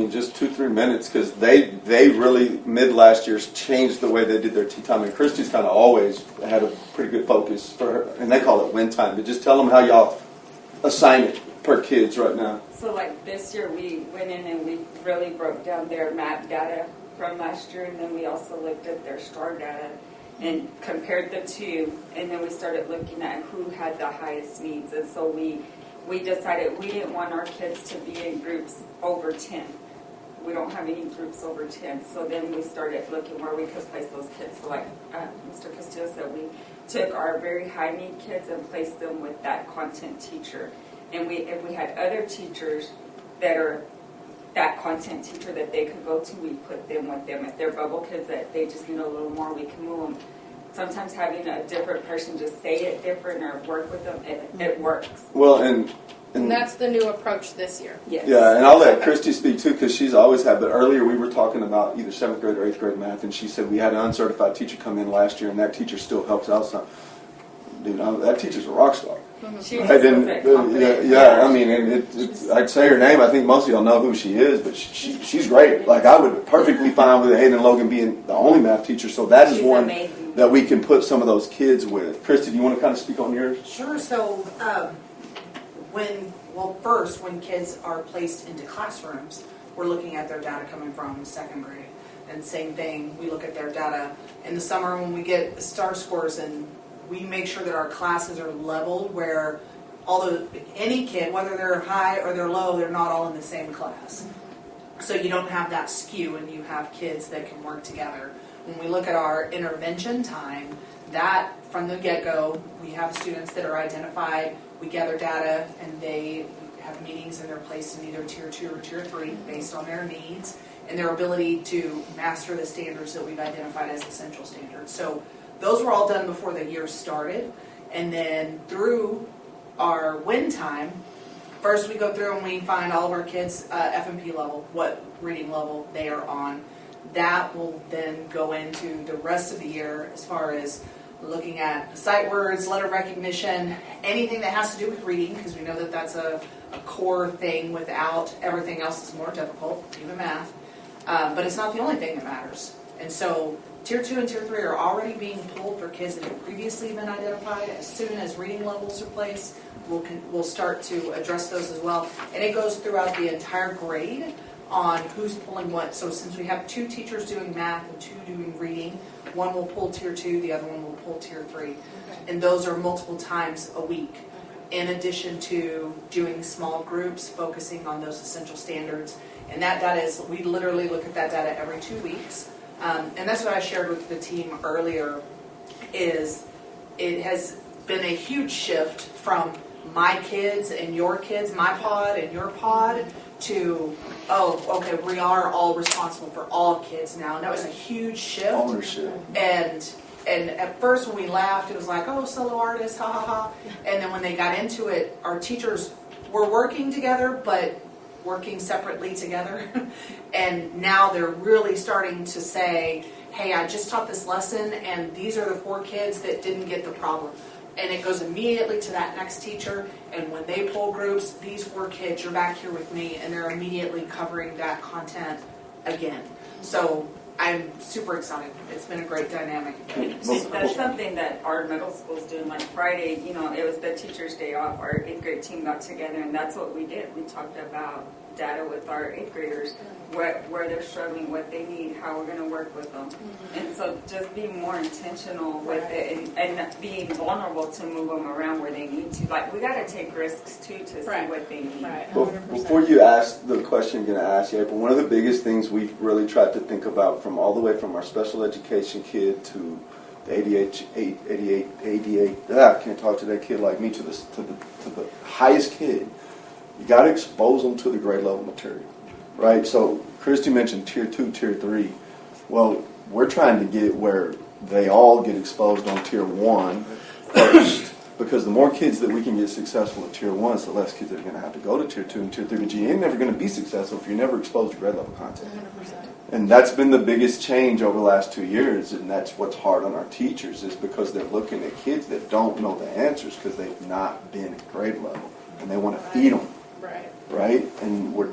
just 2-3 minutes, because they really mid last year changed the way they did their tea time, and Christy's kind of always had a pretty good focus for her, and they call it win time. But just tell them how y'all assign it per kids right now. So like this year we went in and we really broke down their math data from last year, and then we also looked at their STAR data. and compared the two, and then we started looking at who had the highest needs. And so we decided we didn't want our kids to be in groups over 10. We don't have any groups over 10. So then we started looking where we could place those kids. So like Mr. Castillo said, we took our very high need kids and placed them with that content teacher. And if we had other teachers that are that content teacher that they could go to, we put them with them. If they're bubble kids that they just need a little more, we can move them. Sometimes having a different person just say it different or work with them, it works. Well, and that's the new approach this year. Yes. Yeah, and I'll let Christy speak too, because she's always had. But earlier we were talking about either 7th grade or 8th grade math, and she said we had an uncertified teacher come in last year, and that teacher still helps out some. Dude, that teacher's a rock star. She I didn't. I mean, and I'd say her name. I think most of y'all know who she is, but she's great. Like I would perfectly fine with Hayden and Logan being the only math teacher. So that is one amazing. That we can put some of those kids with. Christy, do you want to kind of speak on yours? Sure. So first, when kids are placed into classrooms, we're looking at their data coming from 2nd grade. And same thing, we look at their data in the summer when we get STAR scores, and we make sure that our classes are leveled where any kid, whether they're high or they're low, they're not all in the same class. So you don't have that skew, and you have kids that can work together. When we look at our intervention time, that from the get-go, we have students that are identified, we gather data, and they have meetings, and they're placed in either Tier 2 or Tier 3 based on their needs and their ability to master the standards that we've identified as essential standards. So those were all done before the year started. And then through our win time, first we go through and we find all of our kids' F&P level, what reading level they are on. That will then go into the rest of the year as far as looking at sight words, letter recognition, anything that has to do with reading, because we know that that's a core thing. Without everything else is more difficult, even math. But it's not the only thing that matters. And so Tier 2 and Tier 3 are already being pulled for kids that have previously been identified. As soon as reading levels are placed, we'll start to address those as well. And it goes throughout the entire grade on who's pulling what. So since we have 2 teachers doing math and 2 doing reading, one will pull Tier 2, the other one will pull Tier 3. Okay. And those are multiple times a week. In addition to doing small groups, focusing on those essential standards. And that data is, we literally look at that data every 2 weeks. And that's what I shared with the team earlier, is it has been a huge shift from my kids and your kids, my pod and your pod, to, okay, we are all responsible for all kids now. And that was a huge shift. Ownership. And at first when we laughed, it was like, solo artists, ha ha ha. And then when they got into it, our teachers were working together, but working separately together. And now they're really starting to say, hey, I just taught this lesson, and these are the 4 kids that didn't get the problem. And it goes immediately to that next teacher, and when they pull groups, these 4 kids, you're back here with me, and they're immediately covering that content again. So I'm super excited. It's been a great dynamic. That's something that our middle school's doing. Like Friday, it was the teacher's day off. Our 8th grade team got together, and that's what we did. We talked about data with our 8th graders, where they're struggling, what they need, how we're going to work with them. Mm-hmm. And so just being more intentional with it and being vulnerable to move them around where they need to. Like, we got to take risks, too, to see what they need. Right. Before you ask the question I'm going to ask you, April, one of the biggest things we've really tried to think about, from all the way from our special education kid to the I can't talk to that kid like me, to the highest kid, you got to expose them to the grade level material, right? So Christy mentioned Tier 2, Tier 3. Well, we're trying to get where they all get exposed on Tier 1 first, because the more kids that we can get successful at Tier 1, the less kids are going to have to go to Tier 2 and Tier 3. But you ain't never going to be successful if you're never exposed to grade level content. 100%. And that's been the biggest change over the last 2 years, and that's what's hard on our teachers, is because they're looking at kids that don't know the answers because they've not been at grade level, and they want to feed them. Right? And we're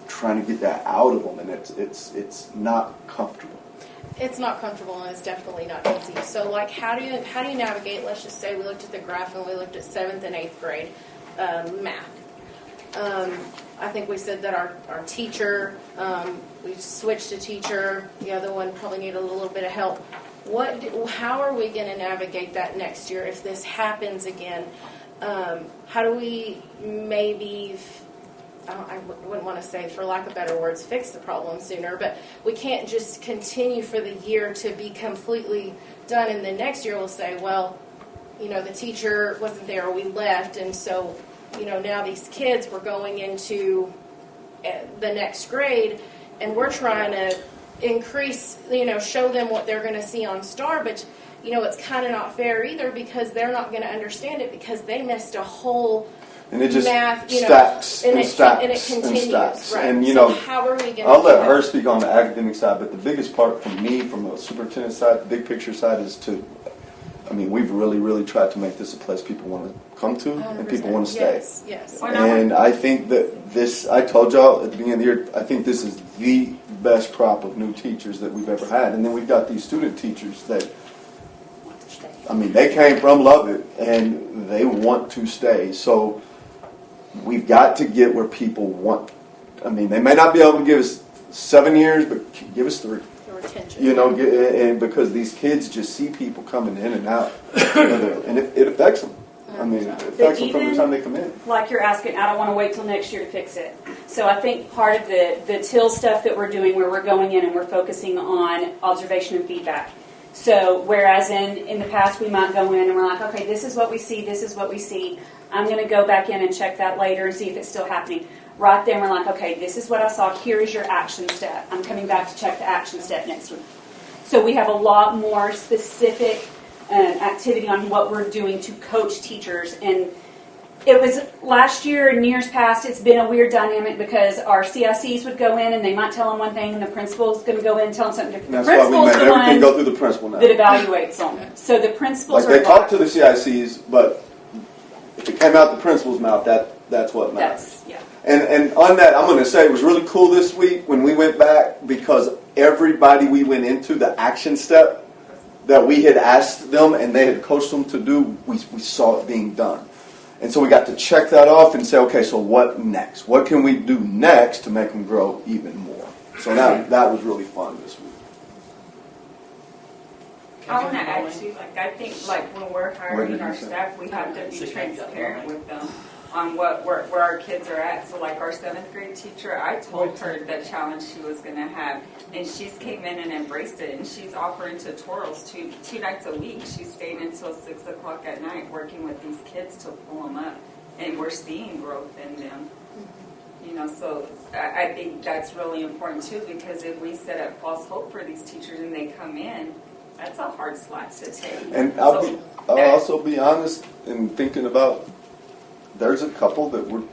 trying to get that out of them, and it's not comfortable. It's not comfortable, and it's definitely not easy. So, like, how do you navigate? Let's just say we looked at the graph and we looked at 7th and 8th grade math. I think we said that our teacher, we switched a teacher. The other one probably needed a little bit of help. how are we going to navigate that next year if this happens again? How do we maybe, I wouldn't want to say, for lack of better words, fix the problem sooner, but we can't just continue for the year to be completely done, and then next year we'll say, well, you know, the teacher wasn't there, or we left, and so, you know, now these kids were going into the next grade, and we're trying to increase, you know, show them what they're going to see on STAR, but, you know, it's kind of not fair either because they're not going to understand it because they missed a whole And it just math, you know, stacks and and it stacks and it continues, and stacks. right? And, you so know, how are we going to? I'll let her speak on the academic side, but the biggest part for me, from a superintendent side, the big picture side, is to, I mean, we've really tried to make this a place people want to come to and people want to stay. Yes. And I think that this, I told y'all at the beginning of the year, I think this is the best crop of new teachers that we've ever had. And then we've got these student teachers that, I mean, they came from Lubbock and they want to stay. So we've got to get where people want. I mean, they may not be able to give us 7 years, but give us 3. Retention. You know, and because these kids just see people coming in and out, and it affects them. I mean, it affects them from the time they come in. Like you're asking, I don't want to wait till next year to fix it. So I think part of the TIL stuff that we're doing, where we're going in and we're focusing on observation and feedback. So whereas in the past we might go in and we're like, okay, this is what we see, this is what we see. I'm going to go back in and check that later and see if it's still happening. Right then we're like, okay, this is what I saw. Here is your action step. I'm coming back to check the action step next week. So we have a lot more specific activity on what we're doing to coach teachers. And it was last year and years past, it's been a weird dynamic because our CICs would go in and they might tell them one thing and the principal's going to go in and tell them something different. And The that's why we principal's made the everything one go through the principal now. that evaluates them. So the principals Like are they talk to the CICs, but if it came out the principal's mouth, that's what matters. yeah. And on that, I'm going to say it was really cool this week when we went back because everybody we went into, the action step that we had asked them and they had coached them to do, we saw it being done. And so we got to check that off and say, okay, so what next? What can we do next to make them grow even more? So that was really fun this week. I want to add to, like, I think, like, when we're What hiring did our you say? staff, we have to be transparent with them on where our kids are at. So, like, our 7th grade teacher, I told her the challenge she was going to have, and she's came in and embraced it, and she's offering tutorials two nights a week. She's staying until 6 o'clock at night working with these kids to pull them up, and we're seeing growth in them. You know, so I think that's really important, too, because if we set up false hope for these teachers and they come in, that's a hard slot to take. And I'll also be honest in thinking about, there's a couple that we're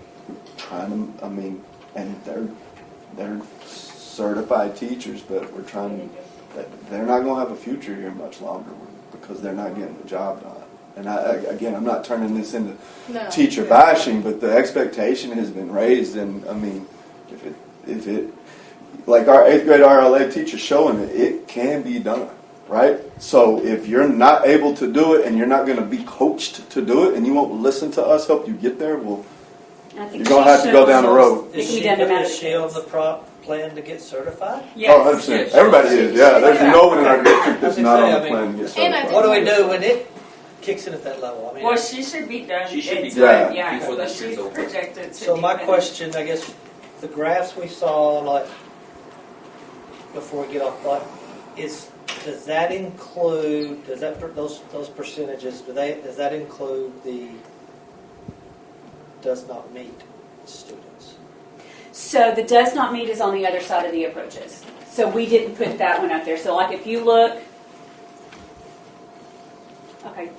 trying to, I mean, and they're certified teachers, but we're trying to, they're not going to have a future here much longer because they're not getting the job done. And again, I'm not turning this into teacher bashing, but the expectation has been raised, and I mean, if it, like our 8th grade RLA teacher showing it can be done. Right? So if you're not able to do it and you're not going to be coached to do it and you won't listen to us help you get there, well, you're going to have to go down the road. Is she on the plan to get certified? Yes. Oh, 100%. Everybody is, yeah. There's no one in our district that's not on the plan to get certified. What do we do when it kicks in at that level? I mean, Well, she should be done. She should be done. done Yeah, before so this year's she's over. projected to So be my finished. question, I guess, the graphs we saw, like, before we get off, like, does that include, those percentages, does that include the does not meet students? So the does not meet is on the other side of the approaches. So we didn't put that one up there. So like if you look, okay.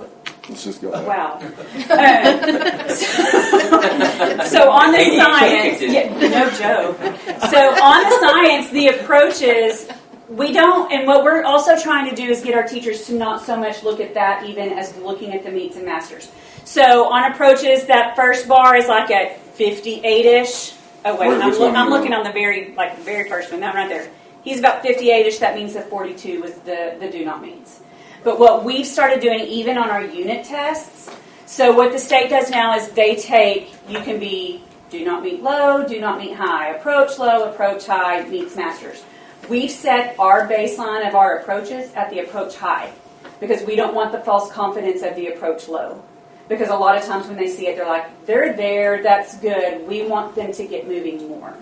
Let's just go ahead. Wow. So on the science, no joke. So on the science, the approaches, we don't, and what we're also trying to do is get our teachers to not so much look at that even as looking at the meets and masters. So on approaches, that first bar is like at 58-ish. Oh wait, I'm looking on the very first one, that right there. He's about 58-ish. That means that 42 was the do not meets. But what we've started doing, even on our unit tests, so what the state does now is they take, you can be do not meet low, do not meet high, approach low, approach high, meets masters. We've set our baseline of our approaches at the approach high because we don't want the false confidence of the approach low. Because a lot of times when they see it, they're like, they're there, that's good. We want them to get moving more.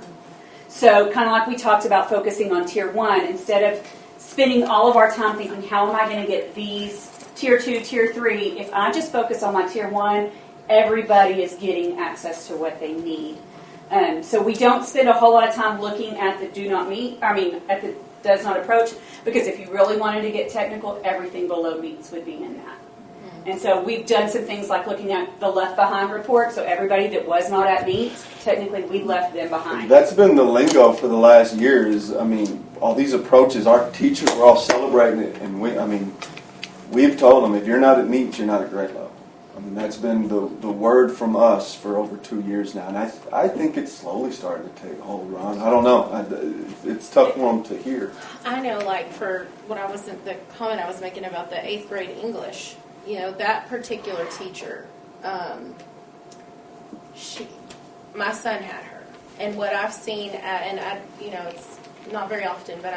So kind of like we talked about focusing on Tier 1, instead of spending all of our time thinking, how am I going to get these Tier 2, Tier 3? If I just focus on my Tier 1, everybody is getting access to what they need. So we don't spend a whole lot of time looking at the at the does not approach, because if you really wanted to get technical, everything below meets would be in that. And so we've done some things like looking at the left behind report. So everybody that was not at meets, technically we left them behind. That's been the lingo for the last year. All these approaches. Our teachers were all celebrating it, and we've told them if you're not at meets, you're not at grade level. That's been the word from us for over 2 years now, and I think it's slowly starting to take hold, Ron. I don't know. It's tough for them to hear. I know, like for what the comment I was making about the 8th grade English. That particular teacher, my son had her, and what I've seen, it's not very often, but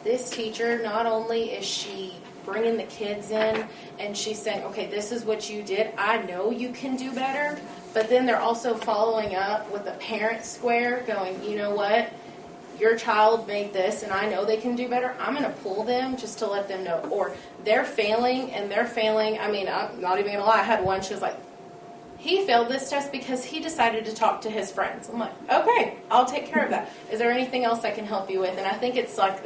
this teacher, not only is she bringing the kids in and she's saying, okay, this is what you did, I know you can do better, but then they're also following up with a parent square going, you know what, your child made this and I know they can do better, I'm going to pull them just to let them know. Or they're failing. I'm not even going to lie, I had one, she was like, he failed this test because he decided to talk to his friends. I'm like, okay, I'll take care of that. Is there anything else I can help you with? And I think it's like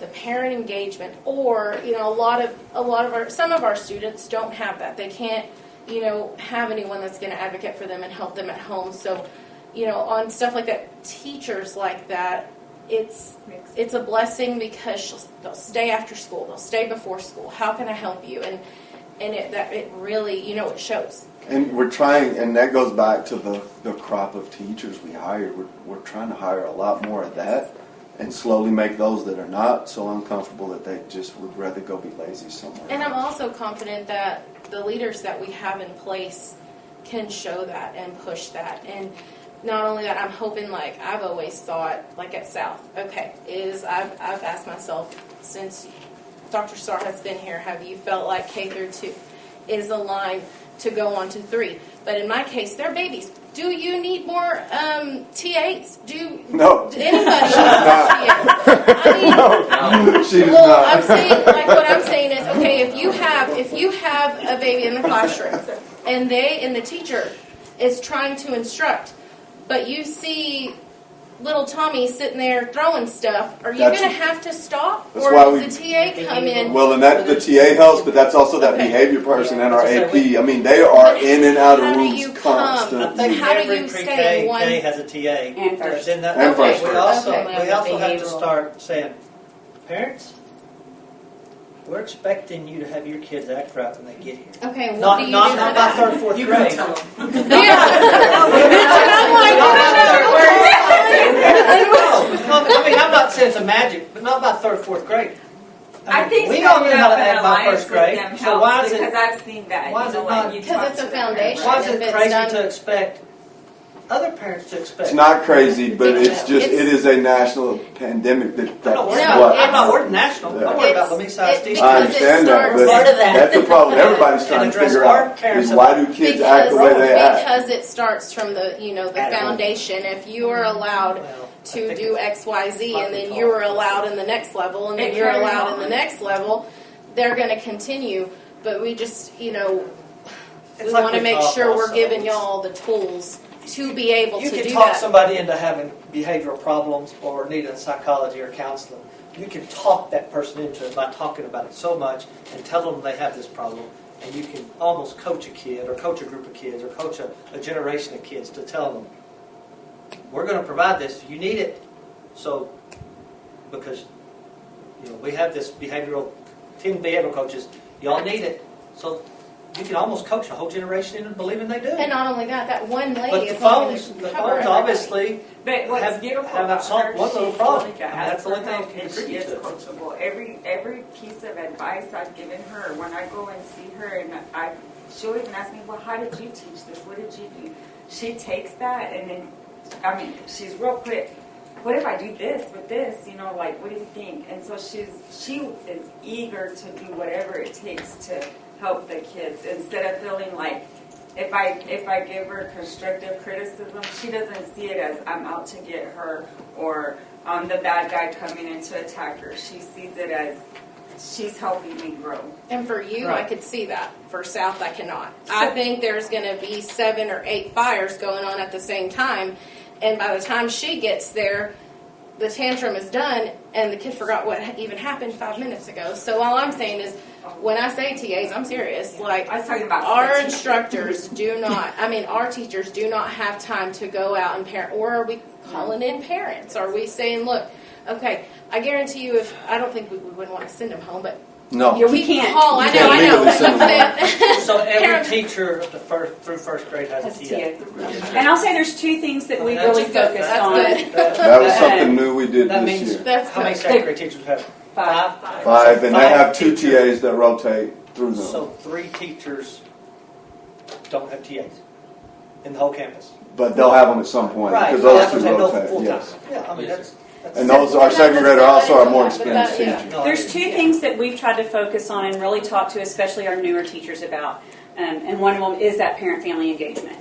the parent engagement, or some of our students don't have that. They can't have anyone that's going to advocate for them and help them at home. So on stuff like that, teachers like that, it's a blessing because they'll stay after school, they'll stay before school. How can I help you? And it really it shows. And we're trying, and that goes back to the crop of teachers we hired. We're trying to hire a lot more of that, and slowly make those that are not so uncomfortable that they just would rather go be lazy somewhere. And I'm also confident that the leaders that we have in place can show that and push that. And not only that, I'm hoping, like I've always thought, like at South, I've asked myself since Dr. Starr has been here, have you felt like K through 2 is a line to go on to 3? But in my case, they're babies. Do you need more TAs? No. Anybody need more TAs? I'm saying, like what I'm saying is, okay, if you have a baby in the classroom and the teacher is trying to instruct, but you see little Tommy sitting there throwing stuff, are you going to have to stop? Or does the TA come in? Well, and the TA helps, but that's also that behavior person and our AP. They are in and out of rooms constantly. How do you stay in one? K has a TA. And first. And first. We also have to start saying, parents, we're expecting you to have your kids act right when they get here. Okay, not by 3rd, 4th you grade. can tell them. I'm not saying it's a magic, but not by 3rd, 4th grade. I think we all know how to act by alliance 1st grade. with them So why helps is it? because I've seen that. Why is it not? Because it's a foundation. Why is it If it's crazy done- to expect other parents to expect? It's not crazy, but it is a national pandemic. I'm not worried national. I'm worried about Lamesa ISD. I understand that, but that's the problem everybody's trying to figure out is why do kids act the way they act? Because it starts from the foundation. If you are allowed to do X, Y, Z, and then you're allowed in the next level, and then you're allowed in the next level, they're going to continue. But we just, we want to make sure we're giving y'all the tools to be able to do that. You can talk somebody into having behavioral problems or needing psychology or counseling. You can talk that person into it by talking about it so much and tell them they have this problem. And you can almost coach a kid or coach a group of kids or coach a generation of kids to tell them, we're going to provide this. You need it. So, because we have this 10 behavioral coaches. Y'all need it. So you can almost coach a whole generation into believing they do. And not only that, that one lady But is not going to the cover phones everybody. obviously But what's have beautiful not about solved her, one little she's problem. willing to That's the ask only for thing help, can and she contribute is to it. coachable. Every piece of advice I've given her, when I go and see her, and she'll even ask me, well, how did you teach this? What did you do? She takes that, and then, she's real quick. what if I do this with this? You know, like, what do you think? And so she is eager to do whatever it takes to help the kids instead of feeling like if I give her constructive criticism, she doesn't see it as I'm out to get her or I'm the bad guy coming in to attack her. She sees it as she's helping me grow. And for you, Right. I could see that. For South, I cannot. I think there's going to be 7 or 8 fires going on at the same time, and by the time she gets there, the tantrum is done, and the kid forgot what even happened 5 minutes ago. So all I'm saying is, when I say TAs, I'm serious. Like, I was talking about our the instructors do not, our teachers do not have time to go out and parent. Or are we calling in parents? Are we saying, look, okay, I guarantee you I don't think we wouldn't want to send them home, but No. yeah, we can't. Call. I know. So every teacher through first grade has a TA. And I'll say there's 2 things that we really focused on. That was something new we did That this means year. how many second grade teachers have? 5. 5, and they have 2 TAs that rotate through them. So 3 teachers don't have TAs in the whole campus. But they'll have them at some point Right. because That's those what 2 I'm saying, rotate. full-time. Yes. Yeah, I mean that's And those our second grader also are more experienced teachers. There's 2 things that we've tried to focus on and really talk to especially our newer teachers about. And one of them is that parent-family engagement.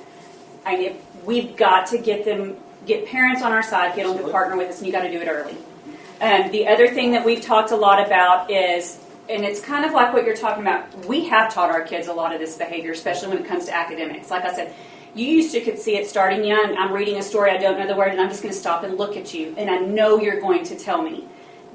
We've got to get parents on our side, get them to partner with us, and you got to do it early. The other thing that we've talked a lot about is, and it's kind of like what you're talking about, we have taught our kids a lot of this behavior, especially when it comes to academics. Like I said, you could see it starting young. I'm reading a story, I don't know the word, and I'm just going to stop and look at you, and I know you're going to tell me.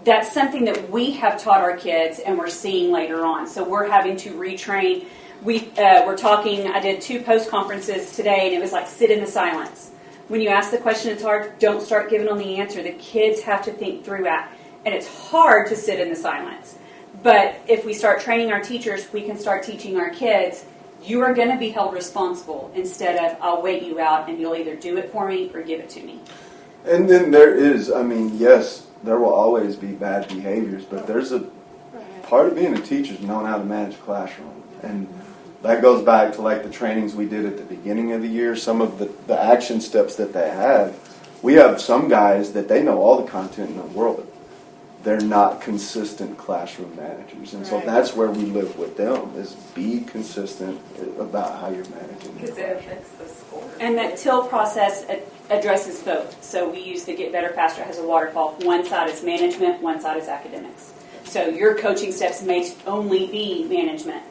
That's something that we have taught our kids, and we're seeing later on. So we're having to retrain. We're talking, I did 2 post-conferences today, and it was like, sit in the silence. When you ask the question, it's hard, don't start giving them the answer. The kids have to think through that. And it's hard to sit in the silence. But if we start training our teachers, we can start teaching our kids, you are going to be held responsible instead of, I'll wait you out and you'll either do it for me or give it to me. And then there is, yes, there will always be bad behaviors, but there's a part of being a teacher is knowing how to manage a classroom. And that goes back to like the trainings we did at the beginning of the year, some of the action steps that they have. We have some guys that they know all the content in the world. They're not consistent classroom managers. And so that's where we live with them, is be consistent about how you're managing. Because it affects the score. And that TIL process addresses both. So we use the Get Better Faster as a waterfall. One side is management, one side is academics. So your coaching steps may only be management,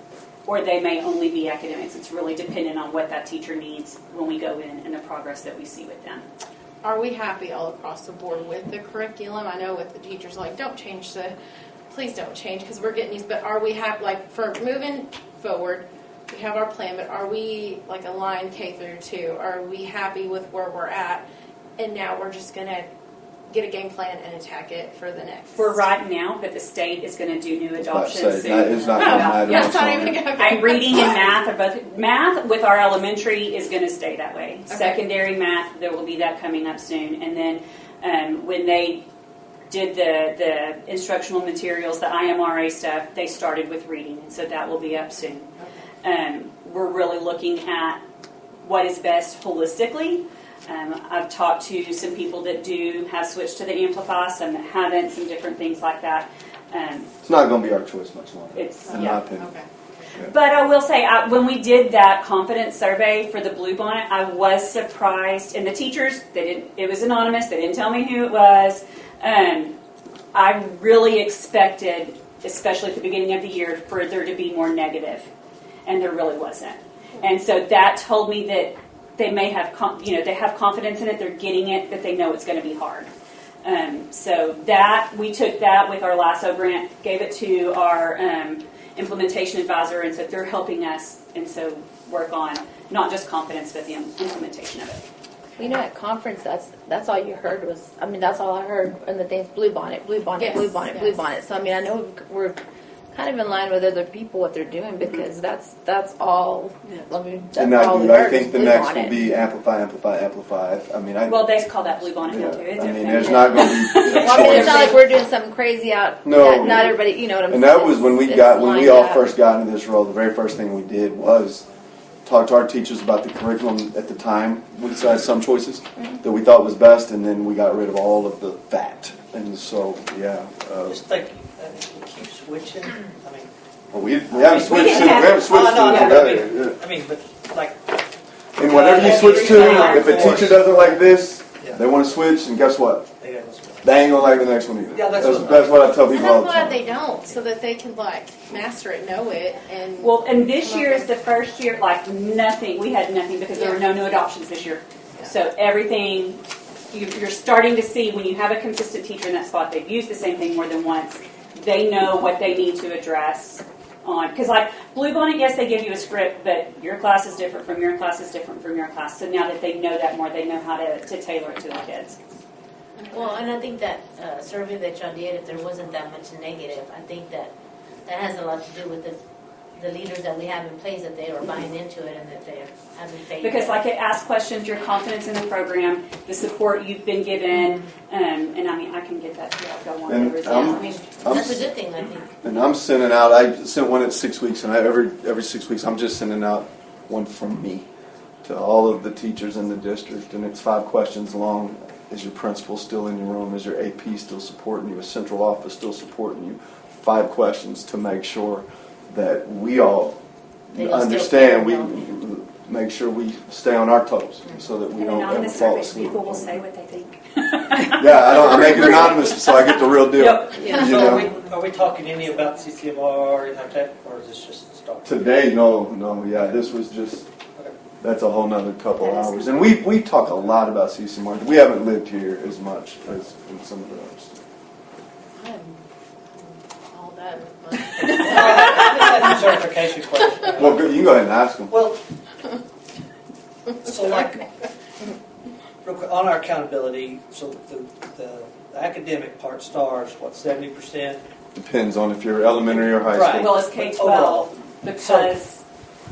or they may only be academics. It's really dependent on what that teacher needs when we go in and the progress that we see with them. Are we happy all across the board with the curriculum? I know with the teachers, like, please don't change because we're getting used, but are we happy, like, for moving forward, we have our plan, but are we, like, aligned K through 2? Are we happy with where we're at? And now we're just going to get a game plan and attack it for the next. We're right now, but the state is going to do new adoptions soon. That is not going to happen. I'm reading and math are both. Math with our elementary is going to stay that way. Okay. Secondary math, there will be that coming up soon. And then when they did the instructional materials, the IMRA stuff, they started with reading, and so that will be up soon. We're really looking at what is best holistically. I've talked to some people that have switched to the Amplify, some that haven't, some different things like that. It's not going to be our choice much longer, in my opinion. Okay. Yeah. But I will say, when we did that confidence survey for the Bluebonnet, I was surprised. And the teachers, it was anonymous. They didn't tell me who it was. I really expected, especially at the beginning of the year, for there to be more negative. And there really wasn't. And so that told me that they may have, they have confidence in it, they're getting it, but they know it's going to be hard. So that, we took that with our LASSO grant, gave it to our implementation advisor, and so they're helping us, and so work on not just confidence, but the implementation of it. At conference, that's all you heard was, that's all I heard in the things, Bluebonnet, Bluebonnet, Yes, Bluebonnet, yes. Bluebonnet. So, I know we're kind of in line with other people, what they're doing, because that's all, that's And all we I heard think was the next Bluebonnet. will be amplify. Well, they call that Bluebonnet now too. It's there's not going to be It's not like we're doing something crazy out. No. Not everybody, you know what I'm And saying? that was when we It's all lined up. first got into this role, the very first thing we did was talked to our teachers about the curriculum at the time. We decided some choices that we thought was best, and then we got rid of all of the that. And so, yeah. Just think, we keep switching. I mean, Well, we haven't switched to. We haven't switched to. I mean, but like. And whatever you switch to, if a teacher doesn't like this, they want to switch, and guess what? They ain't gonna like the next one either. Yeah, that's what I tell And people all I'm the glad time. they don't, so that they can like master it, know it, and Well, and this year is the first year, like nothing, we had nothing because there were no new adoptions this year. So everything, you're starting to see when you have a consistent teacher in that spot, they've used the same thing more than once, they know what they need to address on. Because like Bluebonnet, yes, they give you a script, but your class is different from your class is different from your class. So now that they know that more, they know how to tailor it to the kids. Well, and I think that survey that y'all did, if there wasn't that much negative, I think that has a lot to do with the leaders that we have in place, that they are buying into it and that they're having faith. Because like it asks questions, your confidence in the program, the support you've been given, and I mean, I can get that to you if y'all want And the results. I mean, that's a good thing, I think. And I'm sending out. I sent one at 6 weeks, and every 6 weeks I'm just sending out one from me to all of the teachers in the district, and it's 5 questions long. Is your principal still in your room? Is your AP still supporting you? Is central office still supporting you? 5 questions to make sure that we all understand. We make sure we stay on our toes so that we And don't ever anonymous fall surveys, asleep. people will say what they think. Yeah, I make it anonymous so I get the real deal. Yep. Yeah. You So know? are we talking any about CCMR or anything like that, or is this just the start? Today, no, yeah, this was just. That's a whole nother couple hours. And we talk a lot about CCMR. We haven't lived here as much as in some of the others. all that. That's a certification question. Well, good, you can go ahead and ask them. Well, so like, real quick, on our accountability, so the academic part stars, what, 70%? Depends on if you're elementary or high school. Right. Well, it's K-12 Overall. because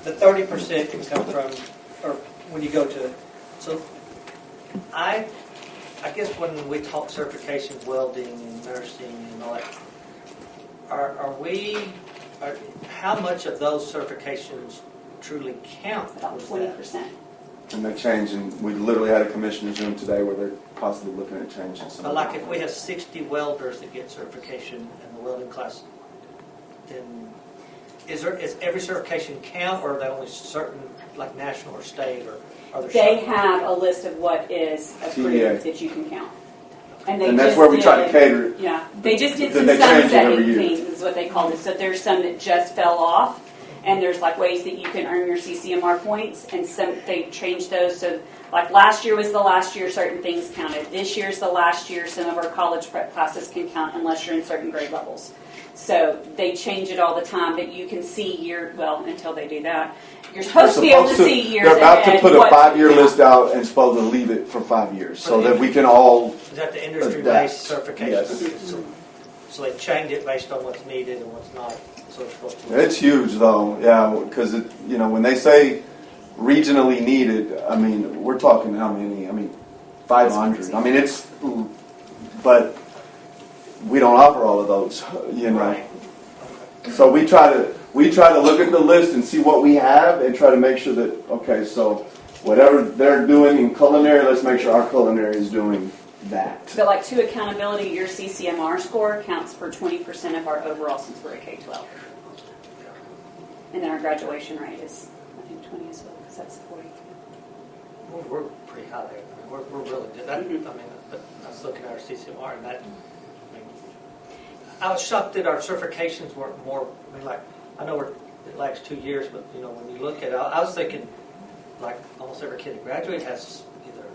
So the 30% can come from, or when you go to, so I guess when we talk certification, welding and nursing and all that, how much of those certifications truly count? about 20%. And they change, and we literally had a commissioner's room today where they're possibly looking at changing some. But like if we have 60 welders that get certification in the welding class, then is every certification count, or are they only certain, like national or state, or are there They certain? have a list of what is approved that you can count. And And that's just where we try to did- cater it. Yeah, they just did That some they change it every sunsetting year. things, is what they called it. So there's some that just fell off, and there's like ways that you can earn your CCMR points, and some they changed those. So like last year was the last year certain things counted. This year's the last year some of our college prep classes can count unless you're in certain grade levels. So they change it all the time, but you can see until they do that. You're supposed to be able to see years They're about to ahead put a what- 5-year list out and supposed to leave it for 5 years so that we can all Is that the industry-based adapt. certification? Yes. So they change it based on what's needed and what's not. So it's supposed to. It's huge, though, yeah, because when they say regionally needed, I mean, we're talking how many? I mean, 500. I mean, but we don't offer all of those, you know. Right. So we try to look at the list and see what we have and try to make sure that, okay, so whatever they're doing in culinary, let's make sure our culinary is doing that. But like to accountability, your CCMR score counts for 20% of our overall since we're at K-12. And then our graduation rate is, I think, 20 as well, because that's 40. We're pretty high there. I mean, we're really good. That, I mean, but I was looking at our CCMR, and that. I mean, I was shocked that our certifications weren't more. I mean, like I know it lasts 2 years, but when you look at it, I was thinking, like almost every kid that graduates has either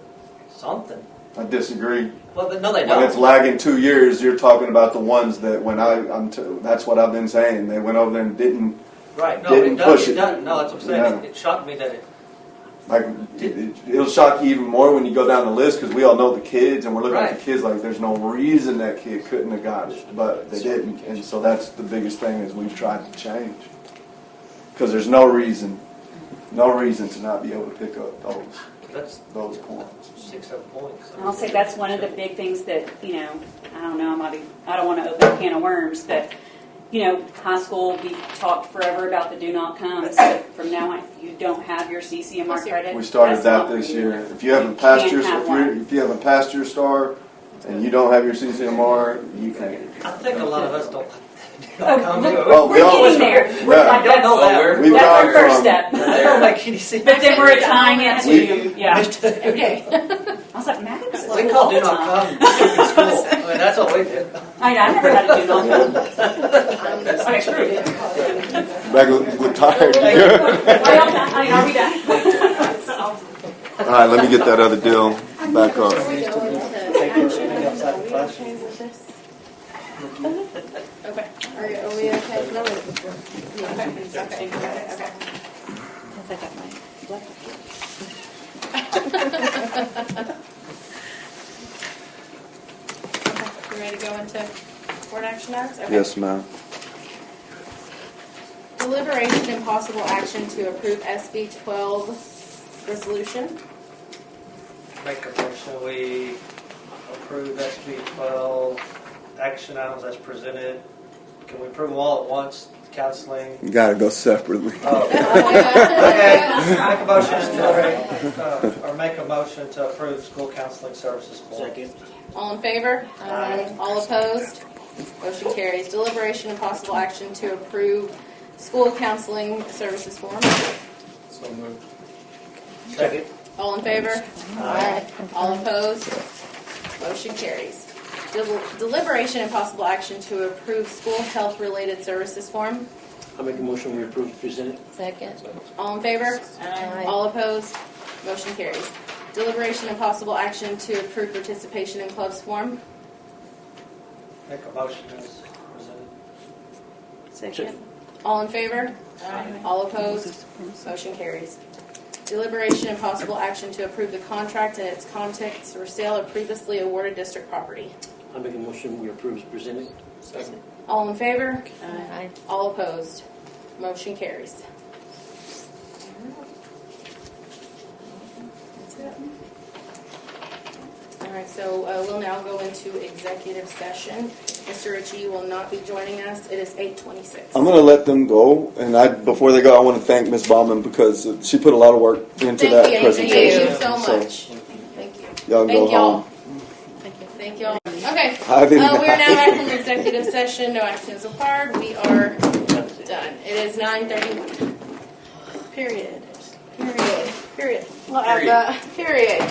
something. I disagree. Well, no, they When don't. it's lagging 2 years, you're talking about the ones that that's what I've been saying. They went over there and didn't It push it. doesn't. No, that's what I'm saying. Yeah. It shocked me that it. Like it'll shock you even more when you go down the list because we all know the kids and we're looking at the kids like there's no reason that kid couldn't have got it, but they didn't, and so that's the biggest thing is we've tried to change because there's no reason to not be able to pick up those points. 6-7 points. And I'll say that's one of the big things that, I don't know, I don't want to open a can of worms, but high school, we talked forever about the do not comes, but from now on, if you don't have your CCMR credit, We started that's that not for this you. year. If you haven't passed Can't your, have if one. you haven't passed your star, and you don't have your CCMR, you can. I think a lot of us don't. Well, We're getting there. Yeah. Don't know that. We've That's gone our first from- step. That don't make any sense. But then we're tying it to, yeah. Okay. I was like, Matt, this is We cool call all do the not time. come in school. I mean, that's what we did. I never had a do not come. Okay, screw it. Back we're tired. Are y'all done? Are we done? All right, let me get that other deal back up. Okay. Are we okay? No, okay. I got my black. You ready to go into board action items? Okay. Yes, ma'am. Deliberation and possible action to approve SB 12 resolution. Make a motion, we approve SB 12 action items as presented. Can we approve them all at once? Counseling? You gotta go separately. Oh. Okay. Make a motion make a motion to approve school counseling services form. Second. All in favor? Aye. All opposed? Motion carries. Deliberation and possible action to approve school counseling services form. So moved. Second. All in favor? Aye. All opposed? Motion carries. Deliberation and possible action to approve school health-related services form. I make a motion we approve presented. Second. All in favor? Aye. All opposed? Motion carries. Deliberation and possible action to approve participation in clubs form. Make a motion as presented. Second. All in favor? All opposed? Motion carries. Deliberation and possible action to approve the contract and its contents for sale of previously awarded district property. I make a motion we approve as presented. Second. All in favor? Aye. All opposed? Motion carries. That's it. All right, so we'll now go into executive session. Mr. Ritchie will not be joining us. It is 8:26. I'm gonna let them go, and before they go, I want to thank Ms. Bauman because she put a lot of work into Thank that you. presentation. Thank you so much. Thank you. Y'all can go Thank y'all. home. Thank y'all. Okay. I didn't We are now know. back from executive session. No action is required. We are done. It is 9:31. Period. Period. Period. Period.